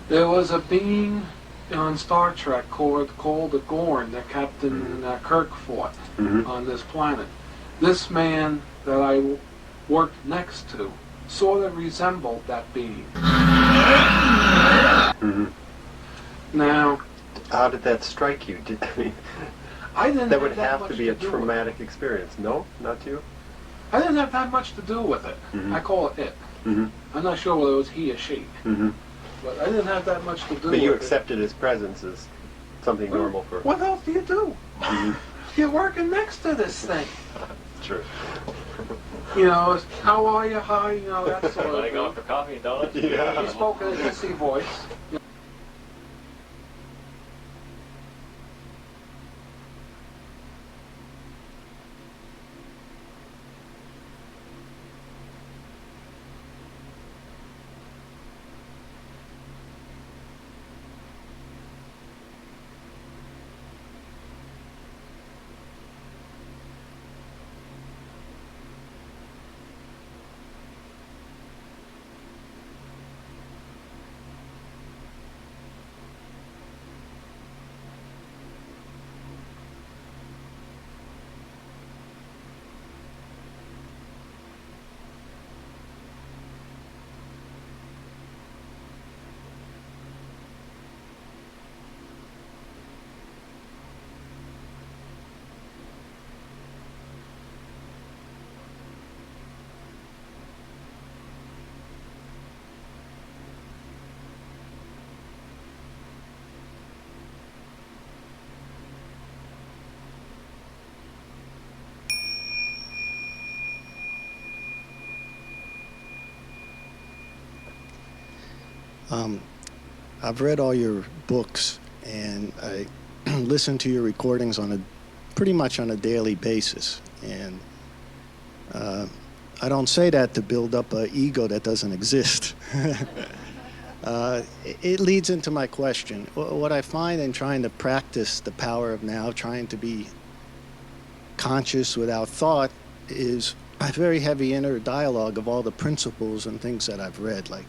There was a being on Star Trek called the Gorn that Captain Kirk fought on this planet. This man that I worked next to sort of resembled that being. Now, how did that strike you? I didn't. That would have, that have much to be a do with traumatic experience. No, not you. I didn't have that much to do with it. I call it it. I'm not sure whether it was he or she. But I didn't have that much to do with it. But you accepted his presence as something normal for... What else do you do? You're working next to this thing. True. You know, it's, how are you? Hi, you know, that sort of I thing. go for coffee, don't I? Yeah. He spoke in a hissy voice. I've read all your books, and I listen to your recordings pretty much on a daily basis. And I don't say that to build up an ego that doesn't exist. It leads into my question. What I find in trying to practice the power of now, trying to be conscious without thought, is a very heavy inner dialogue of all the principles and things that I've read, like,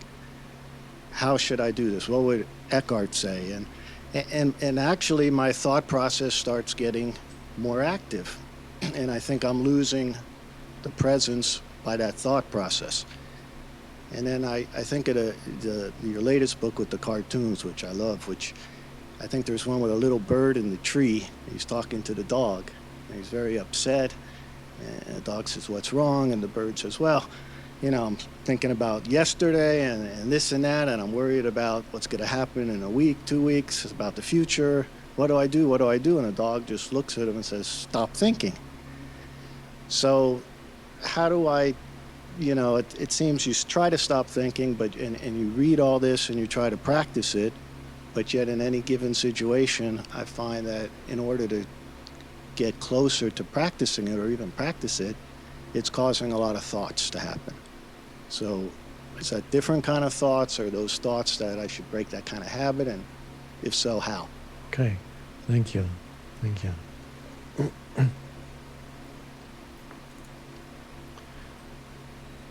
how should I do this? What would Eckhart say? And actually my thought process starts getting more active. And I think I'm losing the presence by that thought process. And then I think of your latest book with the cartoons, which I love, which I think there's one with a little bird in the tree. He's talking to the dog, and he's very upset. And the dog says, "What's wrong?" And the bird says, "Well, you know, I'm thinking about yesterday and this and that, and I'm worried about what's going to happen in a week, 2 weeks, about the future. What do I do? What do I do?" And the dog just looks at him and says, "Stop thinking." So how do I, it seems you try to stop thinking, and you read all this and you try to practice it, but yet in any given situation, I find that in order to get closer to practicing it or even practice it, it's causing a lot of thoughts to happen. So is that different kind of thoughts, or those thoughts that I should break that kind of habit, and if so, how? Okay, thank you.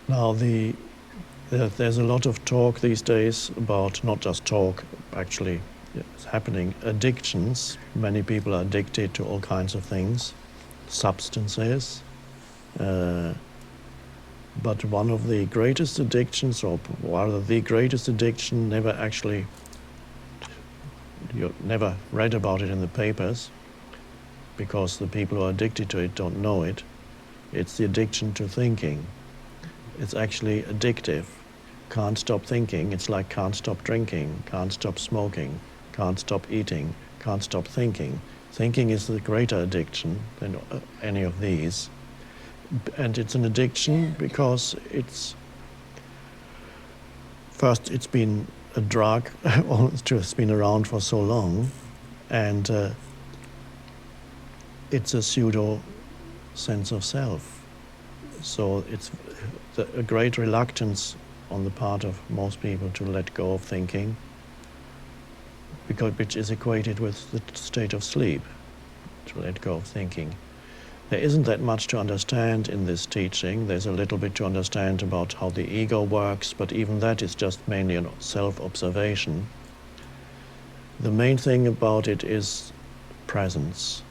Now, there's a lot of talk these days about, not just talk, actually it's happening, addictions. Many people are addicted to all kinds of things, substances. But one of the greatest addictions, or rather the greatest addiction, you never read about it in the papers, because the people who are addicted to it don't know it. It's the addiction to thinking. It's actually addictive. Can't stop thinking. It's like can't stop drinking, can't stop smoking, can't stop eating, can't stop thinking. Thinking is the greater addiction than any of these. And it's an addiction because it's been a drug, it's been around for so long, and it's a pseudo sense of self. So it's a great reluctance on the part of most people to let go of thinking, which is equated with the state of sleep, to let go of thinking. There isn't that much to understand in this teaching. There's a little bit to understand about how the ego works, but even that is just mainly a self-observation. The main thing about it is presence.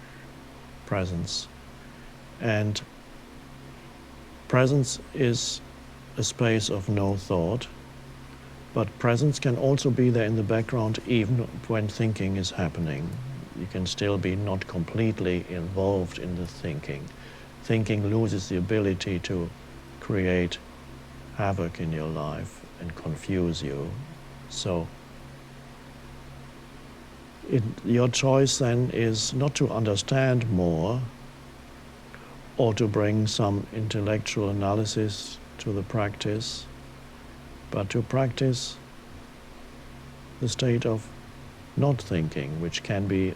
And presence is a space of no thought, but presence can also be there in the background even when thinking is happening. You can still be not completely involved in the thinking. Thinking loses the ability to create havoc in your life and confuse you. So your choice then is not to understand more or to bring some intellectual analysis to the practice, but to practice the state of not thinking, which can be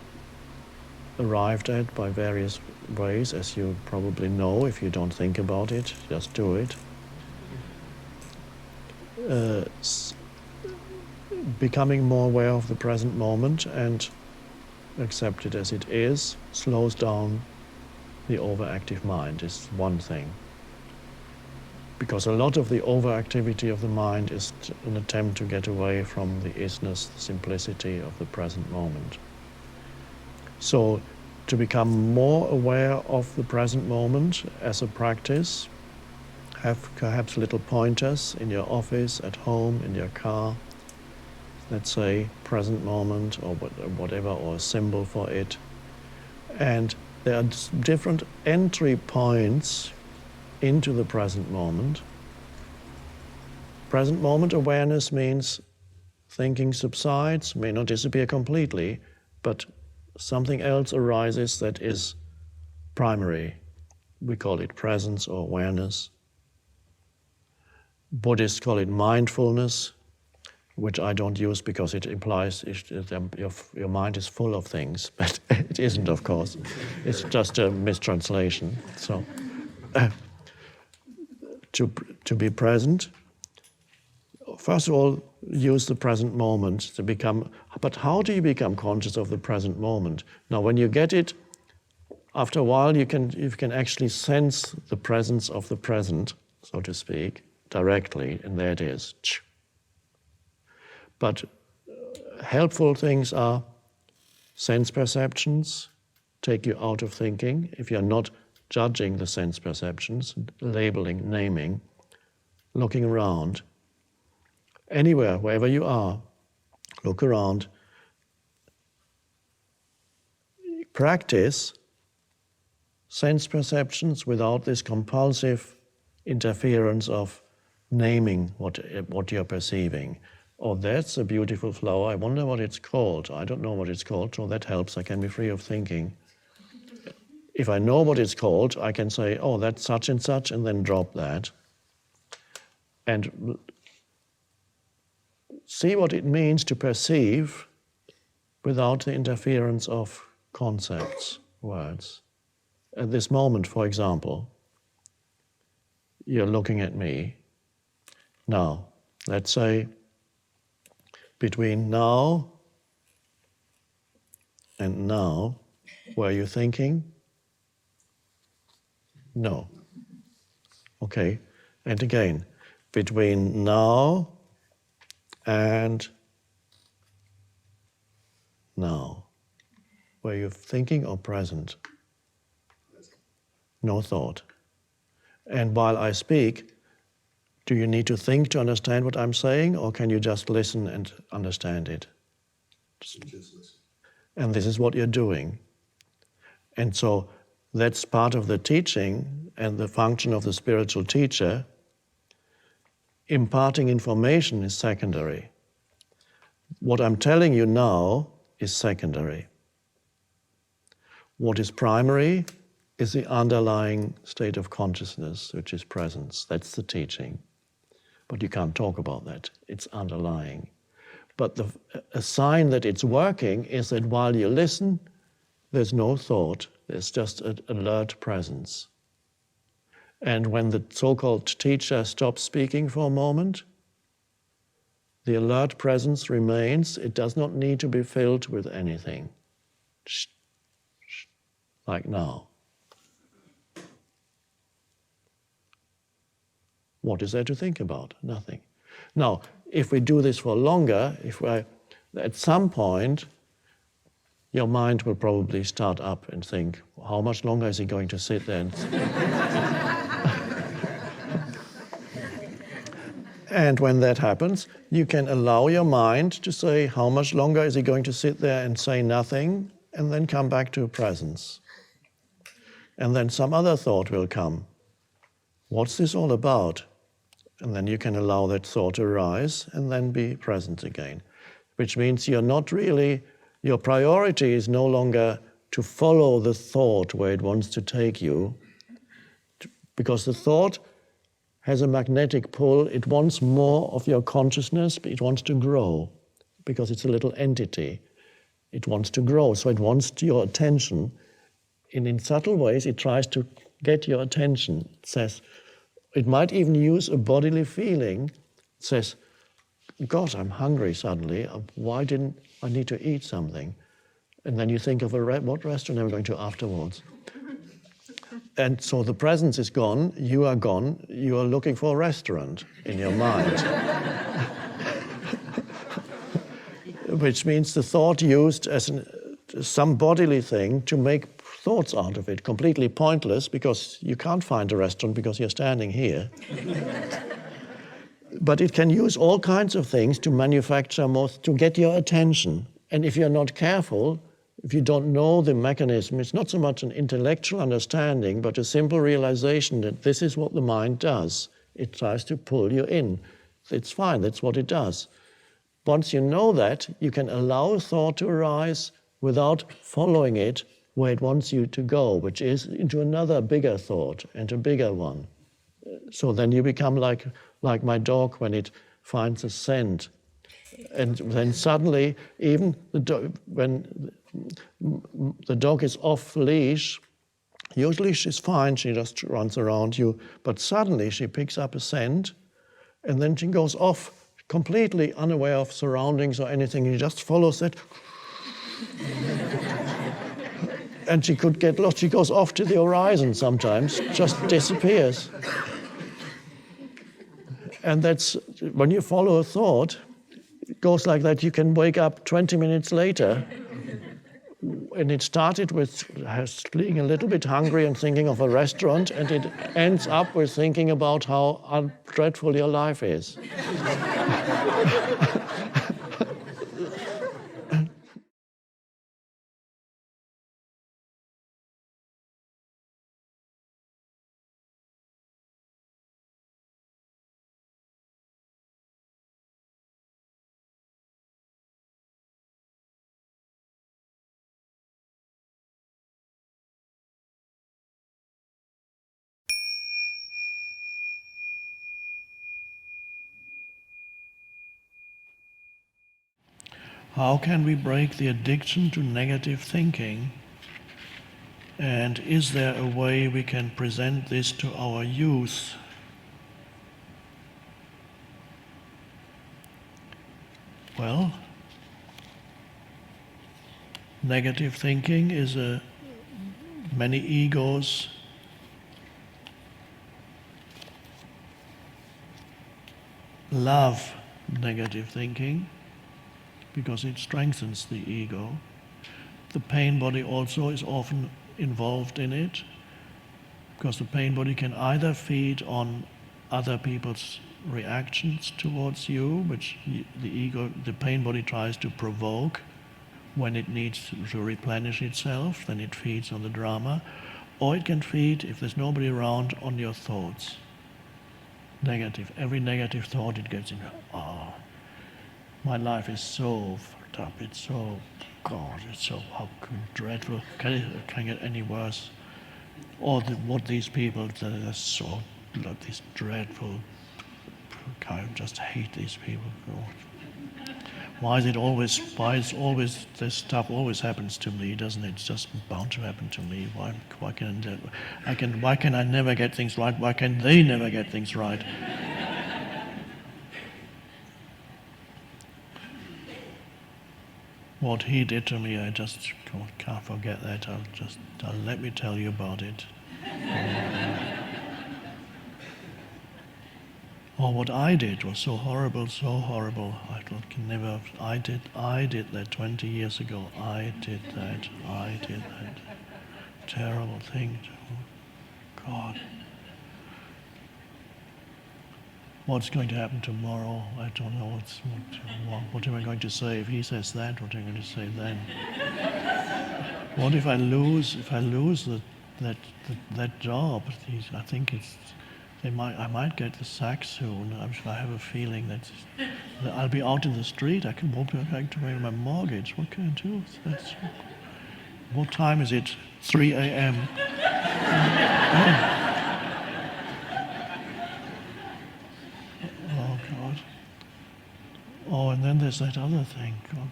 arrived at by various ways, as you probably know. If you don't think about it, just do it. Becoming more aware of the present moment and accept it as it is slows down the overactive mind, is one thing. Because a lot of the overactivity of the mind is an attempt to get away from the isness, the simplicity of the present moment. So to become more aware of the present moment as a practice, have perhaps little pointers in your office, at home, in your car. Let's say present moment or whatever, or a symbol for it. And there are different entry points into the present moment. Present moment awareness means thinking subsides, may not disappear completely, but something else arises that is primary. We call it presence or awareness. Buddhists call it mindfulness. which I don't use because it implies your mind is full of things, but it isn't, of course. It's just a mistranslation. So, to be present, first of all, use the present moment to become. But how do you become conscious of the present moment? Now, when you get it, after a while, you can actually sense the presence of the present, so to speak, directly, and there it is. But helpful things are sense perceptions, take you out of thinking. If you're not judging the sense perceptions, labeling, naming, looking around, anywhere, wherever you are, look around. Practice sense perceptions without this compulsive interference of naming what you're perceiving. Oh, that's a beautiful flower. I wonder what it's called. I don't know what it's called, so that helps. I can be free of thinking. If I know what it's called, I can say, oh, that's such, and then drop that. And see what it means to perceive without the interference of concepts, words. At this moment, for example, you're looking at me. Now, let's say, between now and now, were you thinking? No. Okay. And again, between now and now, were you thinking or present? No thought. And while I speak, do you need to think to understand what I'm saying, or can you just listen and understand it? Just listen. And this is what you're doing. And so that's part of the teaching and the function of the spiritual teacher. Imparting information is secondary. What I'm telling you now is secondary. What is primary is the underlying state of consciousness, which is presence. That's the teaching. But you can't talk about that. It's underlying. But a sign that it's working is that while you listen, there's no thought. There's just an alert presence. And when the so-called teacher stops speaking for a moment, the alert presence remains. It does not need to be filled with anything. Like now. What is there to think about? Nothing. Now, if we do this for longer, at some point, your mind will probably start up and think, how much longer is he going to sit there? And when that happens, you can allow your mind to say, how much longer is he going to sit there and say nothing, and then come back to presence. And then some other thought will come. What's this all about? And then you can allow that thought to arise and then be present again. Which means you're not really, your priority is no longer to follow the thought where it wants to take you, because the thought has a magnetic pull. It wants more of your consciousness, but it wants to grow, because it's a little entity. It wants to grow, so it wants your attention. And in subtle ways, it tries to get your attention. It says, it might even use a bodily feeling. It says, God, I'm hungry suddenly. Why didn't I need to eat something? And then you think of what restaurant am I going to afterwards? And so the presence is gone, you are gone, you are looking for a restaurant in your mind. Which means the thought used as some bodily thing to make thoughts out of it, completely pointless, because you can't find a restaurant because you're standing here. But it can use all kinds of things to manufacture more, to get your attention. And if you're not careful, if you don't know the mechanism, it's not so much an intellectual understanding, but a simple realization that this is what the mind does. It tries to pull you in. It's fine, that's what it does. Once you know that, you can allow a thought to arise without following it where it wants you to go, which is into another bigger thought and a bigger one. So then you become like my dog when it finds a scent. And then suddenly, even when the dog is off leash, usually she's fine, she just runs around you, but suddenly she picks up a scent and then she goes off completely unaware of surroundings or anything. He just follows it. And she could get lost. She goes off to the horizon sometimes, just disappears. And that's, when you follow a thought, it goes like that. You can wake up 20 minutes later, and it started with being a little bit hungry and thinking of a restaurant, and it ends up with thinking about how dreadful your life is. How can we break the addiction to negative thinking? And is there a way we can present this to our youth? Well, negative thinking is many egos love negative thinking because it strengthens the ego. The pain body also is often involved in it because the pain body can either feed on other people's reactions towards you, which the pain body tries to provoke when it needs to replenish itself, then it feeds on the drama, or it can feed, if there's nobody around, on your thoughts. Negative. Every negative thought it gets in, oh, my life is so fucked up, it's so, God, it's so dreadful, can it get any worse? Or what these people, they're so, these dreadful, I just hate these people. God. Why is this stuff always happens to me, doesn't it? It's just bound to happen to me. Why can I never get things right? Why can they never get things right? What he did to me, I just can't forget that. Let me tell you about it. Or what I did was so horrible, so horrible. I did that 20 years ago. I did that terrible thing. God. What's going to happen tomorrow? I don't know. What am I going to say if he says that? What am I going to say then? What if I lose? If I lose that job? I think I might get the sack soon. I have a feeling that I'll be out in the street. I won't be able to pay my mortgage. What can I do? What time is it? 3 a.m. Oh, God. Oh, and then there's that other thing. God.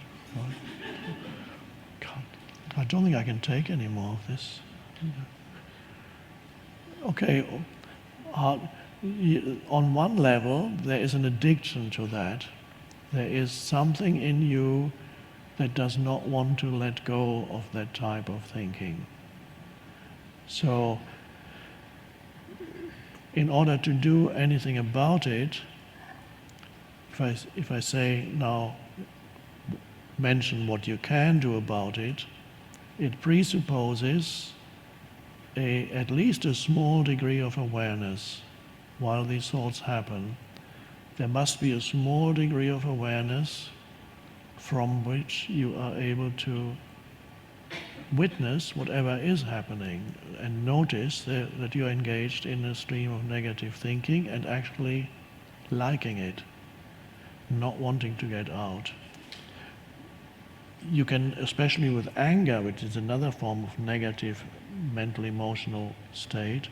I don't think I can take any more of this. Okay. On one level, there is an addiction to that. There is something in you that does not want to let go of that type of thinking. So, in order to do anything about it, if I say now, mention what you can do about it, it presupposes at least a small degree of awareness. While these thoughts happen, there must be a small degree of awareness from which you are able to witness whatever is happening and notice that you're engaged in a stream of negative thinking and actually liking it, not wanting to get out. You can, especially with anger, which is another form of negative mental emotional state,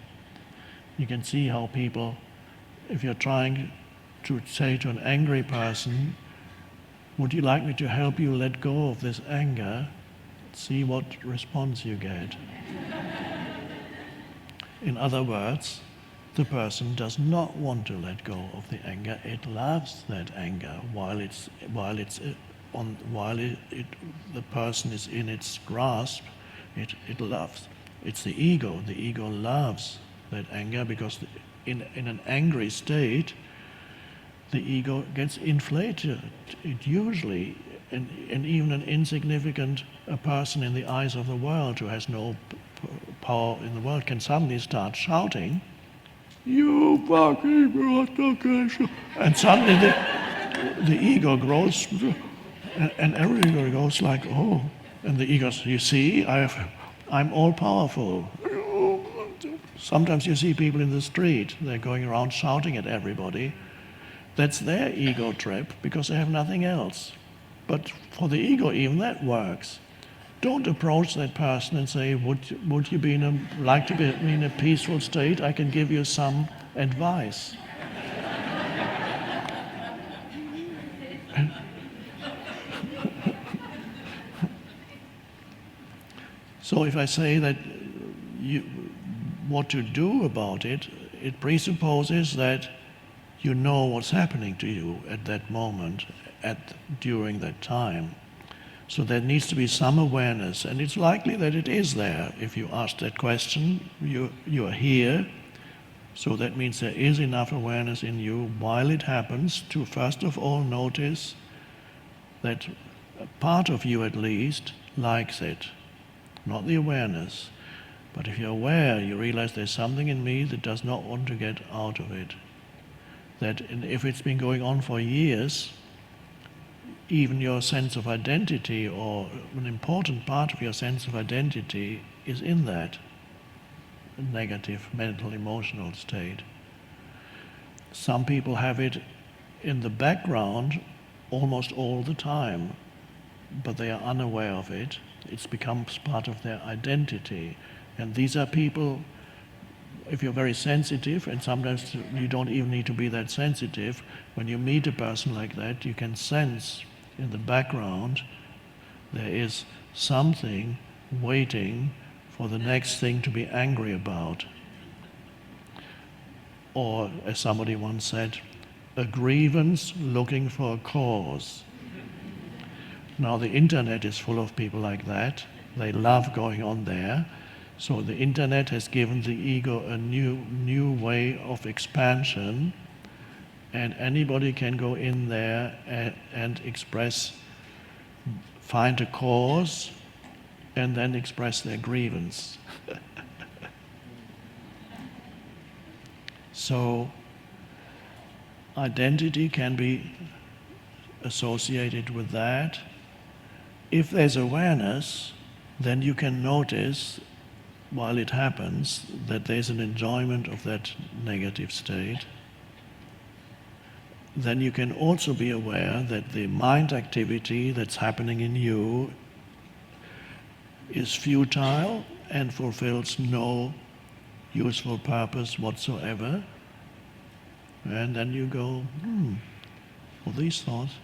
you can see how people, if you're trying to say to an angry person, would you like me to help you let go of this anger? See what response you get. In other words, the person does not want to let go of the anger. It loves that anger the person is in its grasp. It loves. It's the ego. The ego loves that anger because in an angry state, the ego gets inflated. It usually, and even an insignificant person in the eyes of the world who has no power in the world can suddenly start shouting, "You fucking bastard!" And suddenly the ego grows, and everybody goes like, "Oh!" And the ego says, "You see, I'm all powerful." Sometimes you see people in the street; they're going around shouting at everybody. That's their ego trip because they have nothing else. But for the ego, even that works. Don't approach that person and say, would you like to be in a peaceful state? I can give you some advice. So if I say that what to do about it, it presupposes that you know what's happening to you at that moment, during that time. So there needs to be some awareness, and it's likely that it is there. If you ask that question, you are here, so that means there is enough awareness in you while it happens to first of all notice that a part of you at least likes it, not the awareness. But if you're aware, you realize there's something in me that does not want to get out of it. That if it's been going on for years, even your sense of identity, or an important part of your sense of identity, is in that negative mental emotional state. Some people have it in the background almost all the time, but they are unaware of it. It becomes part of their identity. And these are people, if you're very sensitive, and sometimes you don't even need to be that sensitive, when you meet a person like that, you can sense in the background there is something waiting for the next thing to be angry about. Or, as somebody once said, a grievance looking for a cause. Now the internet is full of people like that. They love going on there. So the internet has given the ego a new way of expansion, and anybody can go in there and find a cause, and then express their grievance. So identity can be associated with that. If there's awareness, then you can notice while it happens that there's an enjoyment of that negative state. Then you can also be aware that the mind activity that's happening in you is futile and fulfills no useful purpose whatsoever. And then you go, well, these thoughts,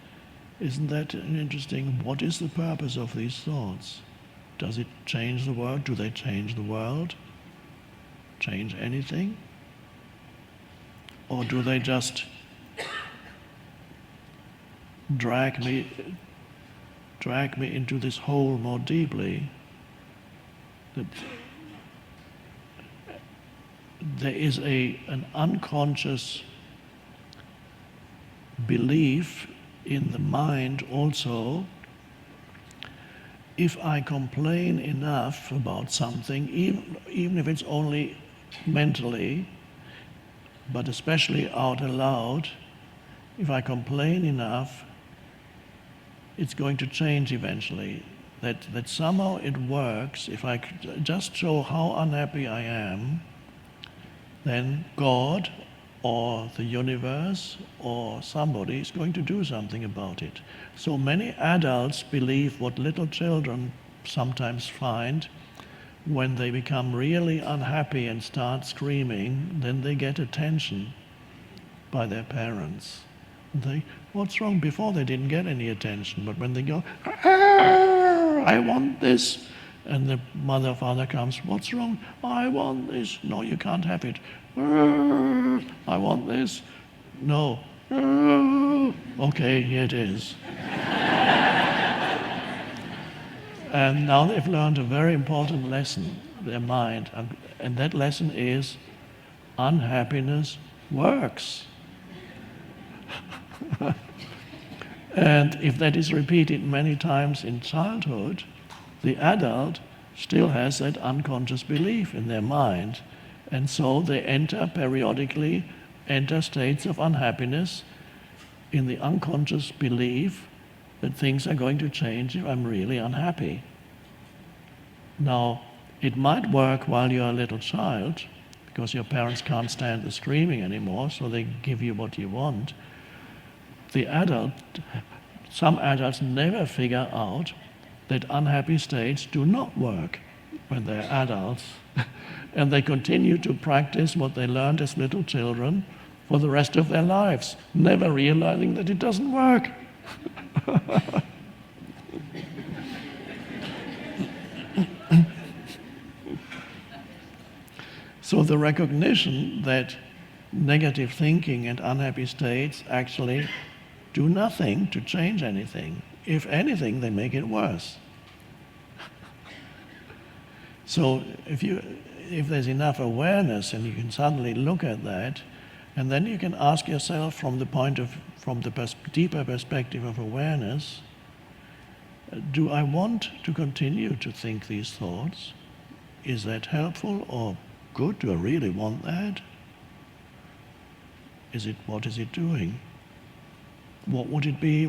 isn't that interesting? What is the purpose of these thoughts? Does it change the world? Do they change the world? Change anything? Or do they just drag me into this hole more deeply? That there is an unconscious belief in the mind also. If I complain enough about something, even if it's only mentally, but especially out aloud, if I complain enough, it's going to change eventually. That somehow it works. If I just show how unhappy I am, then God or the universe or somebody is going to do something about it. So many adults believe what little children sometimes find: when they become really unhappy and start screaming, then they get attention by their parents. What's wrong? Before they didn't get any attention, but when they go, I want this, and the mother or father comes, what's wrong? I want this. No, you can't have it. I want this. No. Okay, here it is. And now they've learned a very important lesson, their mind, and that lesson is unhappiness works. And if that is repeated many times in childhood, the adult still has that unconscious belief in their mind. And so they periodically enter states of unhappiness in the unconscious belief that things are going to change if I'm really unhappy. Now, it might work while you're a little child, because your parents can't stand the screaming anymore, so they give you what you want. Some adults never figure out that unhappy states do not work when they're adults, and they continue to practice what they learned as little children for the rest of their lives, never realizing that it doesn't work. So the recognition that negative thinking and unhappy states actually do nothing to change anything. If anything, they make it worse. So if there's enough awareness and you can suddenly look at that, and then you can ask yourself from the deeper perspective of awareness, do I want to continue to think these thoughts? Is that helpful or good? Do I really want that? What is it doing? What would it be?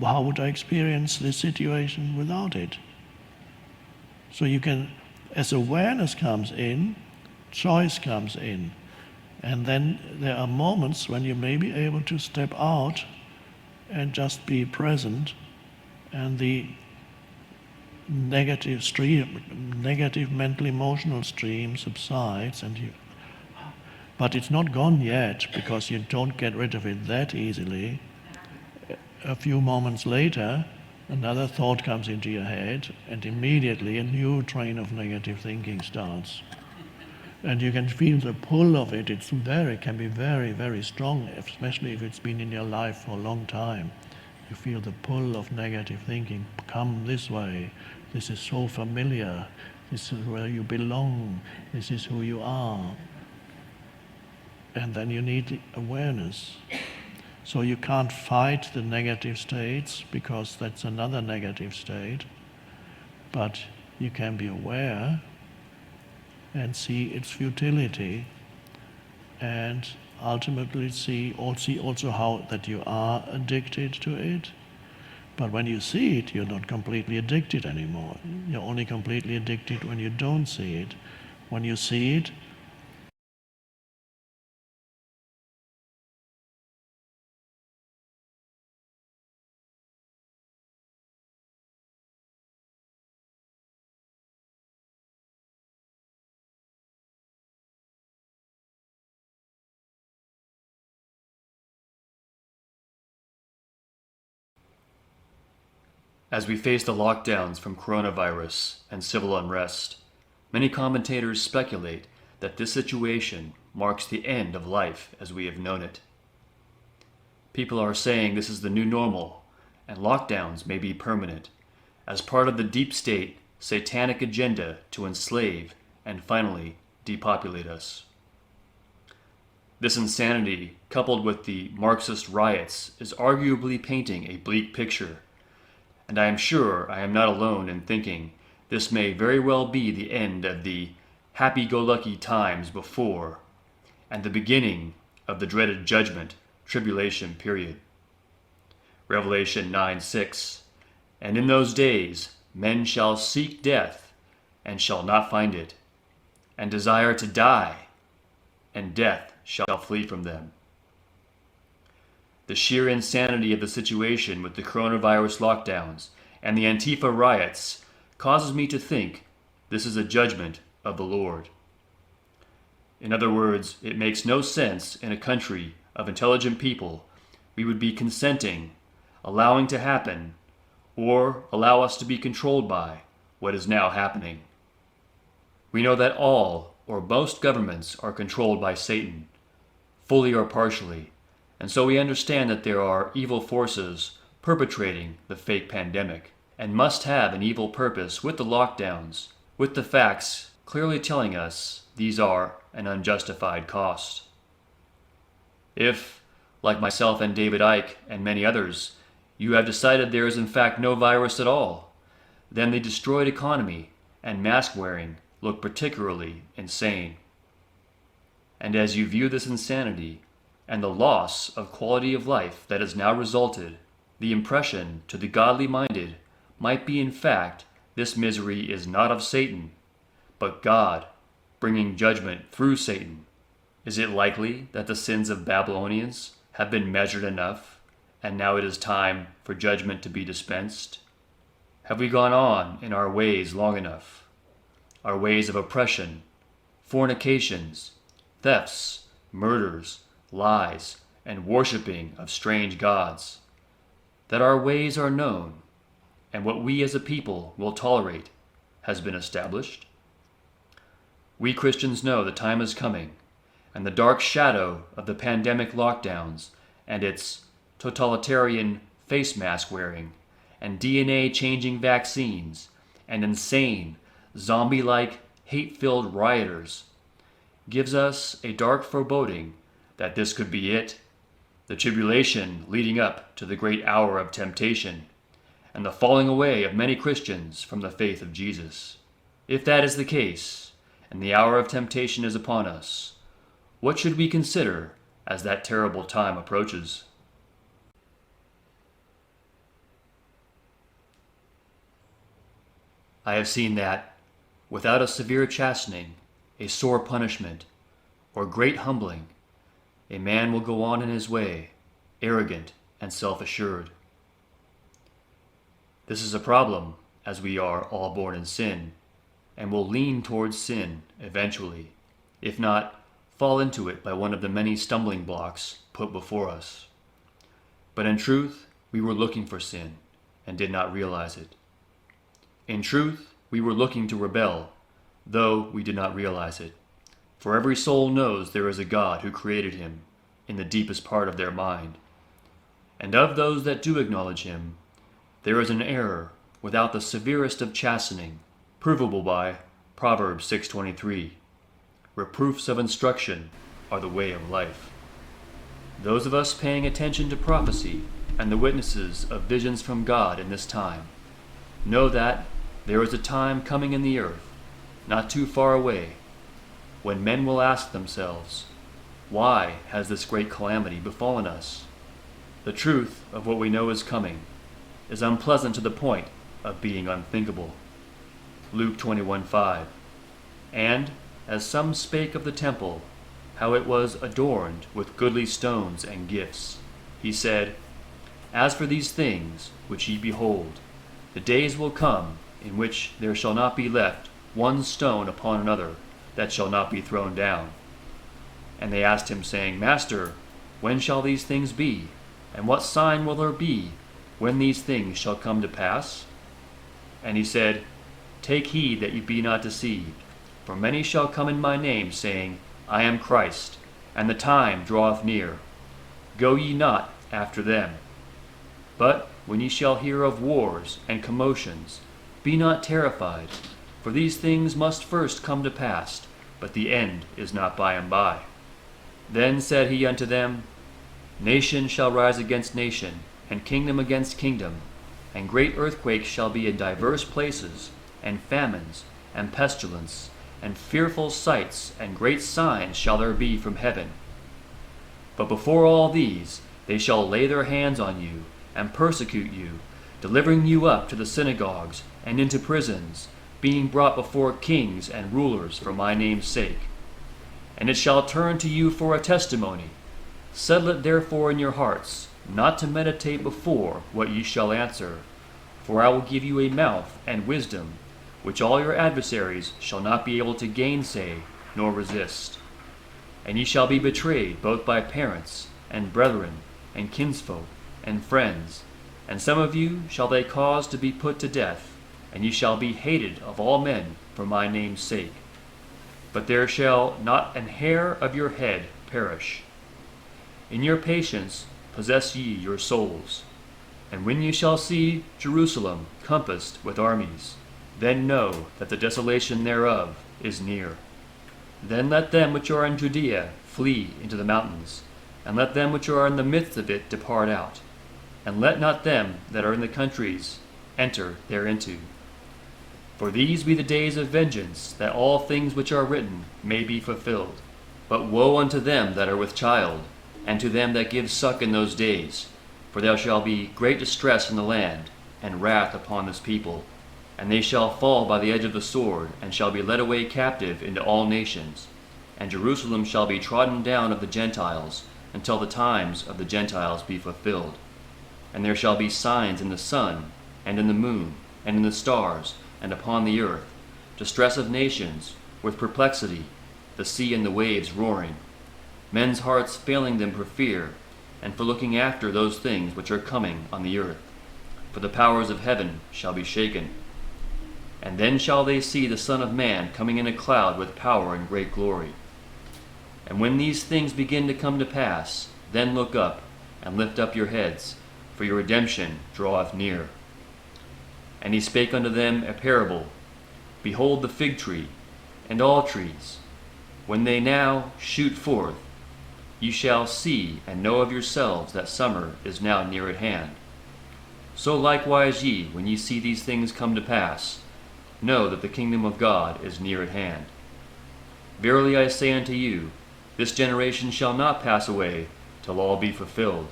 How would I experience this situation without it? So you can, as awareness comes in, choice comes in. And then there are moments when you may be able to step out and just be present, and the negative mental emotional stream subsides, but it's not gone yet, because you don't get rid of it that easily. A few moments later, another thought comes into your head, and immediately a new train of negative thinking starts. And you can feel the pull of it. It can be very, very strong, especially if it's been in your life for a long time. You feel the pull of negative thinking. Come this way. This is so familiar. This is where you belong. This is who you are. And then you need awareness. So you can't fight the negative states, because that's another negative state. But you can be aware and see its futility, and ultimately see also how that you are addicted to it. But when you see it, you're not completely addicted anymore. You're only completely addicted when you don't see it. When you see it, As we face the lockdowns from coronavirus and civil unrest, many commentators speculate that this situation marks the end of life as we have known it. People are saying this is the new normal, and lockdowns may be permanent, as part of the deep state satanic agenda to enslave and finally depopulate us. This insanity, coupled with the Marxist riots, is arguably painting a bleak picture. And I am sure I am not alone in thinking this may very well be the end of the happy-go-lucky times before, and the beginning of the dreaded judgment, tribulation period. Revelation 9:6, and in those days men shall seek death, and shall not find it, and desire to die, and death shall flee from them. The sheer insanity of the situation with the coronavirus lockdowns and the Antifa riots causes me to think this is a judgment of the Lord. In other words, it makes no sense in a country of intelligent people we would be consenting, allowing to happen, or allow us to be controlled by what is now happening. We know that all or most governments are controlled by Satan, fully or partially, and so we understand that there are evil forces perpetrating the fake pandemic, and must have an evil purpose with the lockdowns, with the facts clearly telling us these are an unjustified cost. If, like myself and David Icke and many others, you have decided there is in fact no virus at all, then the destroyed economy and mask wearing look particularly insane. And as you view this insanity and the loss of quality of life that has now resulted, the impression to the godly minded might be in fact this misery is not of Satan, but God bringing judgment through Satan. Is it likely that the sins of Babylonians have been measured enough, and now it is time for judgment to be dispensed? Have we gone on in our ways long enough? Our ways of oppression, fornications, thefts, murders, lies, and worshiping of strange gods, that our ways are known, and what we as a people will tolerate has been established? We Christians know the time is coming, and the dark shadow of the pandemic lockdowns and its totalitarian face mask wearing and DNA changing vaccines and insane zombie-like hate-filled rioters gives us a dark foreboding that this could be it, the tribulation leading up to the great hour of temptation and the falling away of many Christians from the faith of Jesus. If that is the case, and the hour of temptation is upon us, what should we consider as that terrible time approaches? I have seen that, without a severe chastening, a sore punishment, or great humbling, a man will go on in his way, arrogant and self-assured. This is a problem, as we are all born in sin, and will lean towards sin eventually, if not fall into it by one of the many stumbling blocks put before us. But in truth, we were looking for sin and did not realize it. In truth, we were looking to rebel, though we did not realize it. For every soul knows there is a God who created him in the deepest part of their mind. And of those that do acknowledge him, there is an error without the severest of chastening, provable by Proverbs 6:23. Reproofs of instruction are the way of life. Those of us paying attention to prophecy and the witnesses of visions from God in this time know that there is a time coming in the earth, not too far away, when men will ask themselves, why has this great calamity befallen us? The truth of what we know is coming is unpleasant to the point of being unthinkable. Luke 21:5. And as some spake of the temple, how it was adorned with goodly stones and gifts, he said, As for these things which ye behold, the days will come in which there shall not be left one stone upon another that shall not be thrown down. And they asked him, saying, Master, when shall these things be? And what sign will there be when these things shall come to pass? And he said, Take heed that ye be not deceived, for many shall come in my name, saying, I am Christ, and the time draweth near. Go ye not after them. But when ye shall hear of wars and commotions, be not terrified, for these things must first come to pass, but the end is not by and by. Then said he unto them, Nation shall rise against nation, and kingdom against kingdom, and great earthquakes shall be in divers places, and famines, and pestilence, and fearful sights, and great signs shall there be from heaven. But before all these, they shall lay their hands on you, and persecute you, delivering you up to the synagogues, and into prisons, being brought before kings and rulers for my name's sake. And it shall turn to you for a testimony. Settle it therefore in your hearts, not to meditate before what ye shall answer. For I will give you a mouth and wisdom, which all your adversaries shall not be able to gainsay nor resist. And ye shall be betrayed both by parents and brethren, and kinsfolk, and friends, and some of you shall they cause to be put to death, and ye shall be hated of all men for my name's sake. But there shall not an hair of your head perish. In your patience possess ye your souls. And when ye shall see Jerusalem compassed with armies, then know that the desolation thereof is near. Then let them which are in Judea flee into the mountains, and let them which are in the midst of it depart out, and let not them that are in the countries enter thereinto. For these be the days of vengeance, that all things which are written may be fulfilled. But woe unto them that are with child, and to them that give suck in those days, for there shall be great distress in the land, and wrath upon this people. And they shall fall by the edge of the sword, and shall be led away captive into all nations. And Jerusalem shall be trodden down of the Gentiles, until the times of the Gentiles be fulfilled. And there shall be signs in the sun, and in the moon, and in the stars, and upon the earth, distress of nations, with perplexity, the sea and the waves roaring, men's hearts failing them for fear, and for looking after those things which are coming on the earth. For the powers of heaven shall be shaken. And then shall they see the Son of Man coming in a cloud with power and great glory. And when these things begin to come to pass, then look up, and lift up your heads, for your redemption draweth near. And he spake unto them a parable. Behold the fig tree, and all trees. When they now shoot forth, ye shall see and know of yourselves that summer is now near at hand. So likewise ye, when ye see these things come to pass, know that the kingdom of God is near at hand. Verily I say unto you, this generation shall not pass away till all be fulfilled.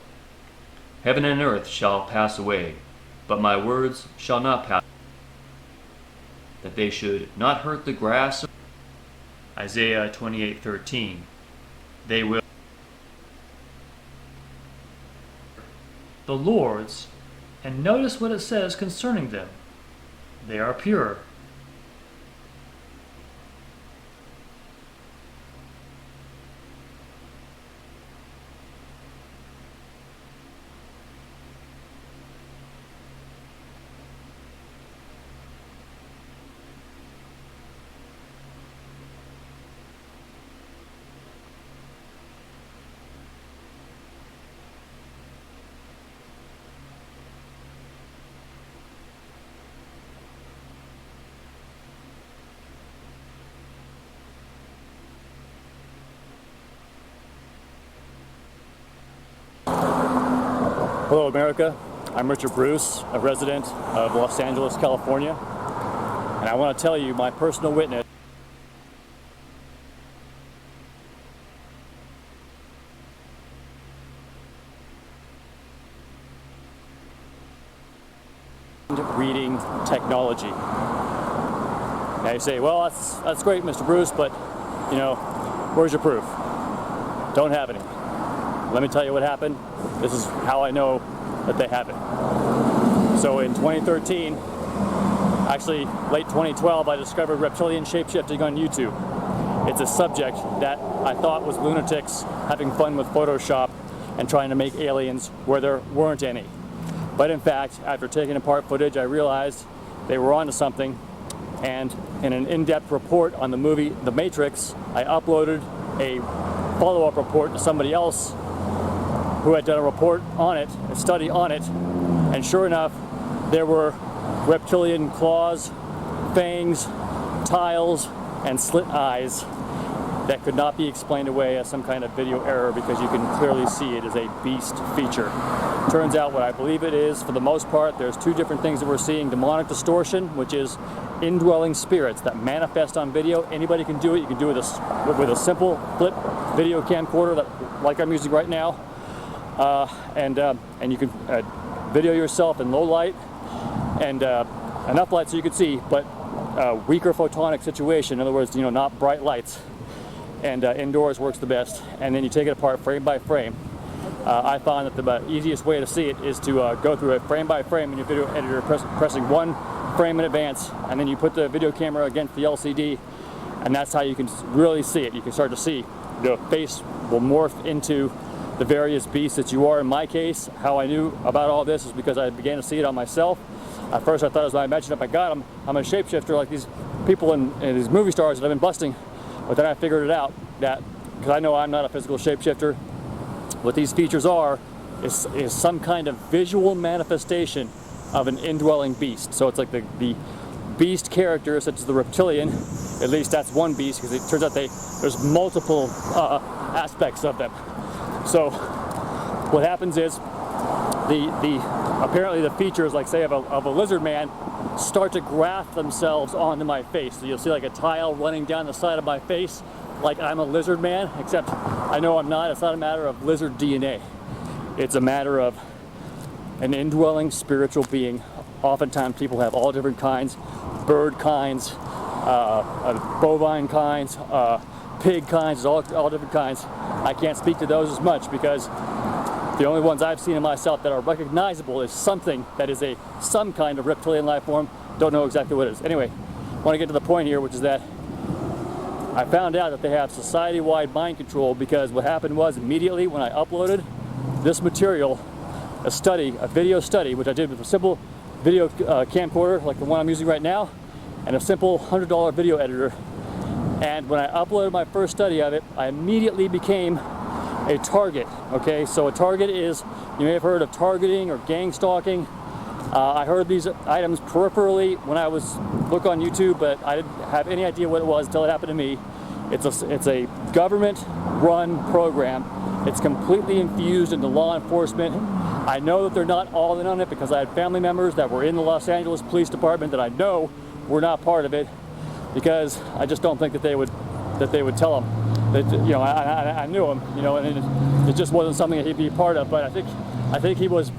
Heaven and earth shall pass away, but my words shall not pass, that they should not hurt the grass. Isaiah 28:13. They will the Lord's, and notice what it says concerning them. They are pure. Hello, America. I'm Richard Bruce, a resident of Los Angeles, California, and I want to tell you my personal witness. Reading technology. Now you say, well, that's great, Mr. Bruce, but you know, where's your proof? Don't have any. Let me tell you what happened. This is how I know that they have it. So in 2013, actually late 2012, I discovered reptilian shapeshifting on YouTube. It's a subject that I thought was lunatics having fun with Photoshop and trying to make aliens where there weren't any. But in fact, after taking apart footage, I realized they were onto something, and in an in-depth report on the movie The Matrix, I uploaded a follow-up report to somebody else who had done a report on it, a study on it, and sure enough, there were reptilian claws, fangs, tiles, and slit eyes that could not be explained away as some kind of video error because you can clearly see it as a beast feature. Turns out what I believe it is, for the most part, there's two different things that we're seeing. Demonic distortion, which is indwelling spirits that manifest on video. Anybody can do it. You can do it with a simple flip video camcorder like I'm using right now. And you can video yourself in low light and enough light so you can see, but weaker photonic situation. In other words, you know, not bright lights. And indoors works the best. And then you take it apart frame by frame. I found that the easiest way to see it is to go through it frame by frame in your video editor, pressing one frame in advance, and then you put the video camera against the LCD, and that's how you can really see it. You can start to see the face will morph into the various beasts that you are. In my case, how I knew about all this is because I began to see it on myself. At first I thought it was my imagination. Oh my God, I'm a shapeshifter like these people and these movie stars that I've been busting. But then I figured it out, that because I know I'm not a physical shapeshifter, what these features are is some kind of visual manifestation of an indwelling beast. So it's like the beast characters, such as the reptilian. At least that's one beast, because it turns out there's multiple aspects of them. So what happens is apparently the features, like say of a lizard man, start to graft themselves onto my face. So you'll see like a tile running down the side of my face, like I'm a lizard man, except I know I'm not. It's not a matter of lizard DNA. It's a matter of an indwelling spiritual being. Oftentimes people have all different kinds, bird kinds, bovine kinds, pig kinds, all different kinds. I can't speak to those as much because the only ones I've seen in myself that are recognizable is something that is some kind of reptilian life form. Don't know exactly what it is. Anyway, I want to get to the point here, which is that I found out that they have society-wide mind control, because what happened was immediately when I uploaded this material, a video study, which I did with a simple video camcorder like the one I'm using right now, and a simple $100 video editor. And when I uploaded my first study of it, I immediately became a target. Okay, so a target is, you may have heard of targeting or gang stalking. I heard these items peripherally when I was look on YouTube, but I didn't have any idea what it was until it happened to me. It's a government-run program. It's completely infused into law enforcement. I know that they're not all in on it because I had family members that were in the Los Angeles Police Department that I know were not part of it, because I just don't think that they would tell them. That, you know, I knew him, you know, and it just wasn't something that he'd be a part of. But I think he was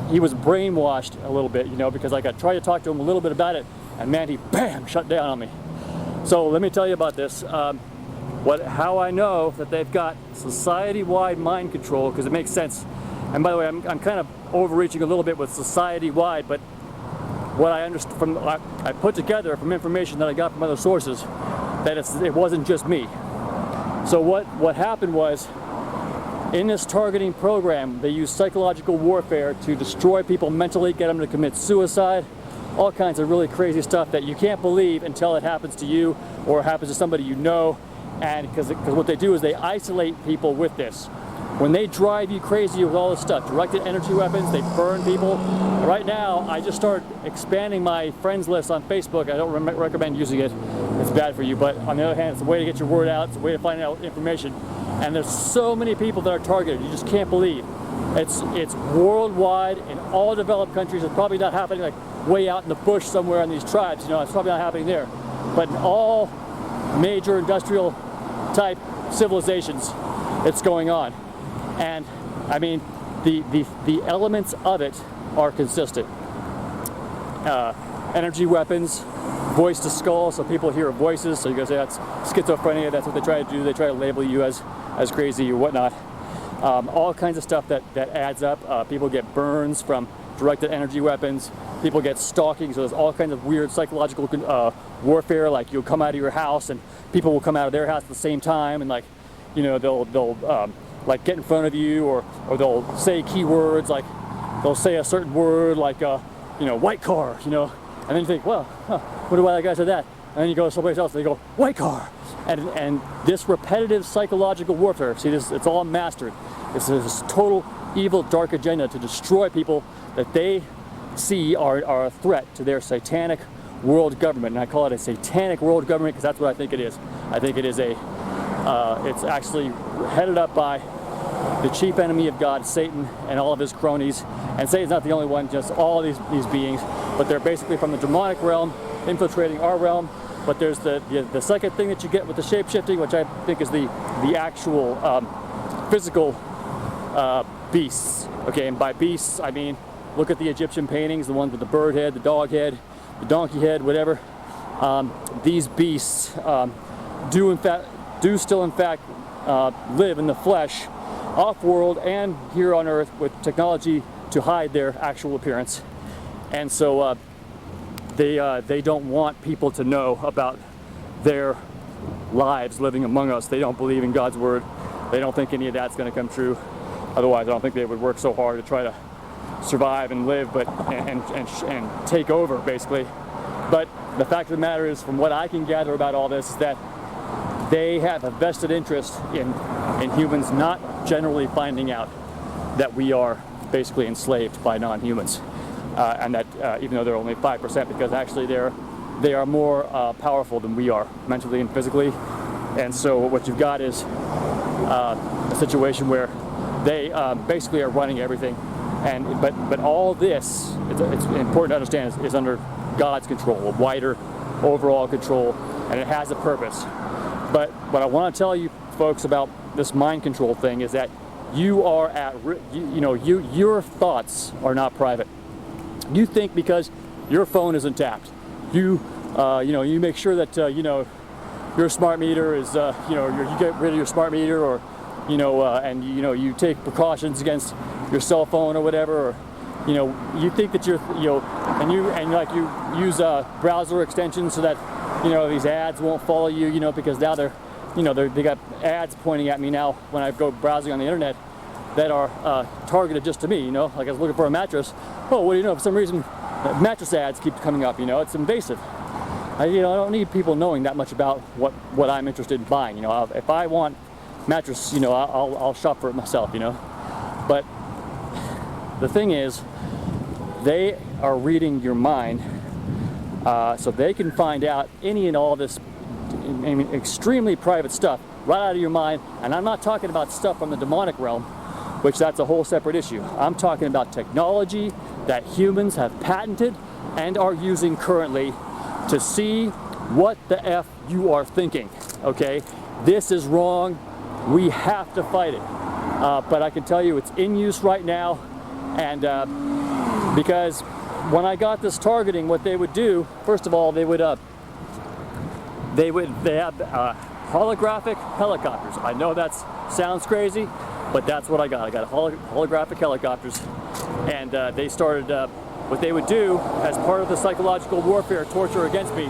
brainwashed a little bit, you know, because like I tried to talk to him a little bit about it, and man, he bam shut down on me. So let me tell you about this. How I know that they've got society-wide mind control, because it makes sense. And by the way, I'm kind of overreaching a little bit with society-wide, but what I understand I put together from information that I got from other sources that it wasn't just me. So what happened was, in this targeting program, they use psychological warfare to destroy people mentally, get them to commit suicide, all kinds of really crazy stuff that you can't believe until it happens to you or happens to somebody you know. And because what they do is they isolate people with this. When they drive you crazy with all this stuff, directed energy weapons, they burn people. Right now, I just started expanding my friends list on Facebook. I don't recommend using it. It's bad for you, but on the other hand, it's a way to get your word out. It's a way to find out information. And there's so many people that are targeted. You just can't believe. It's worldwide in all developed countries. It's probably not happening like way out in the bush somewhere in these tribes. You know, it's probably not happening there. But in all major industrial type civilizations, it's going on. And I mean, the elements of it are consistent. Energy weapons, voice to skull, so people hear voices. So you guys say that's schizophrenia. That's what they try to do. They try to label you as crazy or whatnot. All kinds of stuff that adds up. People get burns from directed energy weapons. People get stalking. So there's all kinds of weird psychological warfare. Like you'll come out of your house and people will come out of their house at the same time, and like, you know, they'll like get in front of you, or they'll say keywords, like they'll say a certain word like you know, white car, you know, and then you think, well, wonder why that guy said that, and then you go someplace else and they go white car, and this repetitive psychological warfare, see this, it's all mastered. It's this total evil dark agenda to destroy people that they see are a threat to their satanic world government. And I call it a satanic world government because that's what I think it is. I think it is it's actually headed up by the chief enemy of God, Satan, and all of his cronies. And Satan's not the only one, just all these beings, but they're basically from the demonic realm, infiltrating our realm. But there's the second thing that you get with the shape-shifting, which I think is the actual physical beasts. Okay, and by beasts, I mean, look at the Egyptian paintings, the ones with the bird head, the dog head, the donkey head, whatever. These beasts do still in fact live in the flesh, off-world and here on Earth, with technology to hide their actual appearance. And so they don't want people to know about their lives living among us. They don't believe in God's word. They don't think any of that's going to come true. Otherwise, I don't think they would work so hard to try to survive and live, but and take over basically. But the fact of the matter is, from what I can gather about all this, is that they have a vested interest in humans not generally finding out that we are basically enslaved by non-humans, and that even though they're only 5%, because actually they are more powerful than we are mentally and physically. And so what you've got is a situation where they basically are running everything, but all this, it's important to understand, is under God's control, a wider overall control, and it has a purpose. But what I want to tell you folks about this mind control thing is that you are at your thoughts are not private. You think because your phone is intact, you make sure that your smart meter is you get rid of your smart meter, or and you take precautions against your cell phone or whatever, or you think that you use browser extensions so that these ads won't follow you, because now they got ads pointing at me now when I go browsing on the internet that are targeted just to me. Like I was looking for a mattress. Oh, what do you know? For some reason, mattress ads keep coming up. It's invasive. I don't need people knowing that much about what I'm interested in buying. If I want mattress, I'll shop for it myself. But the thing is, they are reading your mind, so they can find out any and all this extremely private stuff right out of your mind. And I'm not talking about stuff from the demonic realm, which that's a whole separate issue. I'm talking about technology that humans have patented and are using currently to see what the F you are thinking, okay? This is wrong. We have to fight it. But I can tell you it's in use right now, and because when I got this targeting, what they would do, first of all, they have holographic helicopters. I know that sounds crazy, but that's what I got. I got holographic helicopters, and they started, what they would do as part of the psychological warfare, torture against me,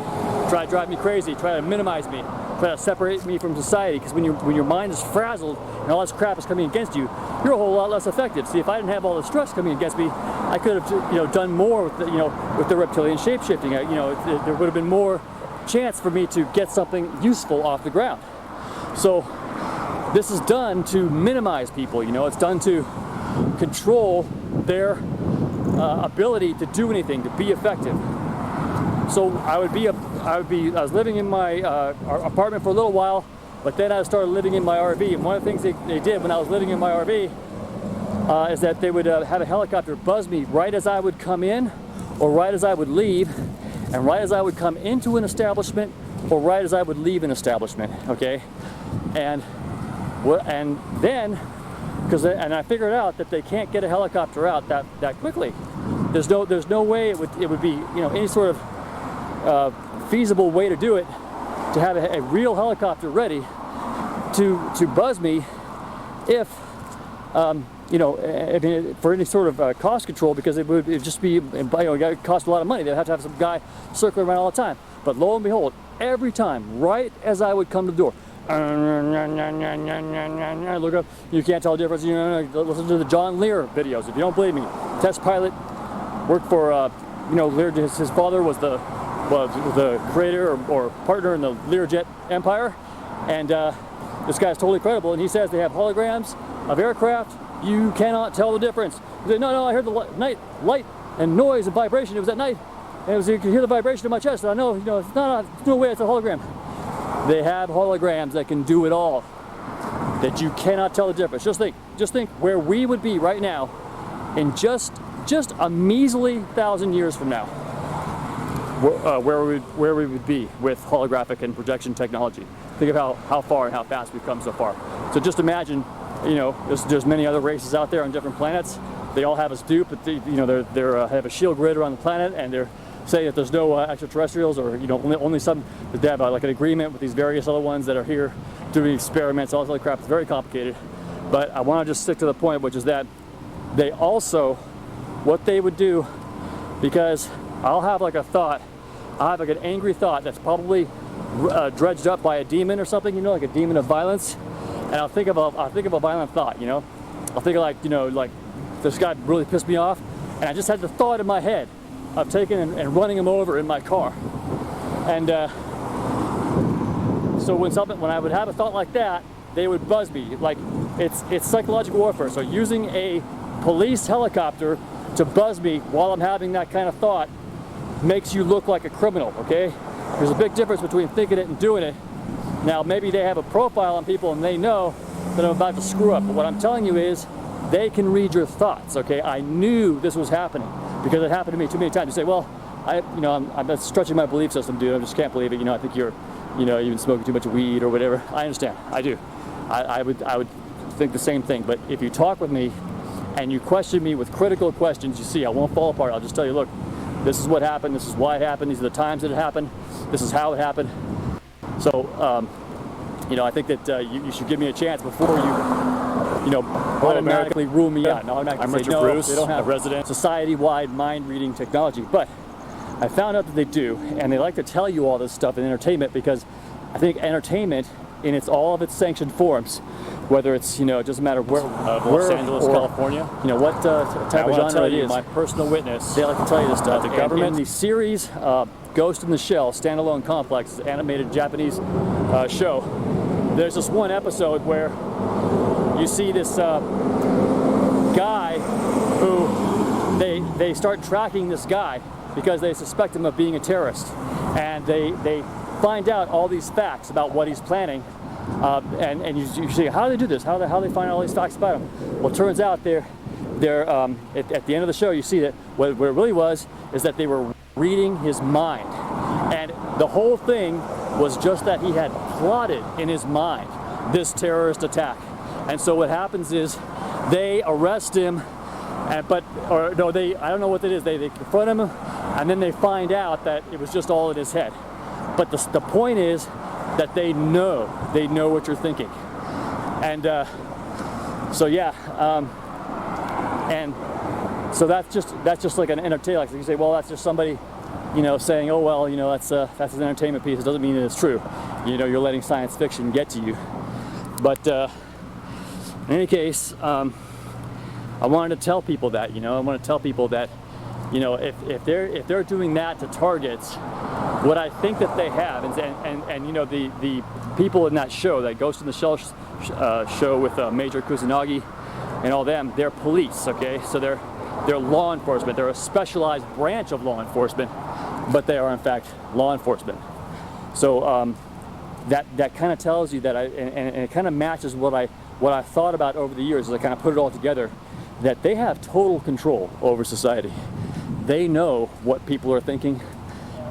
try to drive me crazy, try to minimize me, try to separate me from society, because when your mind is frazzled and all this crap is coming against you, you're a whole lot less effective. See, if I didn't have all this stress coming against me, I could have done more with the reptilian shape-shifting. There would have been more chance for me to get something useful off the ground. So this is done to minimize people. It's done to control their ability to do anything, to be effective. So I was living in my apartment for a little while, but then I started living in my RV. And one of the things they did when I was living in my RV is that they would have a helicopter buzz me right as I would come in, or right as I would leave, and right as I would come into an establishment, or right as I would leave an establishment. Okay, and then and I figured out that they can't get a helicopter out that quickly. There's no way it would be any sort of feasible way to do it, to have a real helicopter ready to buzz me if for any sort of cost control, because it would just be, it would cost a lot of money. They'd have to have some guy circling around all the time. But lo and behold, every time, right as I would come to the door, look up, you can't tell the difference. Listen to the John Lear videos if you don't believe me. Test pilot, worked for Lear. His father was the creator or partner in the Learjet empire, and this guy's totally credible. And he says they have holograms of aircraft. You cannot tell the difference. He said, no, I heard the light and noise and vibration. It was at night, and you could hear the vibration in my chest. And I know, it's no way it's a hologram. They have holograms that can do it all, that you cannot tell the difference. Just think where we would be right now in just a measly 1,000 years from now, where we would be with holographic and projection technology. Think of how far and how fast we've come so far. So just imagine, there's many other races out there on different planets. They all have us duped, but they have a shield grid around the planet, and they're saying that there's no extraterrestrials, or only some. They have like an agreement with these various other ones that are here doing experiments. All this other crap. It's very complicated, but I want to just stick to the point, which is that they also, what they would do, because I'll have like a thought, I'll have like an angry thought that's probably dredged up by a demon or something, like a demon of violence, and I'll think of a violent thought, I'll think like, like this guy really pissed me off, and I just had the thought in my head of taking and running him over in my car. And so when I would have a thought like that, they would buzz me. Like, it's psychological warfare. So using a police helicopter to buzz me while I'm having that kind of thought makes you look like a criminal, okay? There's a big difference between thinking it and doing it. Now, maybe they have a profile on people and they know that I'm about to screw up, but what I'm telling you is they can read your thoughts, okay? I knew this was happening because it happened to me too many times. You say, well, I'm stretching my belief system, dude. I just can't believe it. I think you've been smoking too much weed or whatever. I understand. I do. I would think the same thing. But if you talk with me and you question me with critical questions, you see, I won't fall apart. I'll just tell you, look, this is what happened. This is why it happened. These are the times that it happened. This is how it happened. So, I think that you should give me a chance before you automatically rule me out. No, I'm not going to say Richard no. Bruce, They don't have a resident. society-wide mind-reading technology, but I found out that they do, and they like to tell you all this stuff in entertainment because I think entertainment, in all of its sanctioned forms, whether it's it doesn't matter where, Los Angeles, California. What type of genre it is. My personal witness. They like to tell you this stuff. The government. In the series Ghost in the Shell standalone complex, animated Japanese show, there's this one episode where you see this guy who they start tracking this guy because they suspect him of being a terrorist, and they find out all these facts about what he's planning, and you say, how do they do this? How do they find all these facts about him? Well, it turns out they're at the end of the show, you see that what it really was is that they were reading his mind, and the whole thing was just that he had plotted in his mind this terrorist attack. And so what happens is they arrest him, I don't know what it is. They confront him, and then they find out that it was just all in his head. But the point is that they know what you're thinking. And so that's just like an entertainment. Like you say, well, that's just somebody, saying, oh well, that's an entertainment piece. It doesn't mean that it's true. You're letting science fiction get to you. But in any case, I wanted to tell people that, I want to tell people that, if they're doing that to targets, what I think that they have, and the people in that show, that Ghost in the Shell show with Major Kusanagi and all them, they're police, okay? So they're law enforcement. They're a specialized branch of law enforcement, but they are in fact law enforcement. So that kind of tells you that, and it kind of matches what I thought about over the years as I kind of put it all together, that they have total control over society. They know what people are thinking,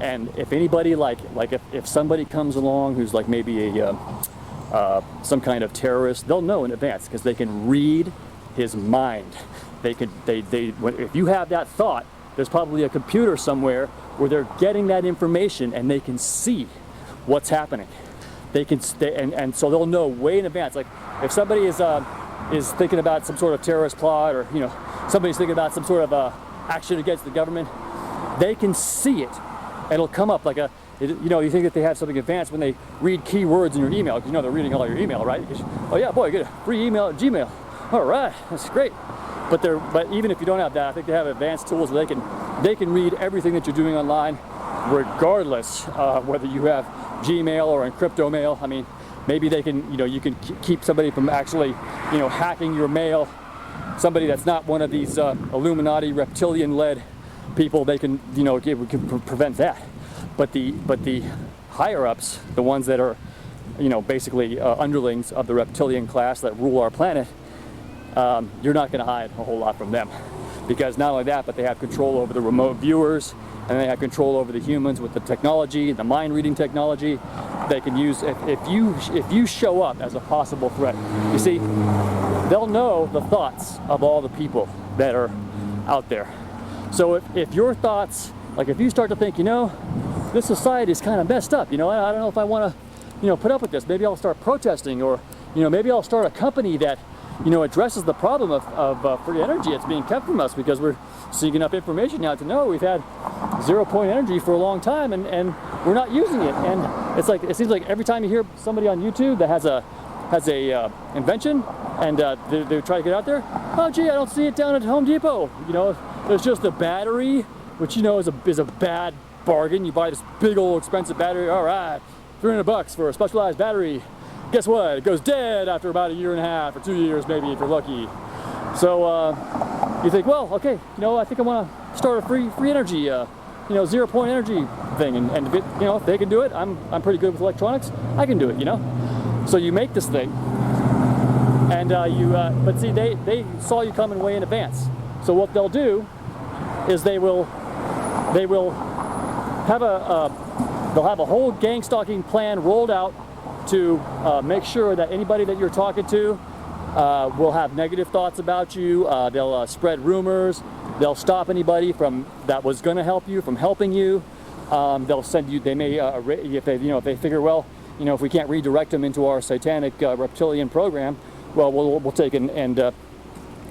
and if anybody if somebody comes along who's like maybe some kind of terrorist, they'll know in advance because they can read his mind. If you have that thought, there's probably a computer somewhere where they're getting that information and they can see what's happening. And so they'll know way in advance. Like if somebody is thinking about some sort of terrorist plot, or somebody's thinking about some sort of action against the government, they can see it. It'll come up like you think that they have something advanced when they read keywords in your email, because they're reading all your email, right? Oh yeah, boy, get a free email at Gmail. All right, that's great. But even if you don't have that, I think they have advanced tools where they can read everything that you're doing online, regardless whether you have Gmail or encrypto mail. I mean, maybe they can, you can keep somebody from actually, hacking your mail. Somebody that's not one of these Illuminati reptilian-led people, they can, can prevent that. But the higher ups, the ones that are, basically underlings of the reptilian class that rule our planet, you're not going to hide a whole lot from them, because not only that, but they have control over the remote viewers, and they have control over the humans with the technology, the mind-reading technology. They can use, if you show up as a possible threat, you see, they'll know the thoughts of all the people that are out there. So if your thoughts, like if you start to think, this society is kind of messed up, I don't know if I want to, put up with this. Maybe I'll start protesting, or, maybe I'll start a company that, addresses the problem of free energy that's being kept from us, because we're seeing enough information now to know we've had 0-point energy for a long time, and we're not using it. And it seems like every time you hear somebody on YouTube that has a invention, And they try to get out there. Oh, gee, I don't see it down at Home Depot. You know, there's just a battery, which you know is a bad bargain. You buy this big old expensive battery. All right, $300 for a specialized battery. Guess what? It goes dead after about 1.5 years or 2 years, maybe, if you're lucky. So you think, well, okay, you know, I think I want to start a free energy, you know, 0 point energy thing, and if it, you know, if they can do it, I'm pretty good with electronics. I can do it, you know. So you make this thing, and but see, they saw you coming way in advance. So what they'll do is they will have a whole gang stalking plan rolled out to make sure that anybody that you're talking to will have negative thoughts about you. They'll spread rumors. They'll stop anybody that was going to help you from helping you. They'll send you. They may if they figure, well, you know, if we can't redirect them into our satanic reptilian program, well, we'll take and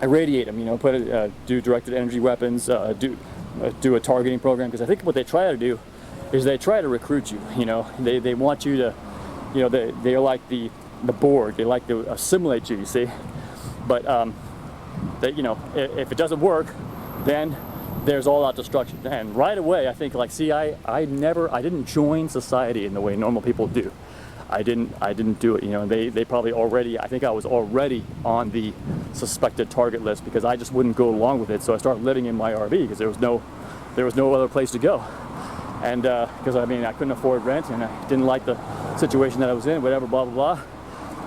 irradiate them. You know, do directed energy weapons. Do a targeting program, because I think what they try to do is they try to recruit you. You know, they want you to, you know, they're like the board. They like to assimilate you see, but you know, if it doesn't work, then there's all out destruction. And right away, I think, like, see, I didn't join society in the way normal people do. I didn't do it. You know, they probably already, I think I was already on the suspected target list, because I just wouldn't go along with it. So I started living in my RV because there was no other place to go. And because I mean, I couldn't afford rent, and I didn't like the situation that I was in, whatever, blah blah blah.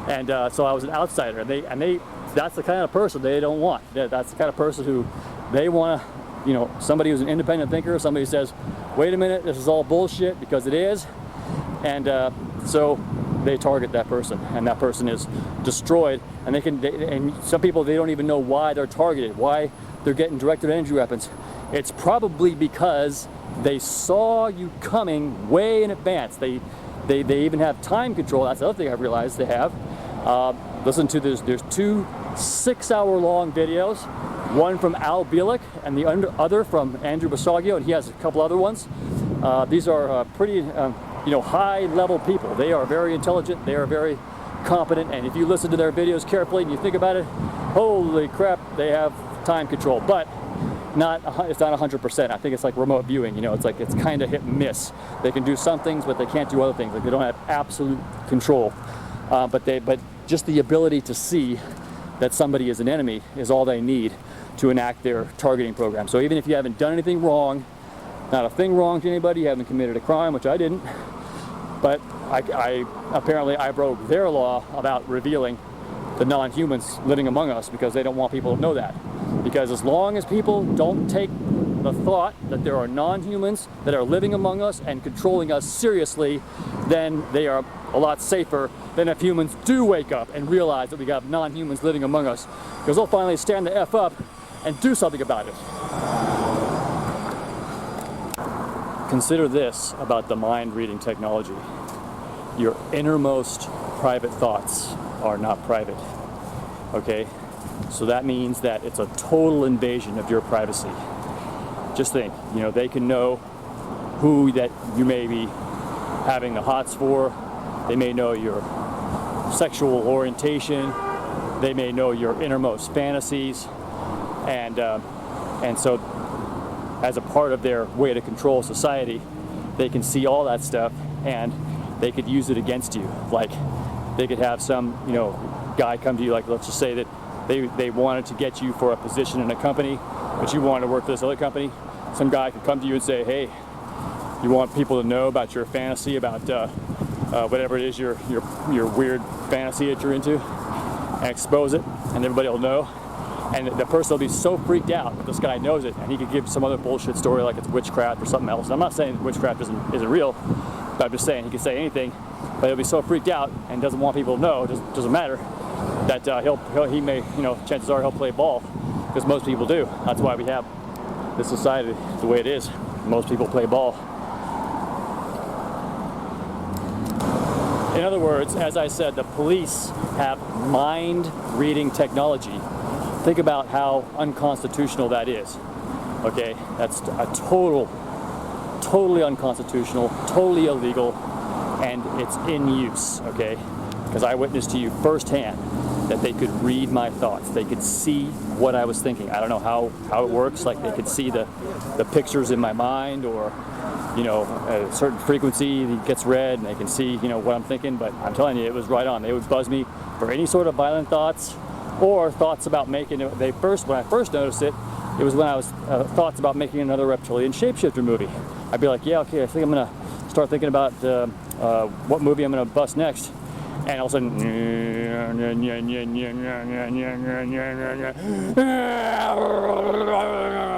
And so I was an outsider, and that's the kind of person they don't want. That's the kind of person who they want to, you know, somebody who's an independent thinker, somebody who says, wait a minute, this is all bullshit, because it is. And so they target that person, and that person is destroyed. And and some people, they don't even know why they're targeted, why they're getting directed energy weapons. It's probably because they saw you coming way in advance. They even have time control. That's the other thing I realized they have. Listen to this. There's 2 6-hour-long videos, one from Al Bielek and the other from Andrew Basagio, and he has a couple other ones. These are pretty, you know, high-level people. They are very intelligent. They are very competent. And if you listen to their videos carefully and you think about it, holy crap, they have time control. But it's not 100%. I think it's like remote viewing. You know, it's kind of hit and miss. They can do some things, but they can't do other things. Like, they don't have absolute control. But just the ability to see that somebody is an enemy is all they need to enact their targeting program. So even if you haven't done anything wrong, not a thing wrong to anybody, you haven't committed a crime, which I didn't, but apparently I broke their law about revealing the non-humans living among us, because they don't want people to know that. Because as long as people don't take the thought that there are non-humans that are living among us and controlling us seriously, then they are a lot safer than if humans do wake up and realize that we got non-humans living among us, because they'll finally stand the F up and do something about it. Consider this about the mind-reading technology. Your innermost private thoughts are not private, okay? So that means that it's a total invasion of your privacy. Just think, you know, they can know who that you may be having the hots for. They may know your sexual orientation. They may know your innermost fantasies. And so as a part of their way to control society, they can see all that stuff, and they could use it against you. Like, they could have some, you know, guy come to you, like, let's just say that they wanted to get you for a position in a company, but you wanted to work for this other company. Some guy could come to you and say, hey, you want people to know about your fantasy, about whatever it is, your weird fantasy that you're into, and expose it, and everybody will know. And the person will be so freaked out that this guy knows it, and he could give some other bullshit story like it's witchcraft or something else. And I'm not saying witchcraft isn't real, but I'm just saying he could say anything, but he'll be so freaked out and doesn't want people to know, it doesn't matter, that he may, you know, chances are he'll play ball, because most people do. That's why we have this society the way it is. Most people play ball. In other words, as I said, the police have mind-reading technology. Think about how unconstitutional that is. Okay, that's a totally unconstitutional, totally illegal, and it's in use. Okay, because I witnessed to you firsthand that they could read my thoughts. They could see what I was thinking. I don't know how it works. Like they could see the pictures in my mind, or a certain frequency gets read and they can see what I'm thinking. But I'm telling you, it was right on. They would buzz me for any sort of violent thoughts or thoughts about making it. When I first noticed it, it was when I was thoughts about making another reptilian shapeshifter movie. I'd be like, yeah, okay, I think I'm gonna start thinking about what movie I'm gonna bust next. And all of a sudden,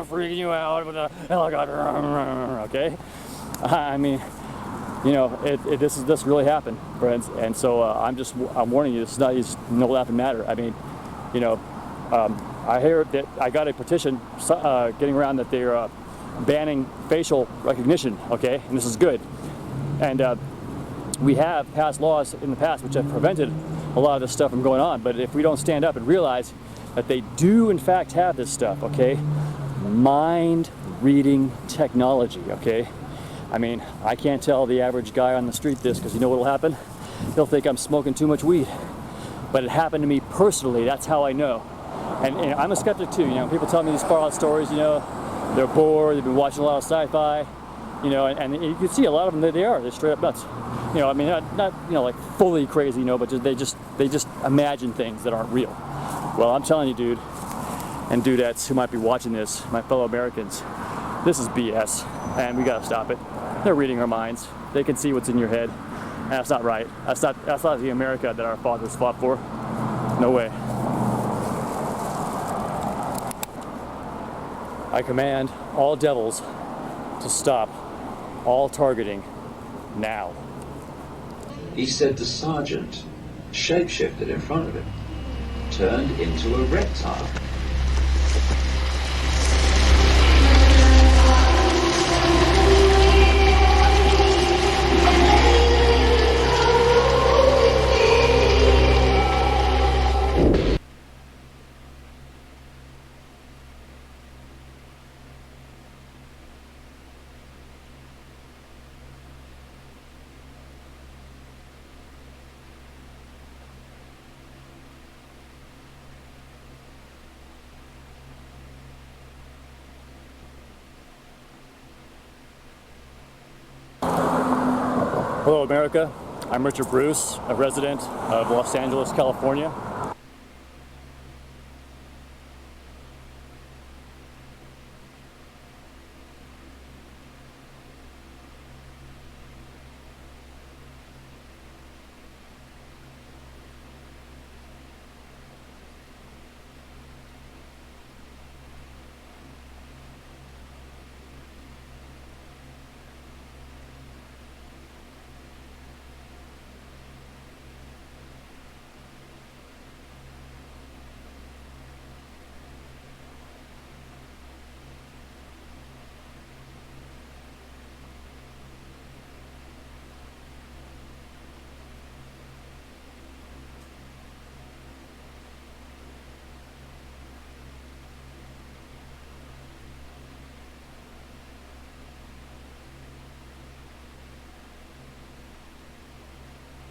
freaking you out with a helicopter. Okay, I mean, this really happened, friends. And so I'm warning you. This is not just no laughing matter. I mean, I hear that I got a petition getting around that they're banning facial recognition. Okay, and this is good. And we have passed laws in the past which have prevented a lot of this stuff from going on. But if we don't stand up and realize that they do in fact have this stuff, okay, mind reading technology, okay. I mean, I can't tell the average guy on the street this, because you know what'll happen? He'll think I'm smoking too much weed. But it happened to me personally. That's how I know. And I'm a skeptic too. People tell me these far out stories. They're bored. They've been watching a lot of sci-fi. And you can see a lot of them. They're straight up nuts. I mean, not like fully crazy, but they just imagine things that aren't real. Well, I'm telling you, dude, and dudettes who might be watching this, my fellow Americans, this is BS, and we gotta stop it. They're reading our minds. They can see what's in your head, and that's not right. That's not the America that our fathers fought for. No way. I command all devils to stop all targeting now. He said the sergeant shapeshifted in front of him, turned into a reptile. Hello, America. I'm Richard Bruce, a resident of Los Angeles, California.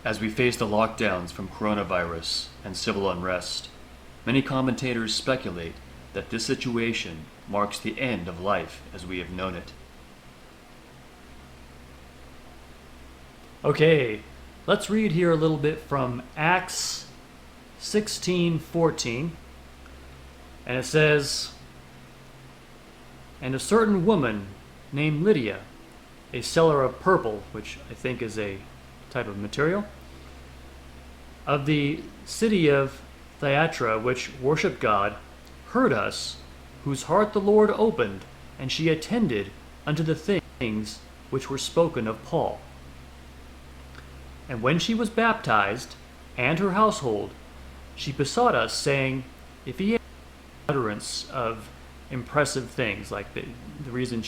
As we face the lockdowns from coronavirus and civil unrest, many commentators speculate that this situation marks the end of life as we have known it. Okay, let's read here a little bit from Acts 16:14, and it says, "And a certain woman named Lydia, a seller of purple," which I think is a type of material, "of the city of Thyatira, which worshipped God, heard us, whose heart the Lord opened, and she attended unto the things which were spoken of Paul. And when she was baptized, and her household, she besought us, saying, if ye have utterance of impressive things," like the reason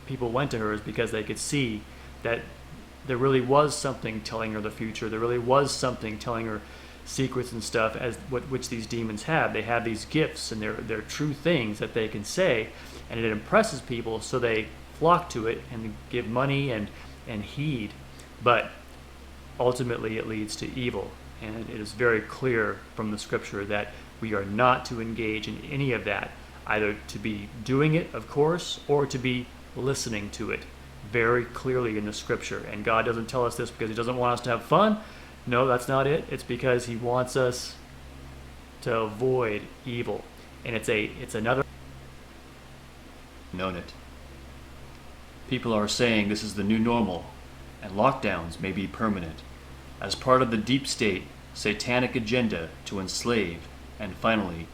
people went to her is because they could see that there really was something telling her the future. There really was something telling her secrets and stuff, as which these demons have. They have these gifts, and they're true things that they can say, and it impresses people, so they flock to it and give money and heed. But ultimately, it leads to evil. And it is very clear from the scripture that we are not to engage in any of that, either to be doing it, of course, or to be listening to it, very clearly in the scripture. And God doesn't tell us this because he doesn't want us to have fun. No, that's not it. It's because he wants us to avoid evil. And it's another known it. People are saying this is the new normal, and lockdowns may be permanent, as part of the deep state satanic agenda to enslave and finally.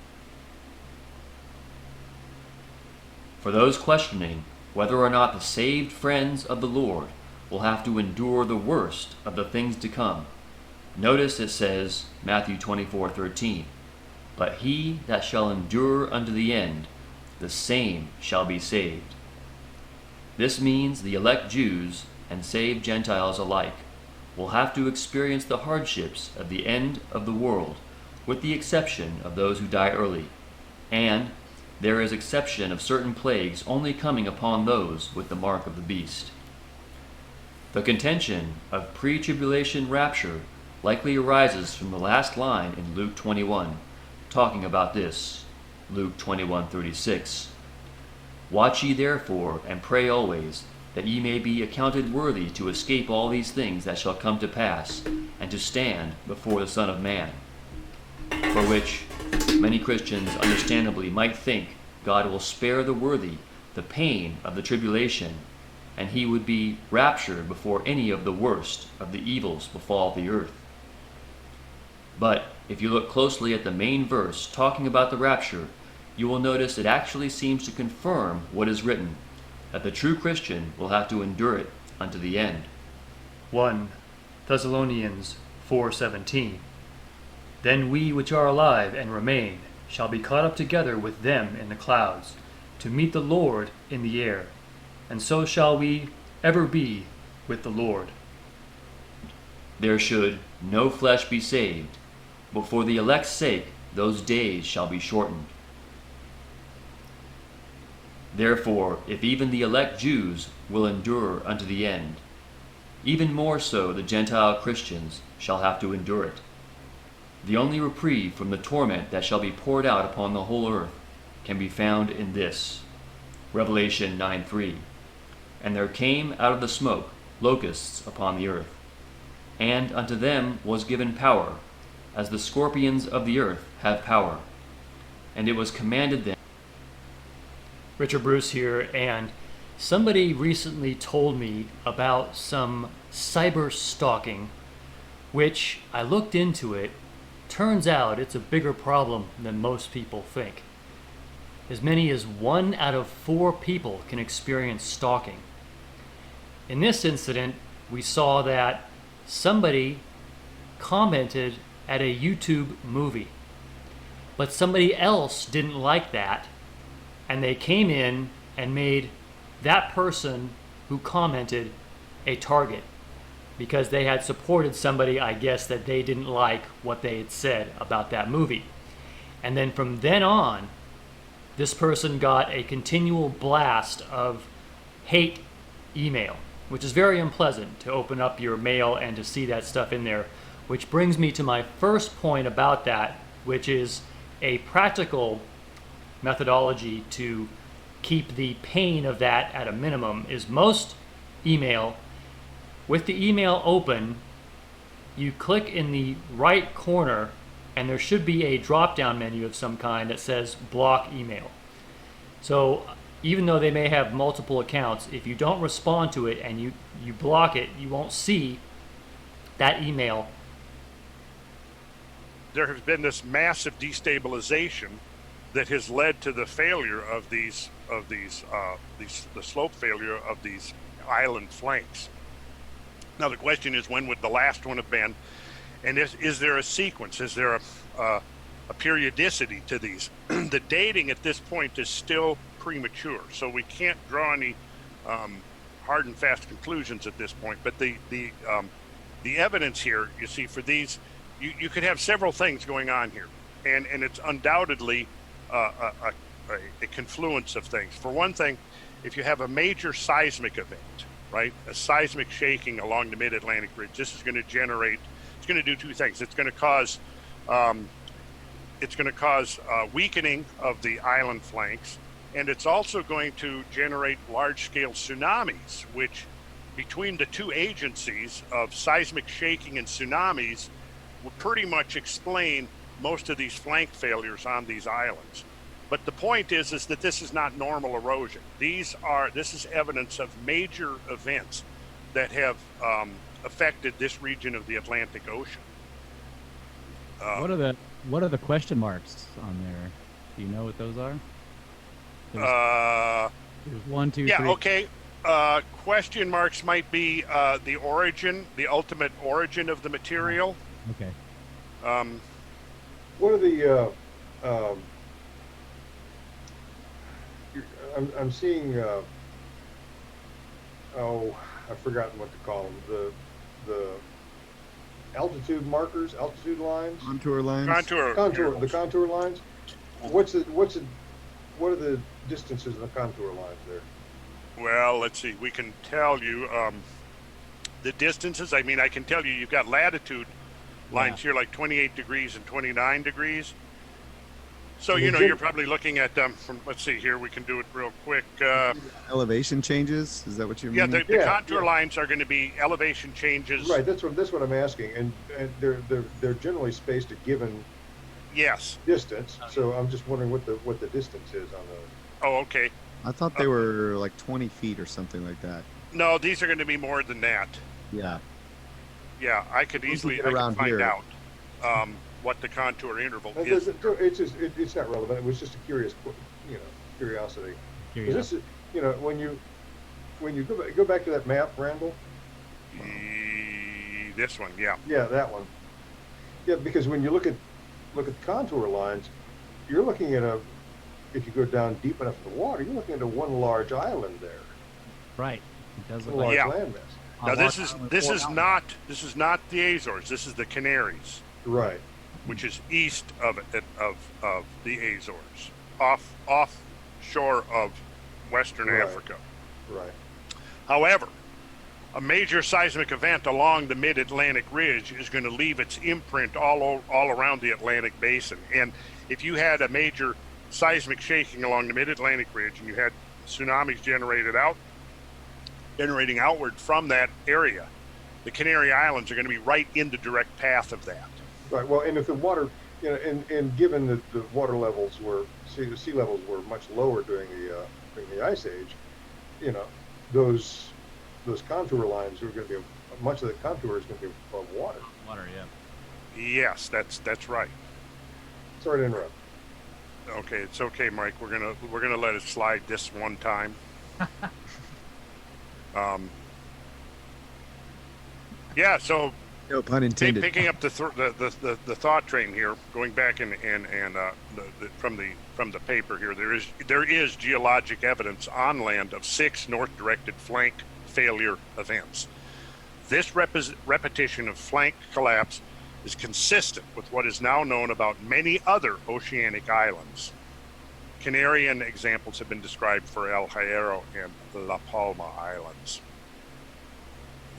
For those questioning whether or not the saved friends of the Lord will have to endure the worst of the things to come, notice it says, Matthew 24:13, "But he that shall endure unto the end, the same shall be saved." This means the elect Jews and saved Gentiles alike will have to experience the hardships of the end of the world, with the exception of those who die early. And there is exception of certain plagues only coming upon those with the mark of the beast. The contention of pre-tribulation rapture likely arises from the last line in Luke 21, talking about this, Luke 21:36. "Watch ye therefore, and pray always, that ye may be accounted worthy to escape all these things that shall come to pass, and to stand before the Son of Man." For which many Christians understandably might think God will spare the worthy the pain of the tribulation, and he would be raptured before any of the worst of the evils befall the earth. But if you look closely at the main verse talking about the rapture, you will notice it actually seems to confirm what is written, that the true Christian will have to endure it unto the end. 1 Thessalonians 4:17. "Then we which are alive and remain shall be caught up together with them in the clouds, to meet the Lord in the air, and so shall we ever be with the Lord." There should no flesh be saved, but for the elect's sake those days shall be shortened. Therefore, if even the elect Jews will endure unto the end, even more so the Gentile Christians shall have to endure it. The only reprieve from the torment that shall be poured out upon the whole earth can be found in this, Revelation 9:3. "And there came out of the smoke locusts upon the earth, and unto them was given power, as the scorpions of the earth have power. And it was commanded them." Richard Bruce here, and somebody recently told me about some cyber stalking, which I looked into it. Turns out it's a bigger problem than most people think. As many as 1 out of 4 people can experience stalking. In this incident, we saw that somebody commented at a YouTube movie, but somebody else didn't like that, and they came in and made that person who commented a target because they had supported somebody, I guess, that they didn't like what they had said about that movie. And then from then on, this person got a continual blast of hate email, which is very unpleasant to open up your mail and to see that stuff in there, which brings me to my first point about that, which is a practical methodology to keep the pain of that at a minimum. Is most email, with the email open, you click in the right corner and there should be a drop-down menu of some kind that says block email. So even though they may have multiple accounts, if you don't respond to it and you block it, you won't see that email. There has been this massive destabilization that has led to the failure of the slope failure of these island flanks. Now the question is, when would the last one have been? And is there a sequence? Is there a periodicity to these? The dating at this point is still premature, so we can't draw any hard and fast conclusions at this point. But the evidence here, you see, for these, you could have several things going on here, and it's undoubtedly a confluence of things. For one thing, if you have a major seismic event, right, a seismic shaking along the mid-Atlantic ridge, this is going to generate going to do two things. It's going to cause weakening of the island flanks, and it's also going to generate large-scale tsunamis, which between the two agencies of seismic shaking and tsunamis will pretty much explain most of these flank failures on these islands. But the point is that this is not normal erosion. This is evidence of major events that have affected this region of the Atlantic Ocean. What are the question marks on there? Do you know what those are? There's 1, 2, 3. Yeah, okay. Question marks might be the origin, the ultimate origin of the material. Okay. What are the I'm seeing I've forgotten what to call them. The altitude markers, altitude lines, contour lines, the contour lines. What are the distances of the contour lines there? Well, let's see. We can tell you the distances. I mean, I can tell you you've got latitude lines here like 28 degrees and 29 degrees. So, you're probably looking at them from, let's see here, we can do it real quick. Elevation changes? Is that what you mean? Yeah, the contour lines are going to be elevation changes. Right, that's what I'm asking. And they're generally spaced a given distance. So I'm just wondering what the distance is on those. Oh, okay. I thought they were like 20 feet or something like that. No, these are going to be more than that. Yeah. Yeah, I could easily find out what the contour interval is. It's not relevant. It was just a curiosity. This is, when you go back to that map, Randall. This one, yeah. Yeah, that one. Yeah, because when you look at the contour lines, you're looking at if you go down deep enough in the water, you're looking at one large island there. Right. It does look like a large landmass. Now this is not the Azores. This is the Canaries. Right. Which is east of the Azores, offshore of Western Africa. Right. However, a major seismic event along the mid-Atlantic ridge is going to leave its imprint all around the Atlantic basin. And if you had a major seismic shaking along the mid-Atlantic ridge and you had tsunamis generating outward from that area, the Canary Islands are going to be right in the direct path of that. Right. Well, and if the water, and given that the water levels the sea levels were much lower during the Ice Age, those contour lines are going to be much of the contour is going to be above water. Water, yeah. Yes, that's right. Sorry to interrupt. Okay, it's okay, Mike. We're gonna let it slide this one time. Yeah. So. No pun intended. Picking up the thought train here, going back and from the paper here, there is geologic evidence on land of 6 north-directed flank failure events. This repetition of flank collapse is consistent with what is now known about many other oceanic islands. Canarian examples have been described for El Hierro and La Palma Islands.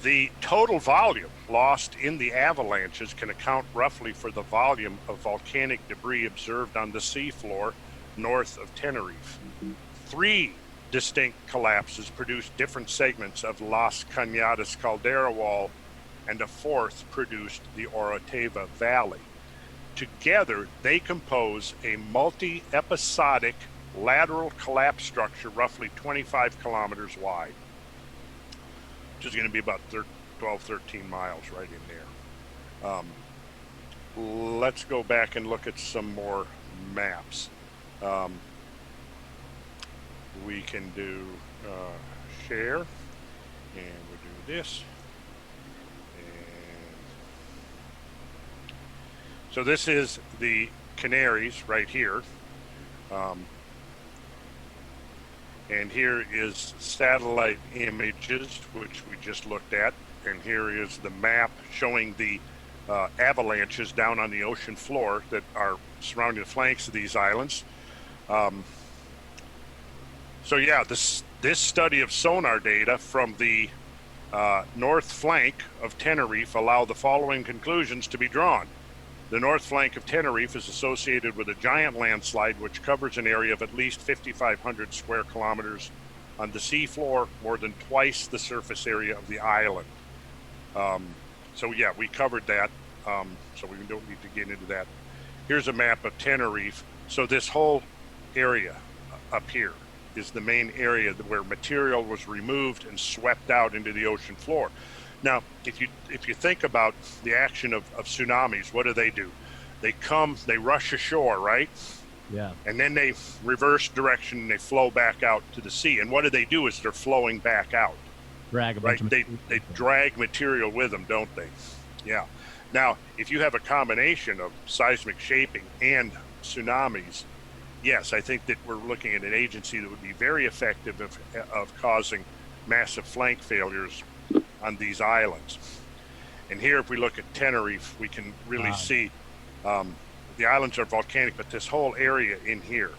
The total volume lost in the avalanches can account roughly for the volume of volcanic debris observed on the seafloor north of Tenerife. 3 distinct collapses produced different segments of Las Cañadas caldera wall, and a 4th produced the Orotava Valley. Together, they compose a multi-episodic lateral collapse structure roughly 25 kilometers wide, which is going to be about 12, 13 miles right in there. Let's go back and look at some more maps. We can do share, and we'll do this. So this is the Canaries right here. And here is satellite images, which we just looked at. And here is the map showing the avalanches down on the ocean floor that are surrounding the flanks of these islands. So yeah, this study of sonar data from the north flank of Tenerife allow the following conclusions to be drawn. The north flank of Tenerife is associated with a giant landslide which covers an area of at least 5,500 square kilometers on the seafloor, more than twice the surface area of the island. So yeah, we covered that, so we don't need to get into that. Here's a map of Tenerife. So this whole area up here is the main area where material was removed and swept out into the ocean floor. Now, if you think about the action of tsunamis, what do? They come, they rush ashore, right? Yeah. And then they reverse direction and they flow back out to the sea. And what do is they're flowing back out. Drag a bunch Right? They drag material with them, don't they? Yeah. Now, if you have a combination of seismic shaping and tsunamis, yes, I think that we're looking at an agency that would be very effective of causing massive flank failures on these islands. And here, if we look at Tenerife, we can really see the islands are volcanic, but this whole area in here.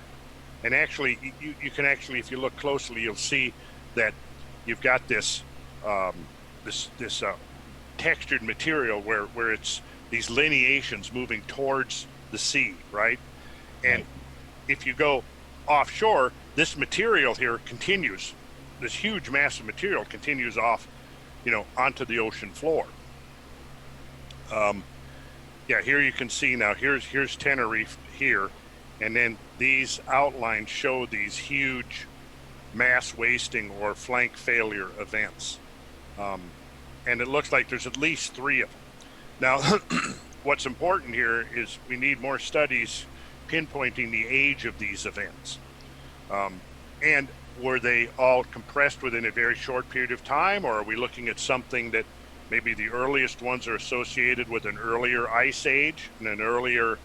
And actually, you can actually, if you look closely, you'll see that you've got this textured material where it's these lineations moving towards the sea, right? And if you go offshore, this material here continues. This huge mass of material continues off, onto the ocean floor. Yeah, here you can see now, here's Tenerife here, and then these outlines show these huge mass wasting or flank failure events. And it looks like there's at least 3 of them. Now, what's important here is we need more studies pinpointing the age of these events. And were they all compressed within a very short period of time, or are we looking at something that maybe the earliest ones are associated with an earlier ice age and an earlier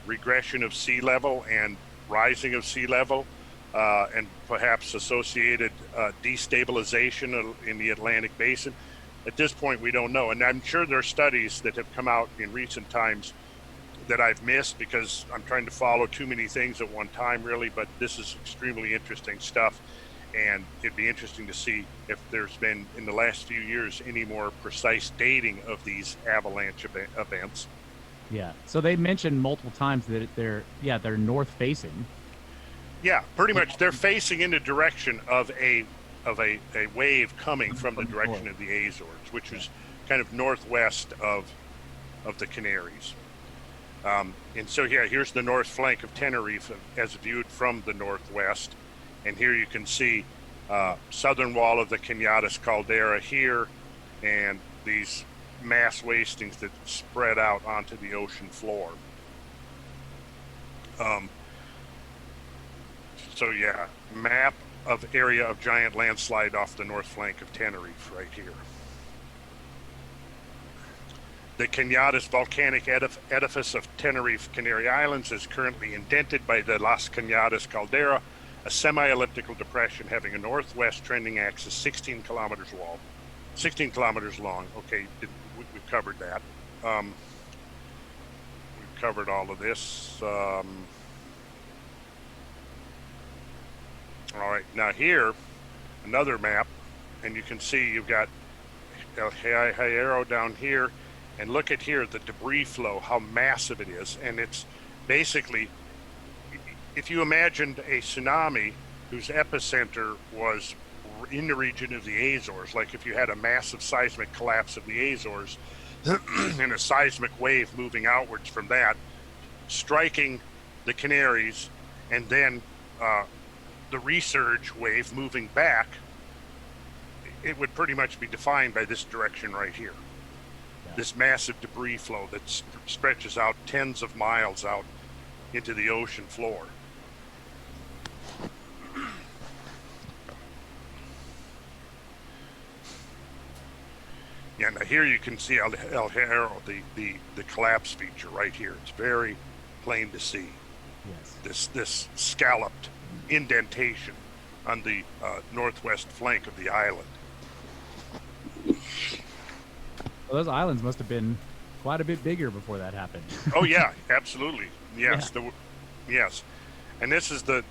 regression of sea level and rising of sea level, and perhaps associated destabilization in the Atlantic basin? At this point, we don't know. And I'm sure there are studies that have come out in recent times that I've missed because I'm trying to follow too many things at one time, really. But this is extremely interesting stuff. And it'd be interesting to see if there's been, in the last few years, any more precise dating of these avalanche events. Yeah. So they mentioned multiple times that they're north facing. Yeah, pretty much. They're facing in the direction of a wave coming from the direction of the Azores, which is kind of northwest of the Canaries. And so, yeah, here's the north flank of Tenerife as viewed from the northwest. And here you can see southern wall of the Cañadas caldera here, and these mass wastings that spread out onto the ocean floor. So yeah, map of area of giant landslide off the north flank of Tenerife right here. The Cañadas volcanic edifice of Tenerife, Canary Islands is currently indented by the Las Cañadas caldera, a semi-elliptical depression having a northwest trending axis 16 kilometers long. Okay, we've covered that. We've covered all of this. All right, now here, another map, and you can see you've got El Hierro down here, and look at here, the debris flow, how massive it is. And it's basically, if you imagined a tsunami whose epicenter was in the region of the Azores, like if you had a massive seismic collapse of the Azores and a seismic wave moving outwards from that, striking the Canaries, and then the resurge wave moving back, it would pretty much be defined by this direction right here. Yeah. This massive debris flow that stretches out tens of miles out into the ocean floor. Yeah, now here you can see El Hierro, the collapse feature right here. It's very plain to see. Yes. This scalloped indentation on the northwest flank of the island. Well, those islands must have been quite a bit bigger before that happened. Oh yeah, absolutely. Yes, yeah. Yes, and this is the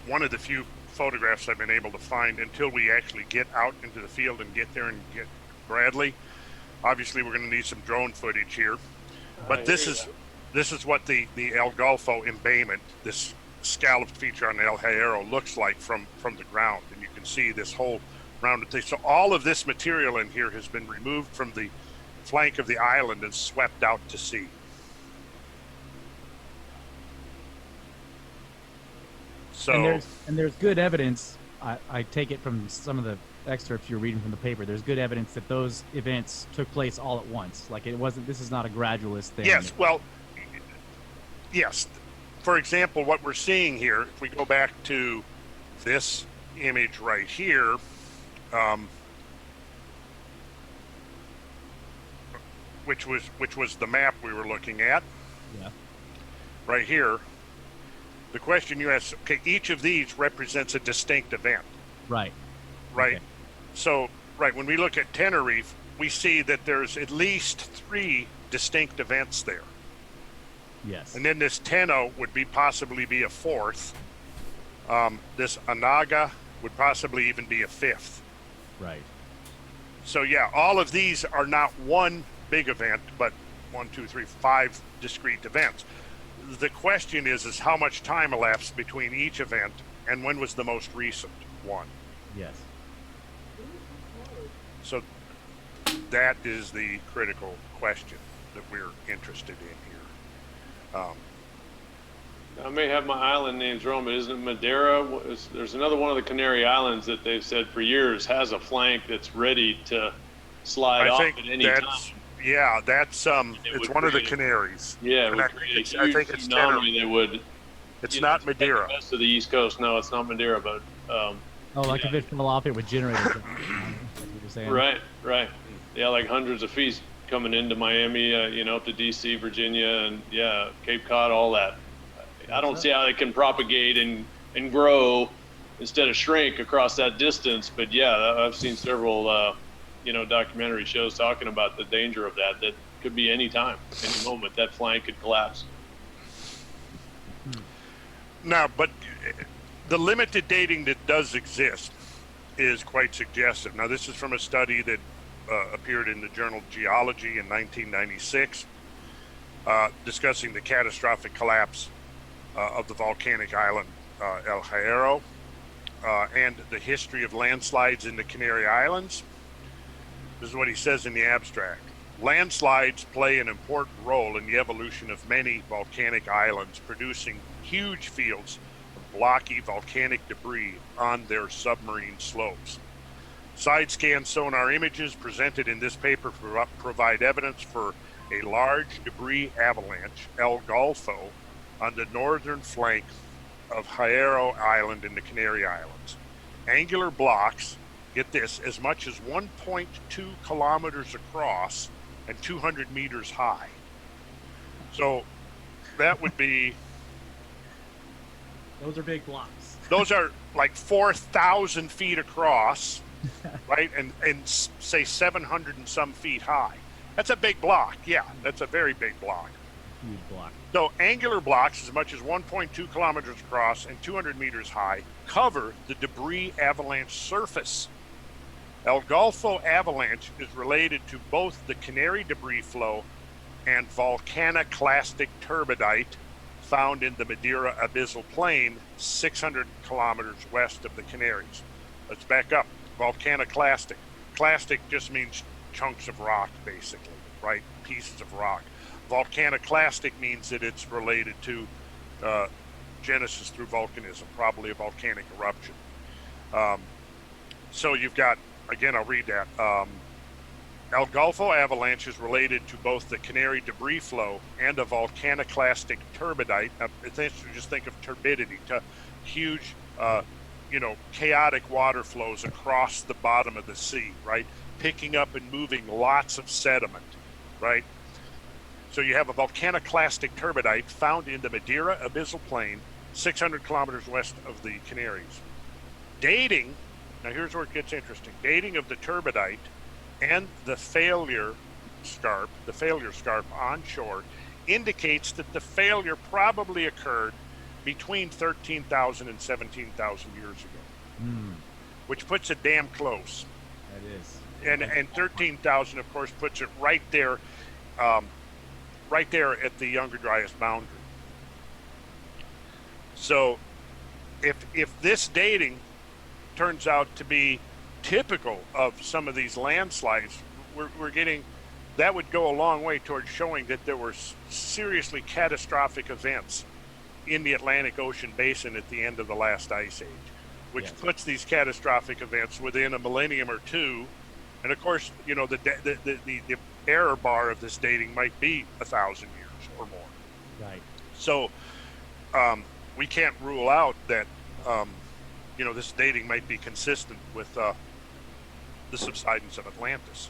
one of the few photographs I've been able to find until we actually get out into the field and get there and get Bradley. Obviously, we're going to need some drone footage here, but this is what the El Golfo embayment, this scalloped feature on El Hierro, looks like from the ground, and you can see this whole rounded thing. So all of this material in here has been removed from the flank of the island and swept out to sea. So and there's good evidence. I take it from some of the excerpts you're reading from the paper. There's good evidence that those events took place all at once. Like it wasn't. This is not a gradualist thing. Yes. Well, yes. For example, what we're seeing here, if we go back to this image right here, which was the map we were looking at. Yeah. Right here. The question you asked, okay, each of these represents a distinct event. Right. Right. Okay. So, right, when we look at Tenerife, we see that there's at least 3 distinct events there. Yes. And then this Teno would possibly be a 4th. This Anaga would possibly even be a 5th. Right. So yeah, all of these are not one big event, but 1, 2, 3, 5 discrete events. The question is how much time elapsed between each event and when was the most recent one? Yes. So that is the critical question that we're interested in here. I may have my island names wrong, but isn't it Madeira? There's another one of the Canary Islands that they've said for years has a flank that's ready to slide off at any time. Yeah, that's it's one of the Canaries. Yeah, it and would I create think a huge it's tsunami that would. It's not Madeira. The west of the East Coast. No, it's not Madeira, but. Like if it fell off, it would generate it. Like you were saying. Right. Yeah, like hundreds of feet coming into Miami, to DC, Virginia, and Cape Cod, all that. I don't see how it can propagate and grow instead of shrink across that distance. But I've seen several, documentary shows talking about the danger of that. That could be any time, any moment that flank could collapse. Now, but the limited dating that does exist is quite suggestive. Now, this is from a study that appeared in the journal Geology in 1996, discussing the catastrophic collapse of the volcanic island El Hierro and the history of landslides in the Canary Islands. This is what he says in the abstract. Landslides play an important role in the evolution of many volcanic islands, producing huge fields of blocky volcanic debris on their submarine slopes. Side-scan sonar images presented in this paper provide evidence for a large debris avalanche, El Golfo, on the northern flank of Hierro Island in the Canary Islands. Angular blocks, get this, as much as 1.2 kilometers across and 200 meters high. So that would be... Those are big blocks. Those are like 4,000 feet across, right? And say 700 and some feet high. That's a big block. Yeah, that's a very big block. Huge block. So angular blocks as much as 1.2 kilometers across and 200 meters high cover the debris avalanche surface. El Golfo avalanche is related to both the Canary debris flow and volcaniclastic turbidite found in the Madeira abyssal plain 600 kilometers west of the Canaries. Let's back up. Volcaniclastic. Clastic just means chunks of rock, basically, right? Pieces of rock. Volcaniclastic means that it's related to genesis through volcanism, probably a volcanic eruption. So you've got, again, I'll read that. El Golfo avalanche is related to both the Canary debris flow and a volcaniclastic turbidite. Just think of turbidity, huge, chaotic water flows across the bottom of the sea, right? Picking up and moving lots of sediment, right? So you have a volcaniclastic turbidite found in the Madeira abyssal plain, 600 kilometers west of the Canaries. Dating, now here's where it gets interesting. Dating of the turbidite and the failure scarp onshore indicates that the failure probably occurred between 13,000 and 17,000 years ago, which puts it damn close. That is. And 13,000, of course, puts it right there at the Younger Dryas boundary. So if this dating turns out to be typical of some of these landslides, we're getting, that would go a long way towards showing that there were seriously catastrophic events in the Atlantic Ocean basin at the end of the last ice age, which puts these catastrophic events within a millennium or two. And of course, you know, the error bar of this dating might be 1,000 years or more. Right. So we can't rule out that you know, this dating might be consistent with the subsidence of Atlantis.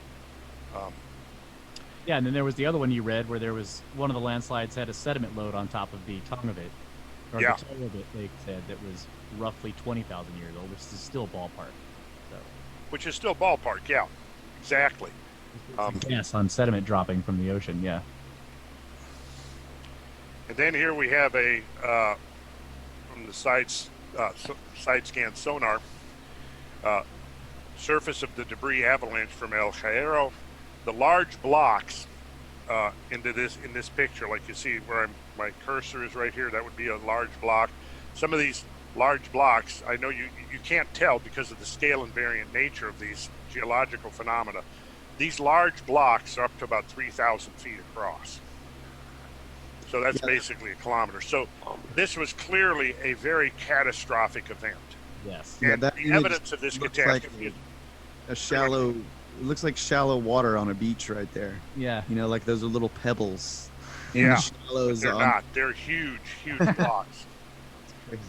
Yeah, and then there was the other one you read where there was one of the landslides had a sediment load on top of the tongue of it, or Yeah. the toe of it. They said that was roughly 20,000 years old, which is still ballpark. So. Which is still ballpark, yeah, exactly. Yes, on sediment dropping from the ocean, yeah. And then here we have a from the side scan sonar, surface of the debris avalanche from El Hierro. The large blocks in this picture, like you see where my cursor is right here, that would be a large block. Some of these large blocks, I know you can't tell because of the scale invariant nature of these geological phenomena. These large blocks are up to about 3,000 feet across. So that's basically a kilometer. So this was clearly a very catastrophic event. Yes. And that the evidence of this looks catastrophe like a shallow. It looks like shallow water on a beach right there. Yeah. You know, like those are little pebbles. In Yeah, the shallows but they're on- not. They're huge, huge blocks. It's crazy.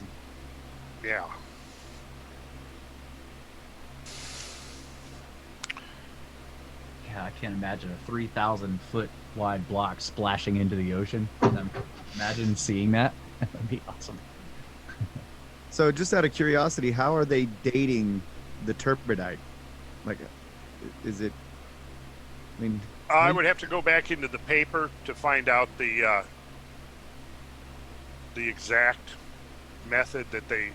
Yeah. Yeah, I can't imagine a 3,000 foot wide block splashing into the ocean. Imagine seeing that. That would be awesome. So, just out of curiosity, how are they dating the turbidite? Like, is it? I mean, I would have to go back into the paper to find out the exact method that they.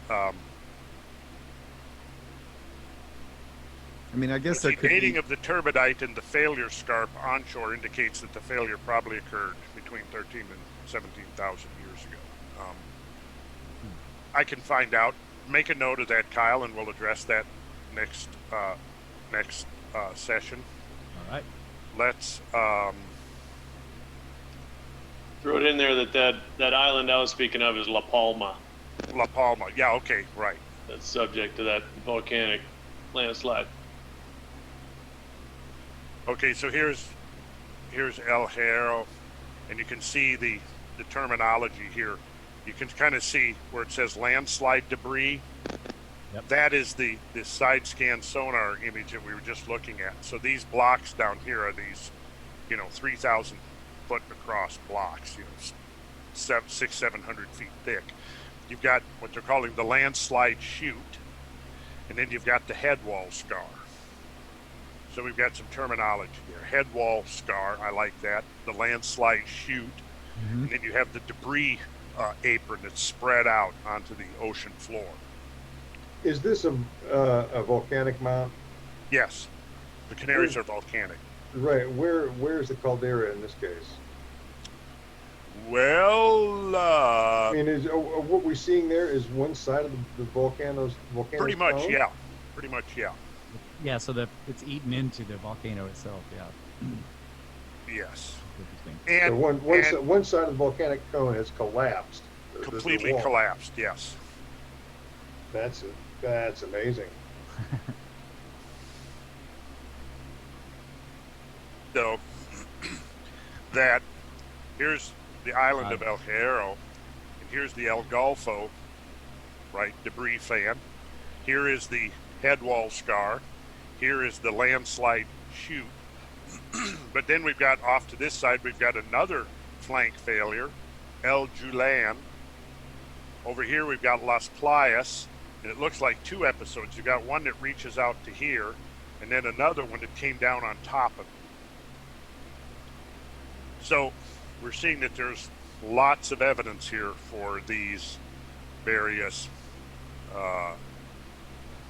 I mean, I guess the there could dating be. of the turbidite and the failure scarp onshore indicates that the failure probably occurred between 13 and 17,000 years ago. I can find out. Make a note of that, Kyle, and we'll address that next session. All right. Let's. Throw it in there that island I was speaking of is La Palma. La Palma. Yeah. Okay. Right. That's subject to that volcanic landslide. Okay, so here's El Hierro, and you can see the terminology here. You can kind of see where it says landslide debris. Yep. That is the side scan sonar image that we were just looking at. So these blocks down here are these, 3,000 foot across blocks, 700 feet thick. You've got what they're calling the landslide chute, and then you've got the head wall scar. So we've got some terminology here. Head wall scar, I like that. The landslide chute, and then you have the debris apron that's spread out onto the ocean floor. Is this a volcanic mount? Yes, the Canaries are volcanic. Right. Where's the caldera in this case? Well, I mean, is what we're seeing there is one side of the volcano's pretty much, cone? yeah. Pretty much, yeah. Yeah, so it's eaten into the volcano itself. Yeah. Yes. So And one side of the volcanic cone has collapsed. The completely wall. collapsed. Yes. That's amazing. So that here's the island of El Hierro, and here's the El Golfo, right, debris fan. Here is the head wall scar. Here is the landslide chute. But then we've got off to this side, we've got another flank failure, El Julan. Over here we've got Las Playas, and it looks like two episodes. You've got one that reaches out to here, and then another one that came down on top of it. So we're seeing that there's lots of evidence here for these various.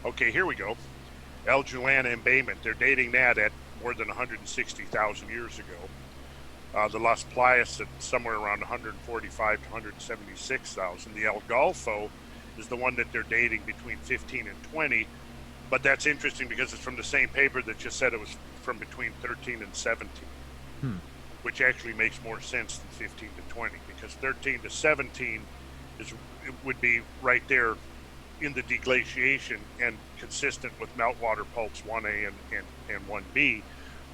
Okay, here we go. El Juliana embayment. They're dating that at more than 160,000 years ago. The Las Playas at somewhere around 145 to 176,000. The El Golfo is the one that they're dating between 15 and 20, but that's interesting because it's from the same paper that just said it was from between 13 and 17, which actually makes more sense than 15 to 20, because 13 to 17 would be right there in the deglaciation and consistent with meltwater pulse 1A and 1B,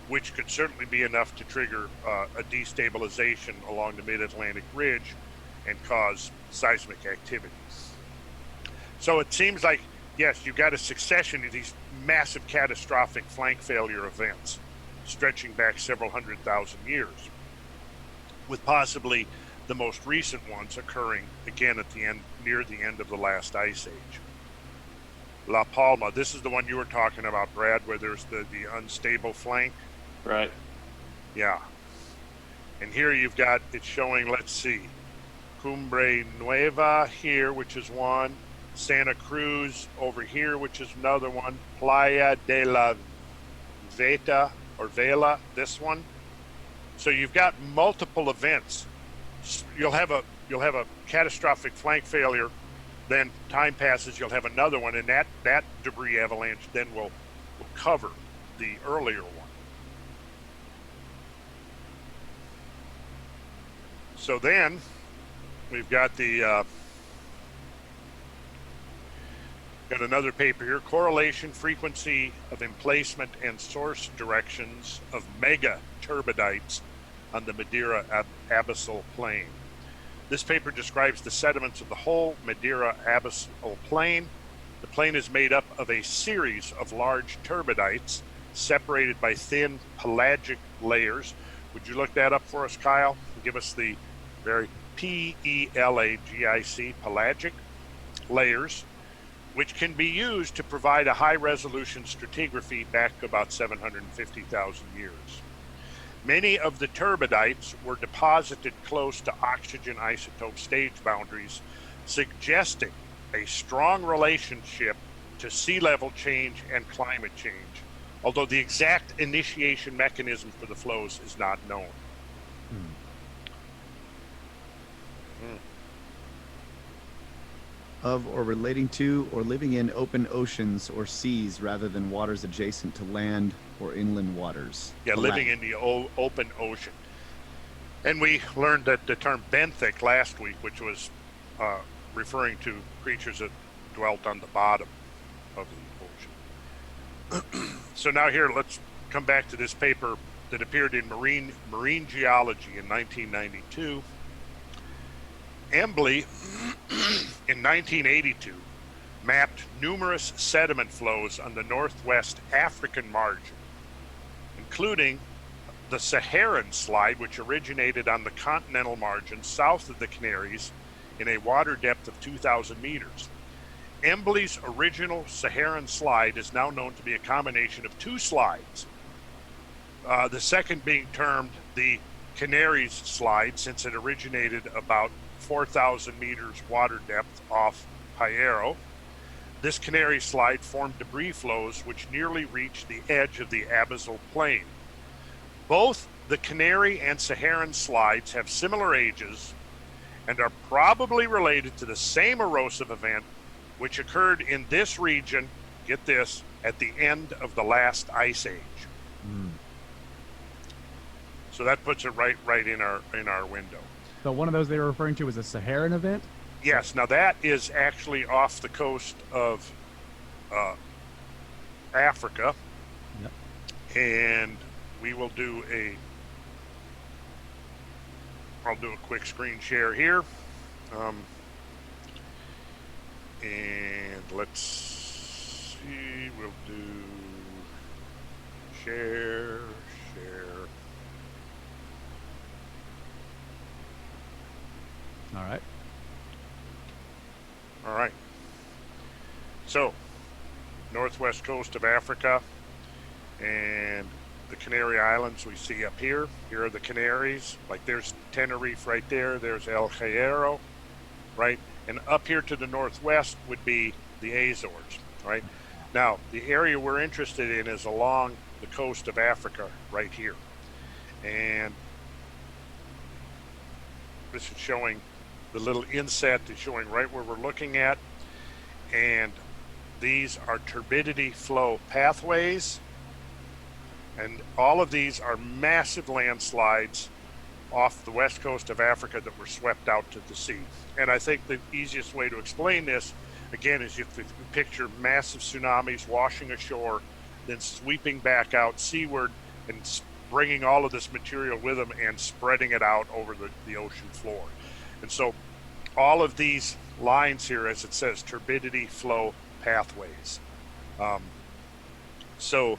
which could certainly be enough to trigger a destabilization along the mid-Atlantic ridge and cause seismic activity. So it seems like, yes, you've got a succession of these massive catastrophic flank failure events stretching back several 100,000 years, with possibly the most recent ones occurring again at the end, near the end of the last ice age. La Palma, this is the one you were talking about, Brad, where there's the unstable flank. Right. Yeah. And here you've got it showing, let's see, Cumbre Nueva here, which is one, Santa Cruz over here, which is another one, Playa de la Veta or Vela, this one. So you've got multiple events. You'll have a catastrophic flank failure, then time passes, you'll have another one, and that debris avalanche then will cover the earlier one. So then we've got got another paper here, correlation frequency of emplacement and source directions of mega turbidites on the Madeira abyssal plain. This paper describes the sediments of the whole Madeira abyssal plain. The plain is made up of a series of large turbidites separated by thin pelagic layers. Would you look that up for us, Kyle? Give us the very P-E-L-A-G-I-C, pelagic layers, which can be used to provide a high-resolution stratigraphy back to about 750,000 years. Many of the turbidites were deposited close to oxygen isotope stage boundaries, suggesting a strong relationship to sea level change and climate change, although the exact initiation mechanism for the flows is not known. Of or relating to or living in open oceans or seas rather than waters adjacent to land or inland waters. Yeah, living in the open ocean. And we learned that the term benthic last week, which was referring to creatures that dwelt on the bottom of the ocean. So now here, let's come back to this paper that appeared in Marine Geology in 1992. Embley, in 1982, mapped numerous sediment flows on the northwest African margin, including the Saharan slide, which originated on the continental margin south of the Canaries in a water depth of 2,000 meters. Embley's original Saharan slide is now known to be a combination of two slides, the second being termed the Canaries slide, since it originated about 4,000 meters water depth off Hierro. This Canary slide formed debris flows which nearly reached the edge of the abyssal plain. Both the Canary and Saharan slides have similar ages and are probably related to the same erosive event which occurred in this region, get this, at the end of the last ice age. So that puts it right in our window. So one of those they were referring to was a Saharan event? Yes, now that is actually off the coast of Africa. Yep. And we will I'll do a quick screen share here. And let's see, we'll do share. All right. So, northwest coast of Africa and the Canary Islands we see up here. Here are the Canaries. Like there's Tenerife right there. There's El Hierro, right? And up here to the northwest would be the Azores, right? Now, the area we're interested in is along the coast of Africa right here. And this is showing the little inset is showing right where we're looking at. And these are turbidity flow pathways. And all of these are massive landslides off the west coast of Africa that were swept out to the sea. And I think the easiest way to explain this, again, is if you picture massive tsunamis washing ashore, then sweeping back out seaward and bringing all of this material with them and spreading it out over the ocean floor. And so all of these lines here, as it says, turbidity flow pathways. So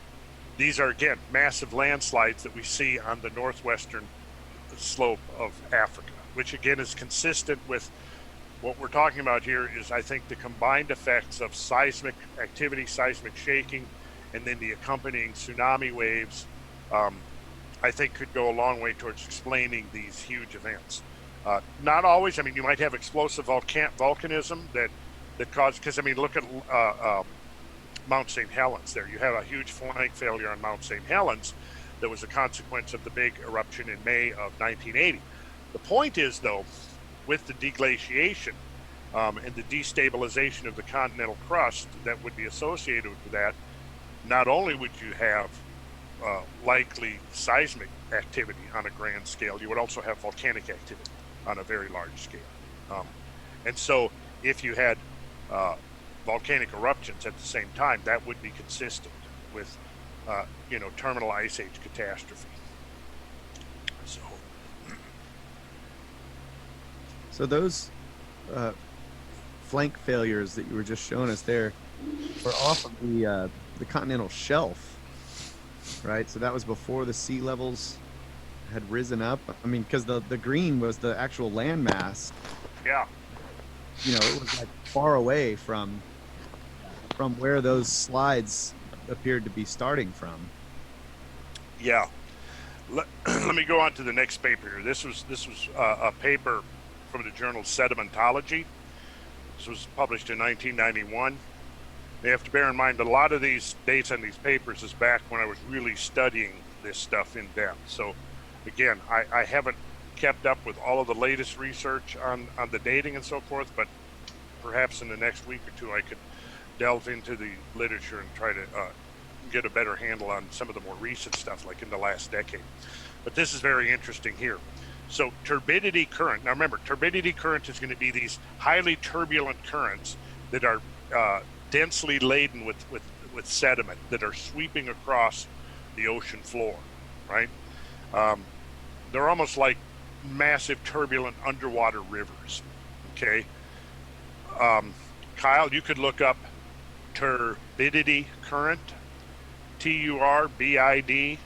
these are, again, massive landslides that we see on the northwestern slope of Africa, which again is consistent with what we're talking about here is, I think, the combined effects of seismic activity, seismic shaking, and then the accompanying tsunami waves, I think could go a long way towards explaining these huge events. Not always. I mean, you might have explosive volcanism that causes, because I mean, look at Mount St. Helens there. You have a huge flank failure on Mount St. Helens that was a consequence of the big eruption in May of 1980. The point is, though, with the deglaciation and the destabilization of the continental crust that would be associated with that, not only would you have likely seismic activity on a grand scale, you would also have volcanic activity on a very large scale. And so if you had volcanic eruptions at the same time, that would be consistent with terminal ice age catastrophe. So those flank failures that you were just showing us there were off of the continental shelf, right? So that was before the sea levels had risen up. I mean, because the green was the actual landmass. Yeah. It was like far away from where those slides appeared to be starting from. Yeah. Let me go on to the next paper here. This was a paper from the journal Sedimentology. This was published in 1991. You have to bear in mind that a lot of these dates on these papers is back when I was really studying this stuff in depth. So again, I haven't kept up with all of the latest research on the dating and so forth, but perhaps in the next week or two I could delve into the literature and try to get a better handle on some of the more recent stuff, like in the last decade. But this is very interesting here. So turbidity current, now remember, turbidity current is going to be these highly turbulent currents that are densely laden with sediment that are sweeping across the ocean floor, right? They're almost like massive turbulent underwater rivers, okay? Kyle, you could look up turbidity current, Turbidty.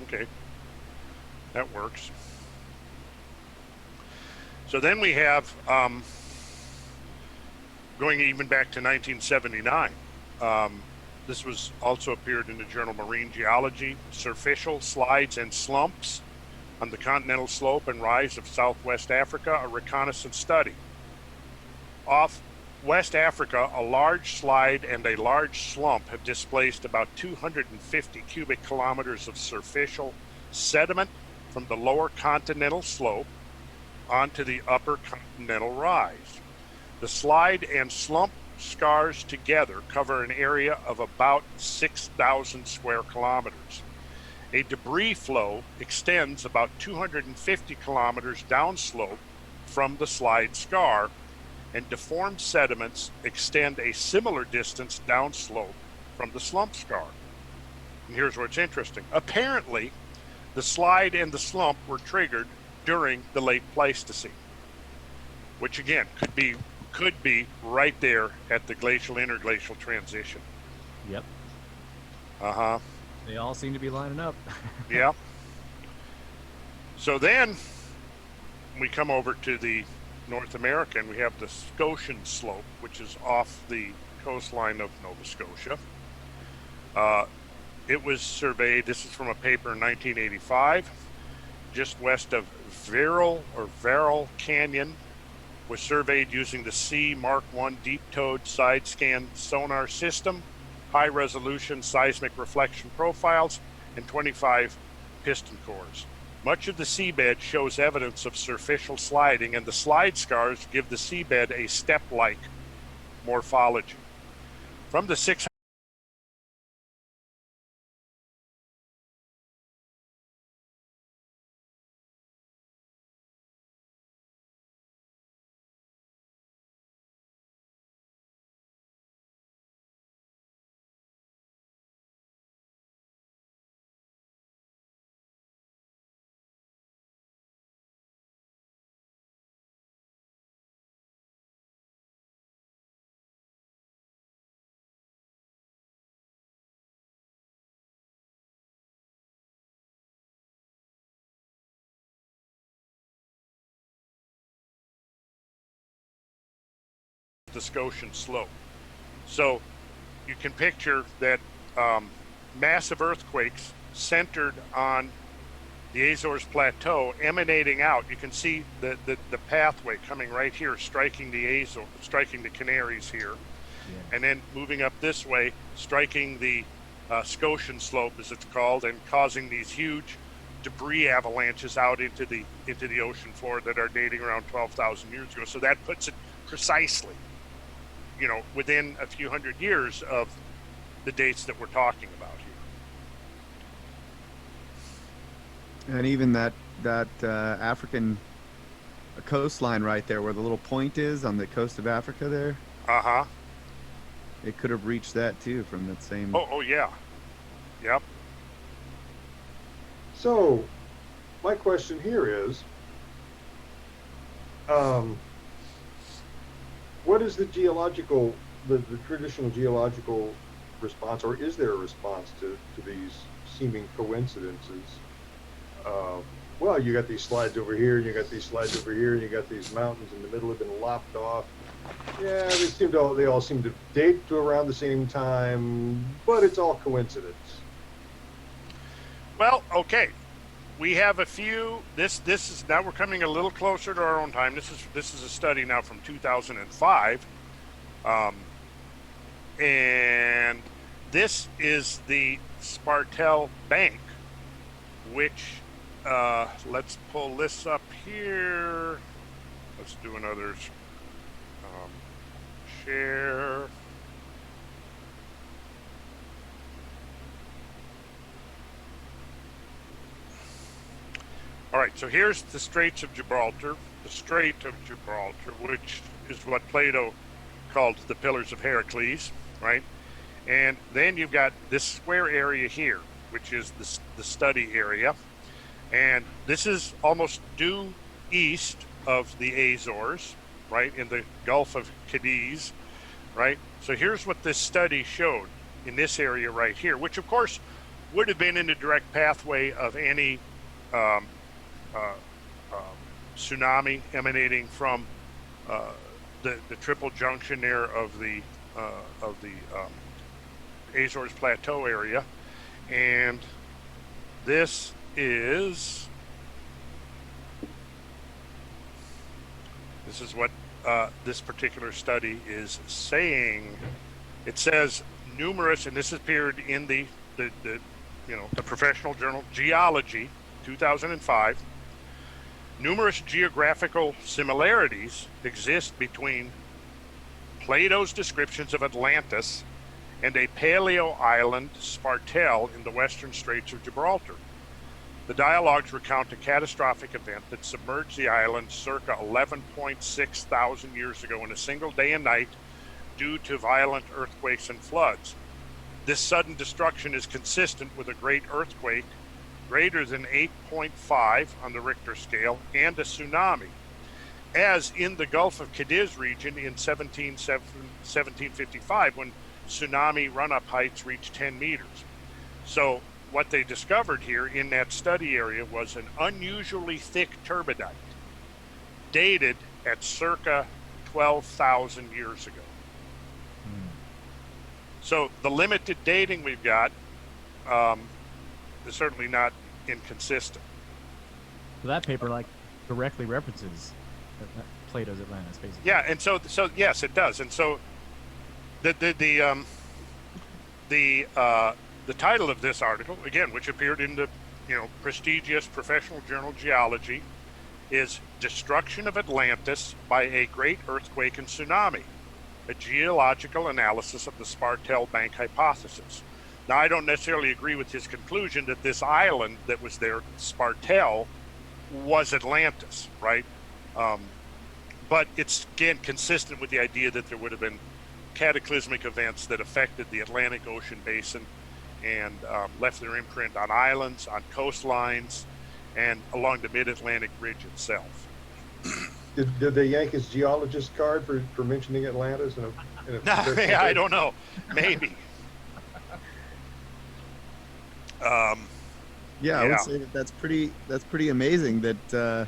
Okay, that works. So then we have, going even back to 1979, this was also appeared in the journal Marine Geology, Surficial Slides and Slumps on the Continental Slope and Rise of Southwest Africa, a reconnaissance study. Off West Africa, a large slide and a large slump have displaced about 250 cubic kilometers of surficial sediment from the lower continental slope onto the upper continental rise. The slide and slump scars together cover an area of about 6,000 square kilometers. A debris flow extends about 250 kilometers downslope from the slide scar, and deformed sediments extend a similar distance downslope from the slump scar. And here's where it's interesting. Apparently, the slide and the slump were triggered during the late Pleistocene, which again could be right there at the glacial interglacial transition. Yep. Uh-huh. They all seem to be lining up. Yeah. So then we come over to the North America, and we have the Scotian Slope, which is off the coastline of Nova Scotia. It was surveyed, this is from a paper in 1985, just west of Verrill Canyon, was surveyed using the C Mark I deep towed side scan sonar system, high resolution seismic reflection profiles, and 25 piston cores. Much of the seabed shows evidence of surficial sliding, and the slide scars give the seabed a step-like morphology. From the 600 the Scotian Slope. So you can picture that massive earthquakes centered on the Azores Plateau emanating out. You can see the pathway coming right here, striking the Azores, striking the Canaries here, and then moving up this way, striking the Scotian Slope, as it's called, and causing these huge debris avalanches out into the ocean floor that are dating around 12,000 years ago. So that puts it precisely, within a few hundred years of the dates that we're talking about here. And even that African coastline right there, where the little point is on the coast of Africa there. Uh-huh. It could have reached that too from that same. Oh yeah. Yep. So, my question here is, what is the traditional geological response, or is there a response to these seeming coincidences? Well, you got these slides over here, and you got these slides over here, and you got these mountains in the middle have been lopped off. Yeah, they all seem to date to around the same time, but it's all coincidence. Well, okay. We have a few. This is now we're coming a little closer to our own time. This is a study now from 2005, and this is the Spartel Bank, which let's pull this up here. Let's do another share. All right, so here's the Straits of Gibraltar, which is what Plato called the Pillars of Heracles, right? And then you've got this square area here, which is the study area. And this is almost due east of the Azores, right, in the Gulf of Cadiz, right? So here's what this study showed in this area right here, which of course would have been in the direct pathway of any tsunami emanating from the triple junction there of the Azores Plateau area. And this is what this particular study is saying. It says numerous, and this appeared in the professional journal Geology, 2005. Numerous geographical similarities exist between Plato's descriptions of Atlantis and a paleo island, Spartel, in the western Straits of Gibraltar. The dialogues recount a catastrophic event that submerged the island circa 11.6 thousand years ago in a single day and night due to violent earthquakes and floods. This sudden destruction is consistent with a great earthquake greater than 8.5 on the Richter scale and a tsunami, as in the Gulf of Cadiz region in 1755 when tsunami run-up heights reached 10 meters. So what they discovered here in that study area was an unusually thick turbidite, dated at circa 12,000 years ago. So the limited dating we've got is certainly not inconsistent. So that paper like directly references Plato's Atlantis, basically. Yeah, and so yes, it does. And so the title of this article, again, which appeared in the prestigious professional journal Geology, is "Destruction of Atlantis by a Great Earthquake and Tsunami: A Geological Analysis of the Spartel Bank Hypothesis." Now, I don't necessarily agree with his conclusion that this island that was there, Spartel, was Atlantis, right? But it's, again, consistent with the idea that there would have been cataclysmic events that affected the Atlantic Ocean basin and left their imprint on islands, on coastlines, and along the mid-Atlantic ridge itself. Did they yank his geologist card for mentioning Atlantis? I don't know. Maybe. Yeah, I would say that's pretty amazing that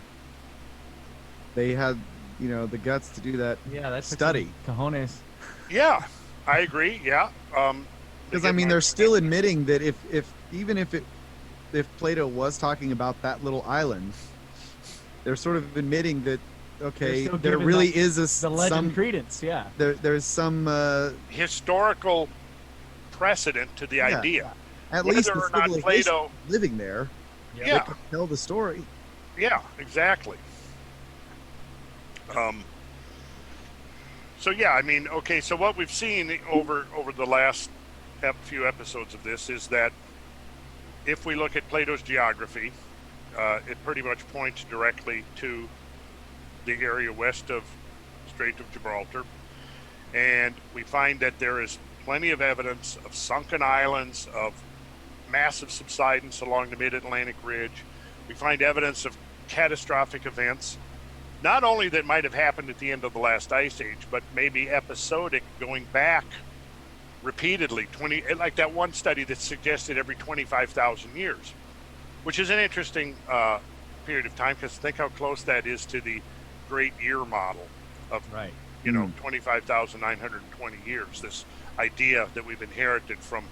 they had the guts to do that. Yeah, that's study. Cojones. Yeah, I agree. Yeah. Because I mean, they're still admitting that if Plato was talking about that little island, they're sort of admitting that there really is the legend credence. Yeah. There's some historical precedent to the idea. At Whether least the or not civilization Plato living there, yeah, they could tell the story. Yeah, exactly. So yeah, I mean, okay. So what we've seen over the last few episodes of this is that if we look at Plato's geography, it pretty much points directly to the area west of Strait of Gibraltar, and we find that there is plenty of evidence of sunken islands, of massive subsidence along the mid-Atlantic ridge. We find evidence of catastrophic events, not only that might have happened at the end of the last ice age, but maybe episodic, going back repeatedly, like that one study that suggested every 25,000 years, which is an interesting period of time, because think how close that is to the Great Year model of 25,920 years. This idea that we've inherited from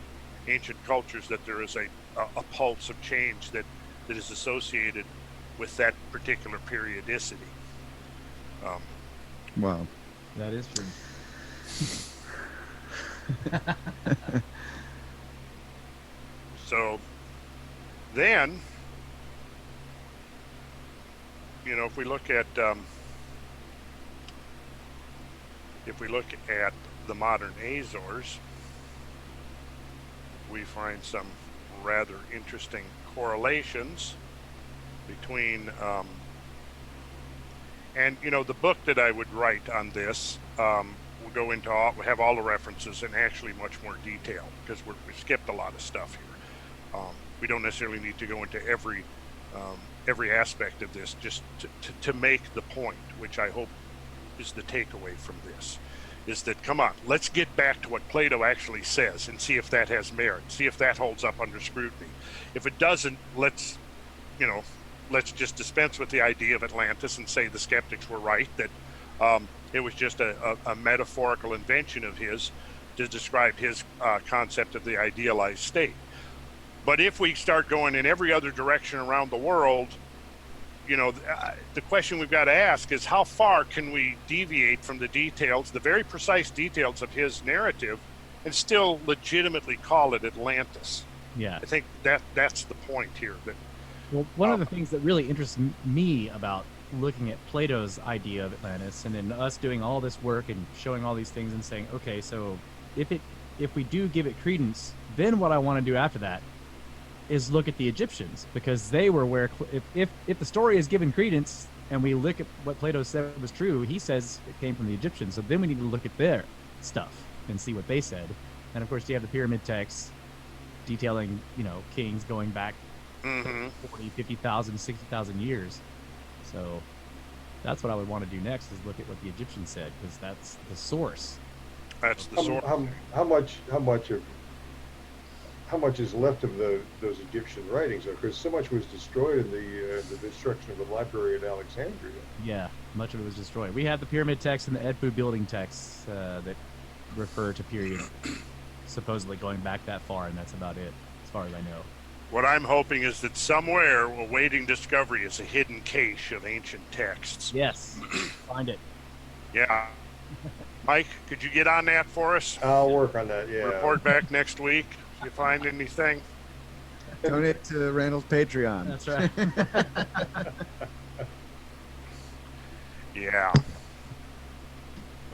ancient cultures, that there is a pulse of change that is associated with that particular periodicity. Wow, that is true. So then, if we look at the modern Azores, we find some rather interesting correlations between and the book that I would write on this will go into have all the references and actually much more detail, because we skipped a lot of stuff here. We don't necessarily need to go into every aspect of this, just to make the point, which I hope is the takeaway from this, is that, come on, let's get back to what Plato actually says and see if that has merit, see if that holds up under scrutiny. If it doesn't, let's just dispense with the idea of Atlantis and say the skeptics were right, that it was just a metaphorical invention of his to describe his concept of the idealized state. But if we start going in every other direction around the world, the question we've got to ask is, how far can we deviate from the details, the very precise details of his narrative, and still legitimately call it Atlantis? Yeah. I think that's the point here. That Well, one of the things that really interests me about looking at Plato's idea of Atlantis, and then us doing all this work and showing all these things and saying, okay, so if we do give it credence, then what I want to do after that is look at the Egyptians, because they were where, if the story is given credence and we look at what Plato said was true, he says it came from the Egyptians. So then we need to look at their stuff and see what they said. And of course, you have the pyramid texts detailing, kings going back 40, 50,000, 60,000 years. So that's what I would want to do next, is look at what the Egyptians said, because that's the source. That's the source. how much is left of those Egyptian writings, because so much was destroyed in the destruction of the library at Alexandria. Yeah, much of it was destroyed. We have the pyramid texts and the Edfu building texts that refer to periods supposedly going back that far, and that's about it, as far as I know. What I'm hoping is that somewhere awaiting discovery is a hidden cache of ancient texts. Yes, find it. Yeah. Mike, could you get on that for us? I'll work on that, yeah. Report back next week if you find anything. Donate to Randall's Patreon. That's right. Yeah.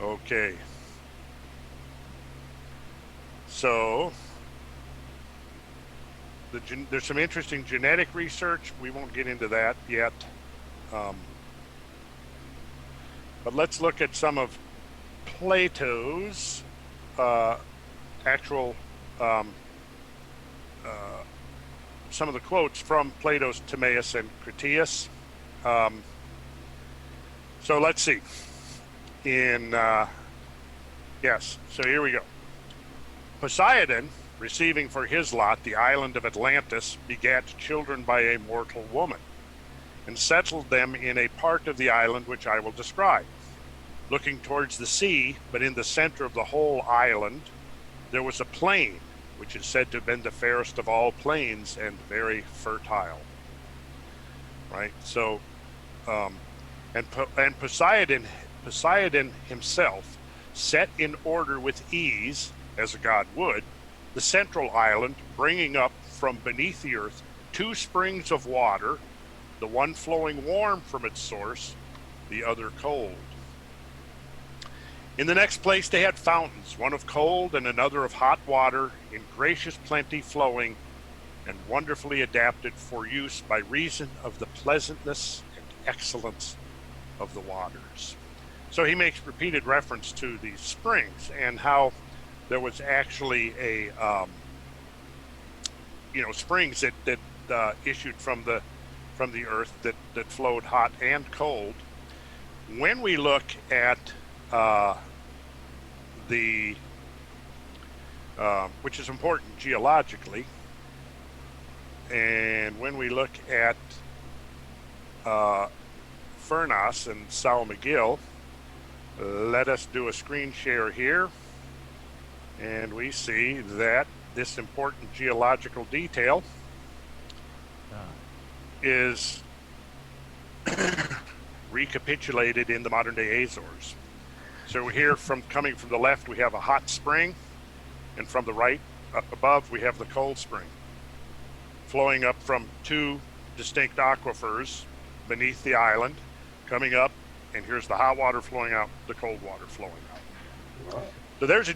Okay. So, there's some interesting genetic research. We won't get into that yet. But let's look at some of Plato's actual, some of the quotes from Plato's Timaeus and Critias. So let's see. Yes, so here we go. Poseidon, receiving for his lot the island of Atlantis, begat children by a mortal woman, and settled them in a part of the island which I will describe. Looking towards the sea, but in the center of the whole island, there was a plain, which is said to have been the fairest of all plains and very fertile. Right? So, and Poseidon himself set in order with ease, as a god would, the central island, bringing up from beneath the earth 2 springs of water, the one flowing warm from its source, the other cold. In the next place they had fountains, one of cold and another of hot water, in gracious plenty flowing, and wonderfully adapted for use by reason of the pleasantness and excellence of the waters. So he makes repeated reference to these springs and how there was actually a, springs that issued from the earth that flowed hot and cold. When we look at which is important geologically, and when we look at Furnas and Sal McGill, let us do a screen share here, and we see that this important geological detail is recapitulated in the modern day Azores. So here, coming from the left, we have a hot spring, and from the right, up above, we have the cold spring, flowing up from 2 distinct aquifers beneath the island, coming up, and here's the hot water flowing out, the cold water flowing out. So there's a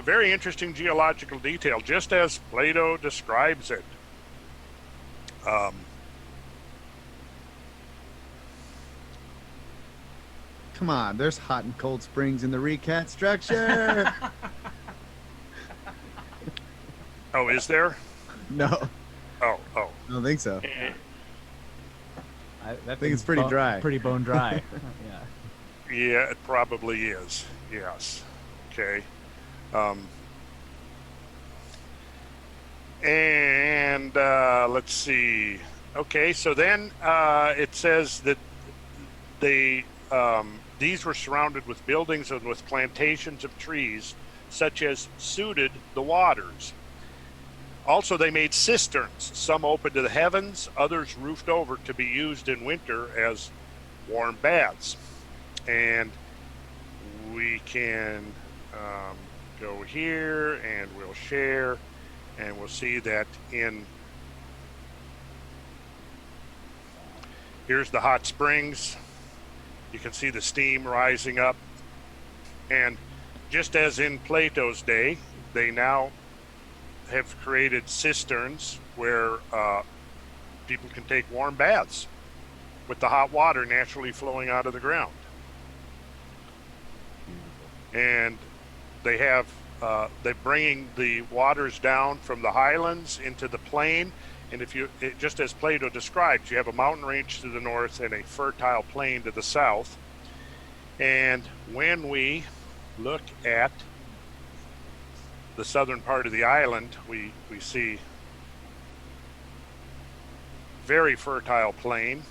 very interesting geological detail, just as Plato describes it. Come on, there's hot and cold springs in the recat structure. Oh, is there? No. Oh. I don't think so. I think it's pretty dry. Pretty bone dry. Yeah. Yeah, it probably is. Yes. Okay. And let's see. Okay, so then it says that these were surrounded with buildings and with plantations of trees, such as suited the waters. Also, they made cisterns, some open to the heavens, others roofed over to be used in winter as warm baths. And we can go here, and we'll share, and we'll see that here's the hot springs. You can see the steam rising up. And just as in Plato's day, they now have created cisterns where people can take warm baths with the hot water naturally flowing out of the ground. And they have they're bringing the waters down from the highlands into the plain. And just as Plato describes, you have a mountain range to the north and a fertile plain to the south. And when we look at the southern part of the island, we see very fertile plain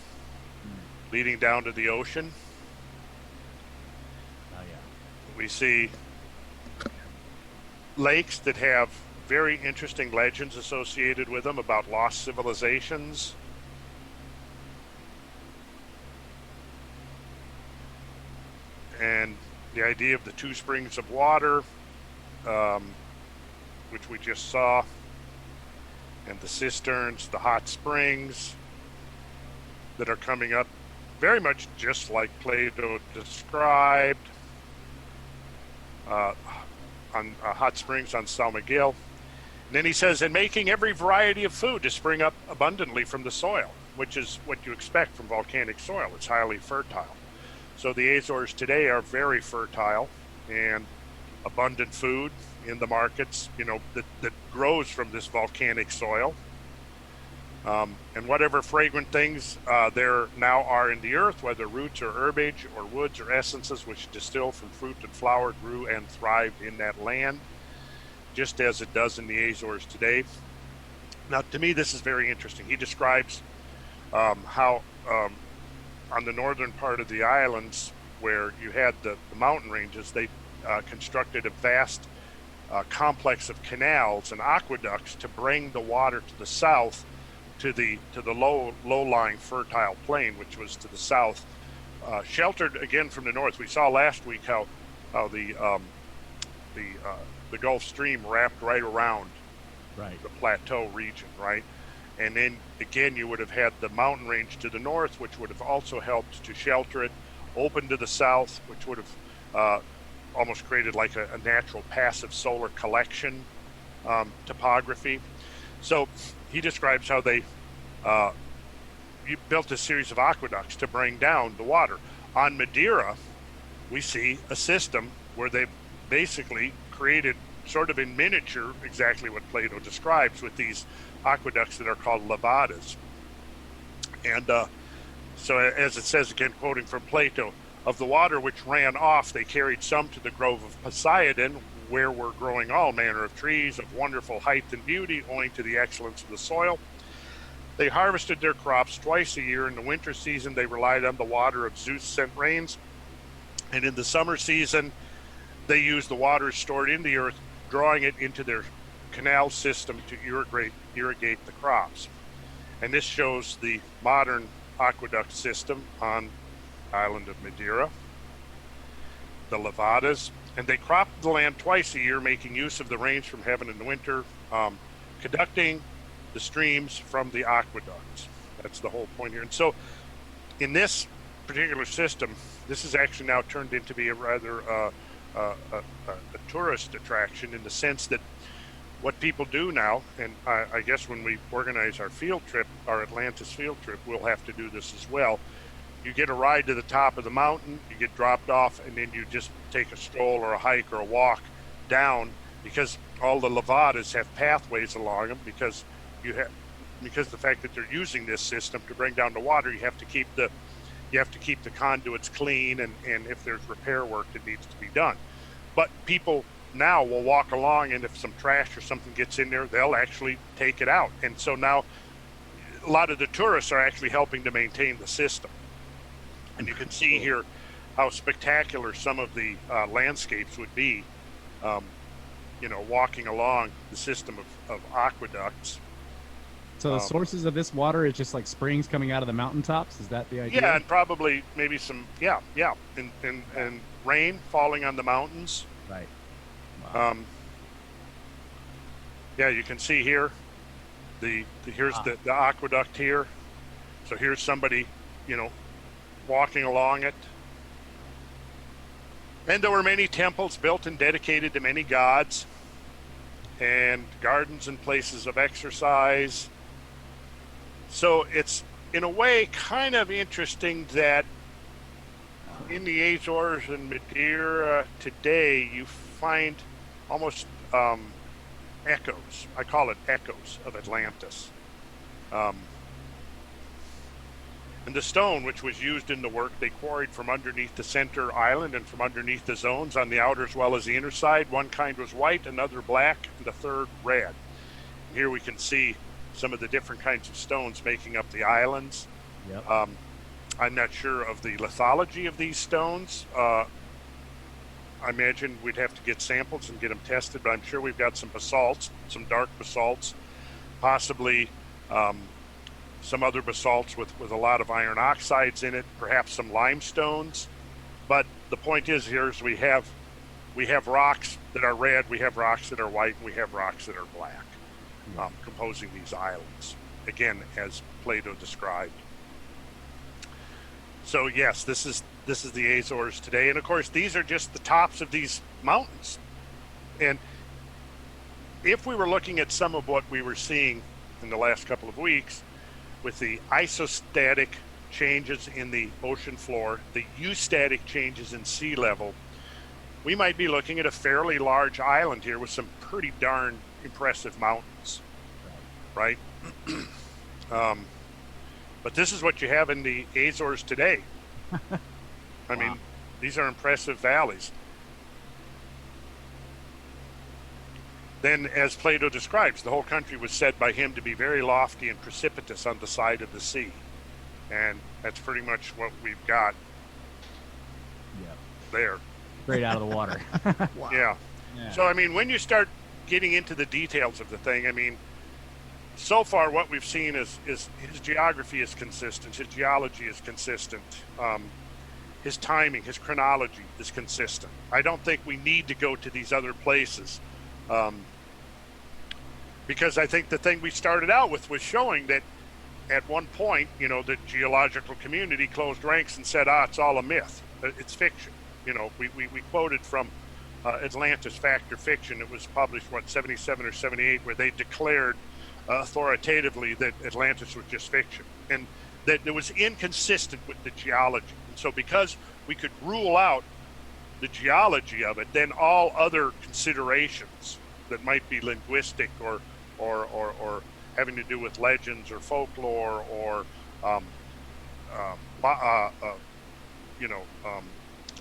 leading down to the ocean. Oh yeah. We see lakes that have very interesting legends associated with them about lost civilizations. And the idea of the two springs of water, which we just saw, and the cisterns, the hot springs that are coming up very much just like Plato described, on hot springs on San Miguel. And then he says, and making every variety of food to spring up abundantly from the soil, which is what you expect from volcanic soil. It's highly fertile. So the Azores today are very fertile and abundant food in the markets, that grows from this volcanic soil. And whatever fragrant things there now are in the earth, whether roots or herbage or woods or essences which distill from fruit and flower, grew and thrived in that land, just as it does in the Azores today. Now, to me, this is very interesting. He describes how on the northern part of the islands, where you had the mountain ranges, they constructed a vast complex of canals and aqueducts to bring the water to the south, to the low-lying fertile plain, which was to the south, sheltered again from the north. We saw last week how the Gulf Stream wrapped right around the plateau region, right? And then again, you would have had the mountain range to the north, which would have also helped to shelter it, open to the south, which would have almost created like a natural passive solar collection topography. So he describes how they built a series of aqueducts to bring down the water. On Madeira, we see a system where they basically created, sort of in miniature, exactly what Plato describes, with these aqueducts that are called levadas. And so, as it says, again, quoting from Plato, of the water which ran off, they carried some to the grove of Poseidon, where were growing all manner of trees of wonderful height and beauty, owing to the excellence of the soil. They harvested their crops twice a year. In the winter season, they relied on the water of Zeus-sent rains. And in the summer season, they used the water stored in the earth, drawing it into their canal system to irrigate the crops. And this shows the modern aqueduct system on the island of Madeira, the levadas. And they cropped the land twice a year, making use of the rains from heaven in the winter, conducting the streams from the aqueducts. That's the whole point here. And so in this particular system, this is actually now turned into be a rather a tourist attraction, in the sense that what people do now, and I guess when we organize our field trip, our Atlantis field trip, we'll have to do this as well. You get a ride to the top of the mountain, you get dropped off, and then you just take a stroll or a hike or a walk down, because all the levadas have pathways along them, because the fact that they're using this system to bring down the water, you have to keep the conduits clean, and if there's repair work that needs to be done. But people now will walk along, and if some trash or something gets in there, they'll actually take it out. And so now a lot of the tourists are actually helping to maintain the system. And you can see here how spectacular some of the landscapes would be, walking along the system of aqueducts. So the sources of this water is just like springs coming out of the mountaintops? Is that the idea? Yeah, and probably maybe some, and rain falling on the mountains. Right. Wow. You can see here, here's the aqueduct here. So here's somebody, walking along it. And there were many temples built and dedicated to many gods, and gardens and places of exercise. So it's, in a way, kind of interesting that in the Azores and Madeira today, you find almost echoes. I call it echoes of Atlantis. And the stone, which was used in the work, they quarried from underneath the center island and from underneath the zones on the outer as well as the inner side. One kind was white, another black, and the third red. And here we can see some of the different kinds of stones making up the islands. Yep. I'm not sure of the lithology of these stones. I imagine we'd have to get samples and get them tested, but I'm sure we've got some basalts, some dark basalts, possibly some other basalts with a lot of iron oxides in it, perhaps some limestones. But the point is here is we have rocks that are red, we have rocks that are white, and we have rocks that are black, composing these islands, again, as Plato described. So yes, this is the Azores today, and of course these are just the tops of these mountains. And if we were looking at some of what we were seeing in the last couple of weeks with the isostatic changes in the ocean floor, the eustatic changes in sea level, we might be looking at a fairly large island here with some pretty darn impressive mountains, right? But this is what you have in the Azores today. I mean, these are impressive valleys. Then, as Plato describes, the whole country was said by him to be very lofty and precipitous on the side of the sea. And that's pretty much what we've got there. Straight out of the water. Yeah. So, I mean, when you start getting into the details of the thing, I mean, so far what we've seen is his geography is consistent, his geology is consistent, his timing, his chronology is consistent. I don't think we need to go to these other places, because I think the thing we started out with was showing that at one point, you know, the geological community closed ranks and said, it's all a myth, it's fiction. You know, we quoted from Atlantis, Fact or Fiction. It was published, 77 or 78, where they declared authoritatively that Atlantis was just fiction, and that it was inconsistent with the geology. And so because we could rule out the geology of it, then all other considerations that might be linguistic or having to do with legends or folklore or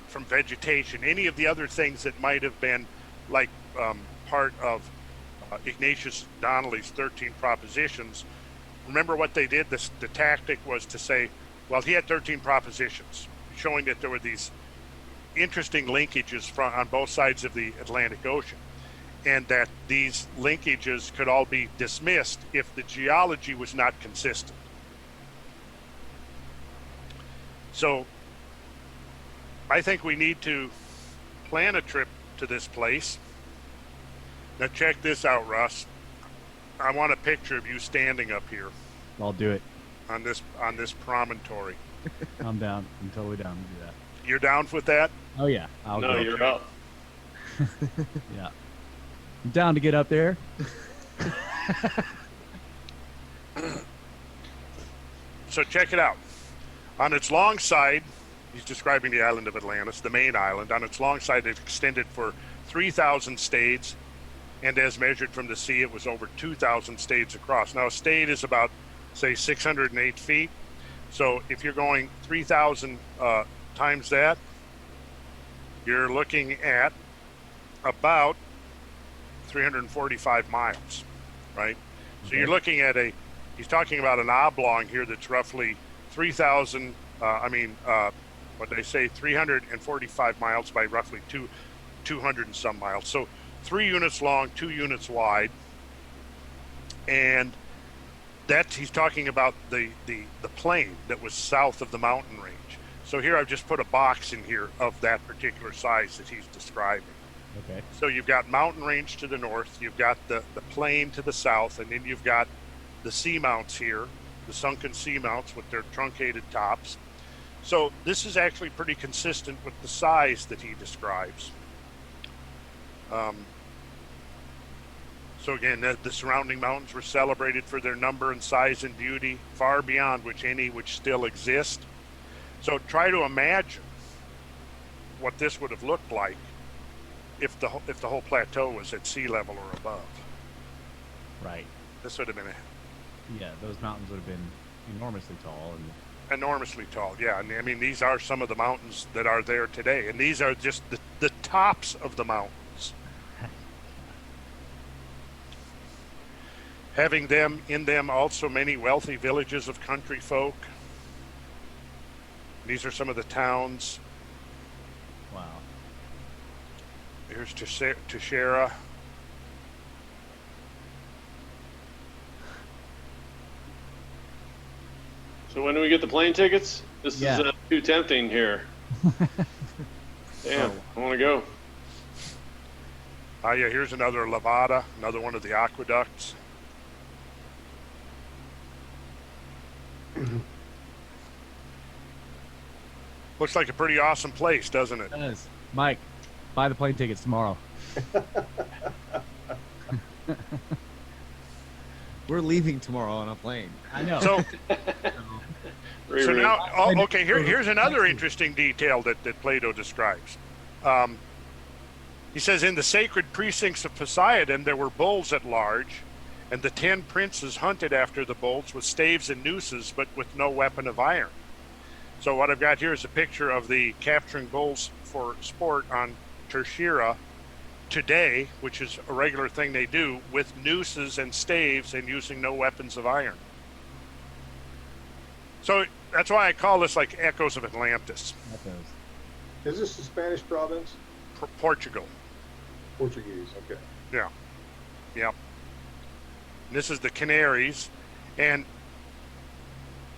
from vegetation, any of the other things that might have been like part of Ignatius Donnelly's 13 propositions. Remember what they did? The tactic was to say, well, he had 13 propositions, showing that there were these interesting linkages on both sides of the Atlantic Ocean, and that these linkages could all be dismissed if the geology was not consistent. So I think we need to plan a trip to this place. Now check this out, Russ. I want a picture of you standing up here. I'll do it. On this promontory. I'm down. I'm totally down to do that. You're down with that? Oh yeah. No, you're up. Yeah. I'm down to get up there. So check it out. On its long side, he's describing the island of Atlantis, the main island. On its long side, it extended for 3,000 stades, and as measured from the sea, it was over 2,000 stades across. Now, a stade is about, say, 608 feet. So if you're going 3,000 times that, you're looking at about 345 miles, right? So you're looking at he's talking about an oblong here that's roughly 3,000, what they say, 345 miles by roughly 200 and some miles. So 3 units long, 2 units wide. And he's talking about the plain that was south of the mountain range. So here I've just put a box in here of that particular size that he's describing. Okay. So you've got mountain range to the north, you've got the plain to the south, and then you've got the seamounts here, the sunken seamounts with their truncated tops. So this is actually pretty consistent with the size that he describes. So again, the surrounding mountains were celebrated for their number and size and beauty, far beyond which still exist. So try to imagine what this would have looked like if the whole plateau was at sea level or above. Right. This would have been Yeah, those mountains would have been enormously tall, enormously tall. Yeah, and I mean these are some of the mountains that are there today, and these are just the tops of the mountains. Having them in them also many wealthy villages of country folk. These are some of the towns. Wow. Here's Teixeira. So when do we get the plane tickets? This Yeah. is too tempting here. Damn, I want to go. Yeah, here's another Levada, another one of the aqueducts. Looks like a pretty awesome place, doesn't it? It does. Mike, buy the plane tickets tomorrow. We're leaving tomorrow on a plane. I know. So now, okay, here's another interesting detail that Plato describes. He says, in the sacred precincts of Poseidon, there were bulls at large, and the 10 princes hunted after the bulls with staves and nooses, but with no weapon of iron. So what I've got here is a picture of the capturing bulls for sport on Teixeira today, which is a regular thing they do, with nooses and staves and using no weapons of iron. So that's why I call this like Echoes of Atlantis. Is this the Spanish province? Portugal. Portuguese, okay. Yeah. Yep. This is the Canaries, and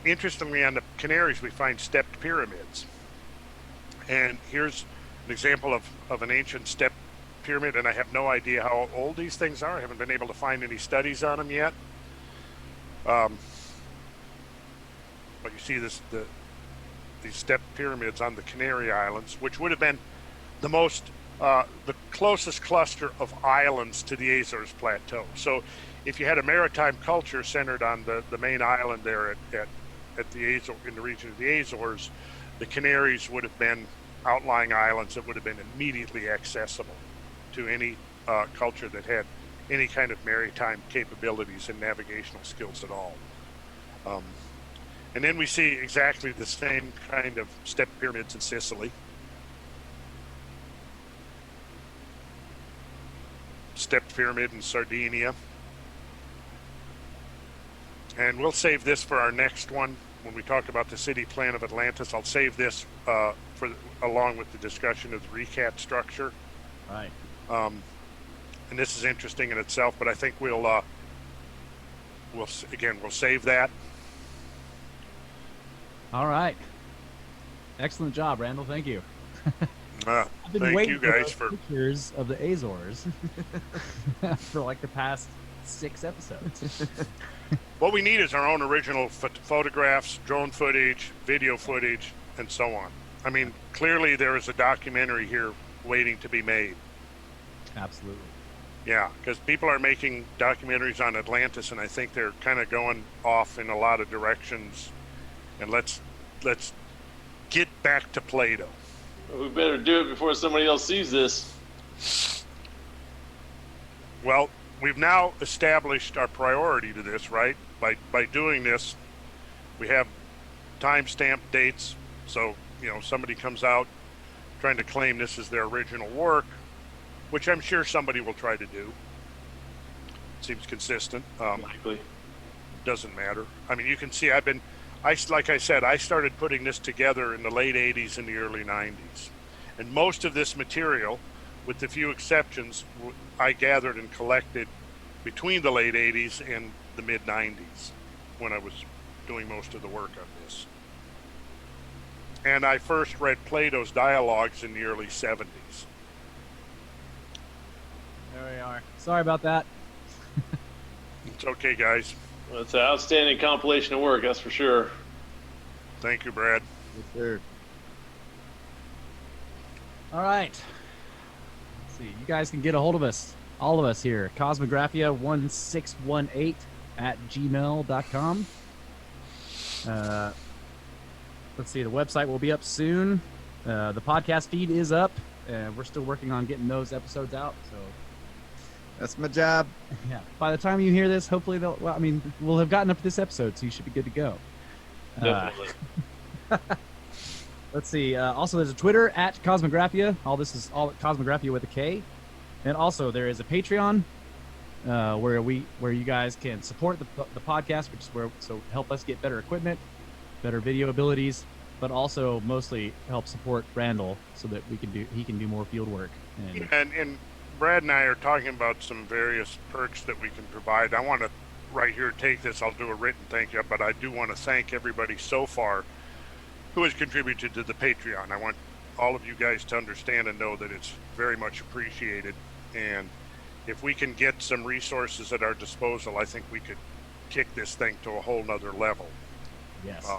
interestingly, on the Canaries, we find stepped pyramids. And here's an example of an ancient stepped pyramid, and I have no idea how old these things are. I haven't been able to find any studies on them yet. But you see these stepped pyramids on the Canary Islands, which would have been the closest cluster of islands to the Azores Plateau. So if you had a maritime culture centered on the main island there at the Azores, in the region of the Azores, the Canaries would have been outlying islands that would have been immediately accessible to any culture that had any kind of maritime capabilities and navigational skills at all. And then we see exactly the same kind of step pyramids in Sicily. Stepped pyramid in Sardinia. And we'll save this for our next one. When we talk about the city plan of Atlantis, I'll save this along with the discussion of the recat structure. Right. And this is interesting in itself, but I think we'll save that. All right. Excellent job, Randall. Thank you. I've been thank waiting you guys for for pictures of the Azores for like the past 6 episodes. what we need is our own original photographs, drone footage, video footage, and so on. I mean, clearly there is a documentary here waiting to be made. Absolutely. Yeah, because people are making documentaries on Atlantis, and I think they're kind of going off in a lot of directions. And let's get back to Plato. We better do it before somebody else sees this. Well, we've now established our priority to this, right? By doing this, we have timestamp dates. So, somebody comes out trying to claim this is their original work, which I'm sure somebody will try to do. Seems consistent. Likely. Doesn't matter. I mean, you can see like I said, I started putting this together in the late 80s and the early 90s. And most of this material, with a few exceptions, I gathered and collected between the late 80s and the mid 90s when I was doing most of the work on this. And I first read Plato's dialogues in the early 70s. There we are. Sorry about that. It's okay, guys. Well, it's an outstanding compilation of work, that's for sure. Thank you, Brad. Yes, sir. All right. Let's see. You guys can get a hold of us, all of us here, Cosmographia1618 at gmail.com. Let's see. The website will be up soon. The podcast feed is up. We're still working on getting those episodes out. So that's my job. Yeah. By the time you hear this, hopefully we'll have gotten up to this episode, so you should be good to go. Definitely. Let's see. Also, there's a Twitter at Cosmographia. All this is all at Cosmographia with a K. And also, there is a Patreon where you guys can support the podcast, which is so help us get better equipment, better video abilities, but also mostly help support Randall so that he can do more field work. And Brad and I are talking about some various perks that we can provide. I want to right here take this. I'll do a written thank you, but I do want to thank everybody so far who has contributed to the Patreon. I want all of you guys to understand and know that it's very much appreciated. And if we can get some resources at our disposal, I think we could kick this thing to a whole nother level. Yes.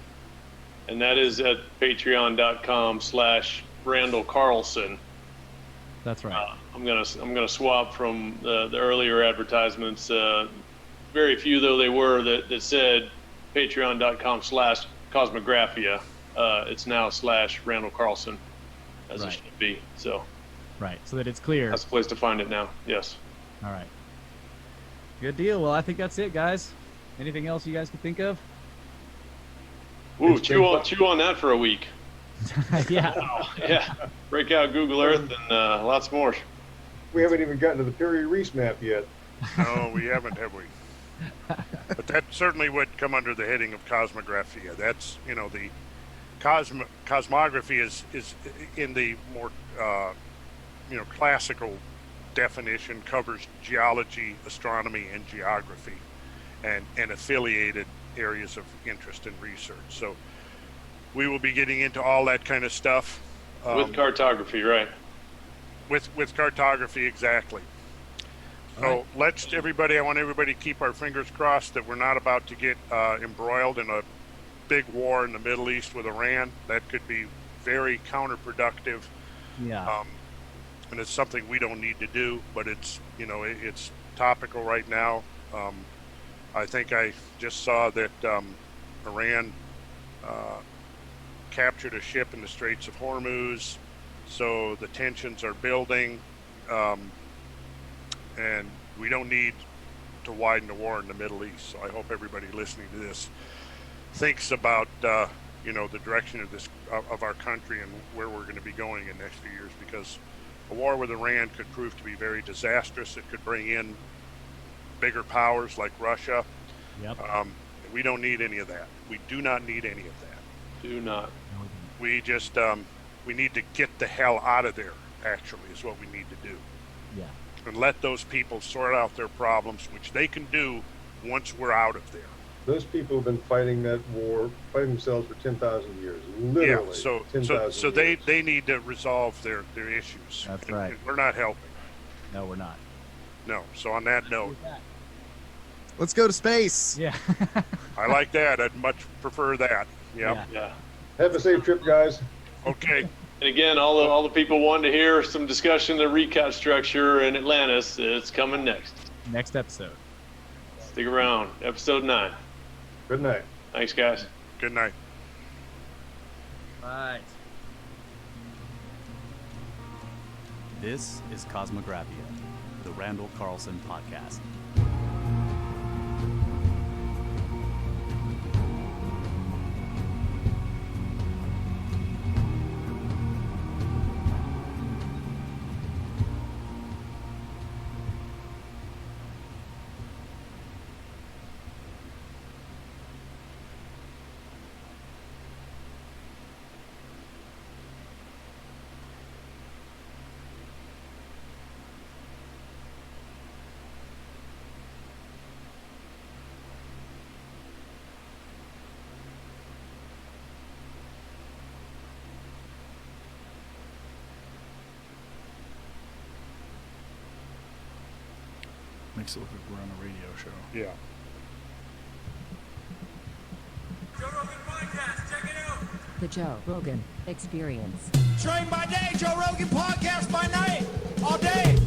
And that is at patreon.com/Randall Carlson. That's right. I'm gonna swap from the earlier advertisements. Very few though they were that said patreon.com/Cosmographia. It's now /Randall Carlson, as it should be. So. Right, so that it's clear. That's the place to find it now. Yes. All right. Good deal. Well, I think that's it, guys. Anything else you guys can think of? Ooh, chew on that for a week. Yeah. Wow. Yeah. Break out Google Earth and lots more. We haven't even gotten to the Perry Reese map yet. No, we haven't, have we? But that certainly would come under the heading of Cosmographia. That's, the cosmography is in the more classical definition, covers geology, astronomy, and geography, and affiliated areas of interest and research. So we will be getting into all that kind of stuff. With cartography, right? With cartography, exactly. So I want everybody to keep our fingers crossed that we're not about to get embroiled in a big war in the Middle East with Iran. That could be very counterproductive. Yeah. And it's something we don't need to do, but it's topical right now. I think I just saw that Iran captured a ship in the Straits of Hormuz, so the tensions are building, and we don't need to widen the war in the Middle East. So I hope everybody listening to this thinks about the direction of our country and where we're going to be going in the next few years, because a war with Iran could prove to be very disastrous. It could bring in bigger powers like Russia. Yep. We don't need any of that. We do not need any of that. Do not. We just we need to get the hell out of there, actually, is what we need to do. Yeah. And let those people sort out their problems, which they can do once we're out of there. Those people have been fighting that war, fighting themselves for 10,000 years, literally. Yeah, so 10,000 they need to resolve their issues. That's right. And we're not helping. No, we're not. No. So on that note, let's go to space. Yeah. I like that. I'd much prefer that. Yep. Yeah. Have a safe trip, guys. Okay. And again, all the people wanting to hear some discussion of the recap structure in Atlantis, it's coming next. Next episode. Stick around. Episode 9. Good night. Thanks, guys. Good night. Right. This is Cosmographia, the Randall Carlson podcast. Makes it look like we're on a radio show. Yeah. Joe Rogan Podcast, check it out. The Joe Rogan Experience. Train by day, Joe Rogan Podcast by night, all day.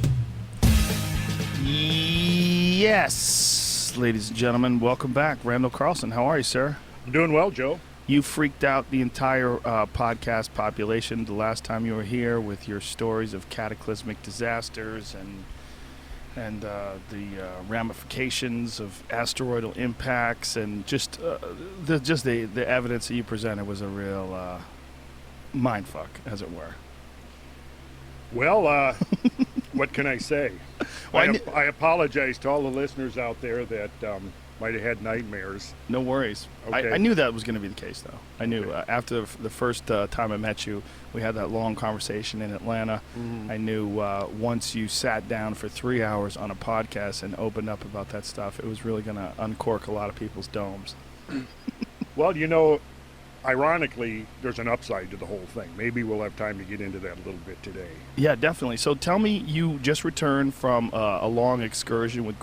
Yes, ladies and gentlemen, welcome back. Randall Carlson, how are you, sir? I'm doing well, Joe. You freaked out the entire podcast population the last time you were here with your stories of cataclysmic disasters and and the ramifications of asteroidal impacts, and just the evidence that you presented was a real mind fuck, as it were. Well, what can I say? Well, I apologize to all the listeners out there that might have had nightmares. No worries. Okay. I knew that was going to be the case, though. I knew after the first time I met you, we had that long conversation in Atlanta. Mhm. I knew once you sat down for 3 hours on a podcast and opened up about that stuff, it was really going to uncork a lot of people's domes. Well, you know, ironically, there's an upside to the whole thing. Maybe we'll have time to get into that a little bit today. Yeah, definitely. So tell me, you just returned from a long excursion with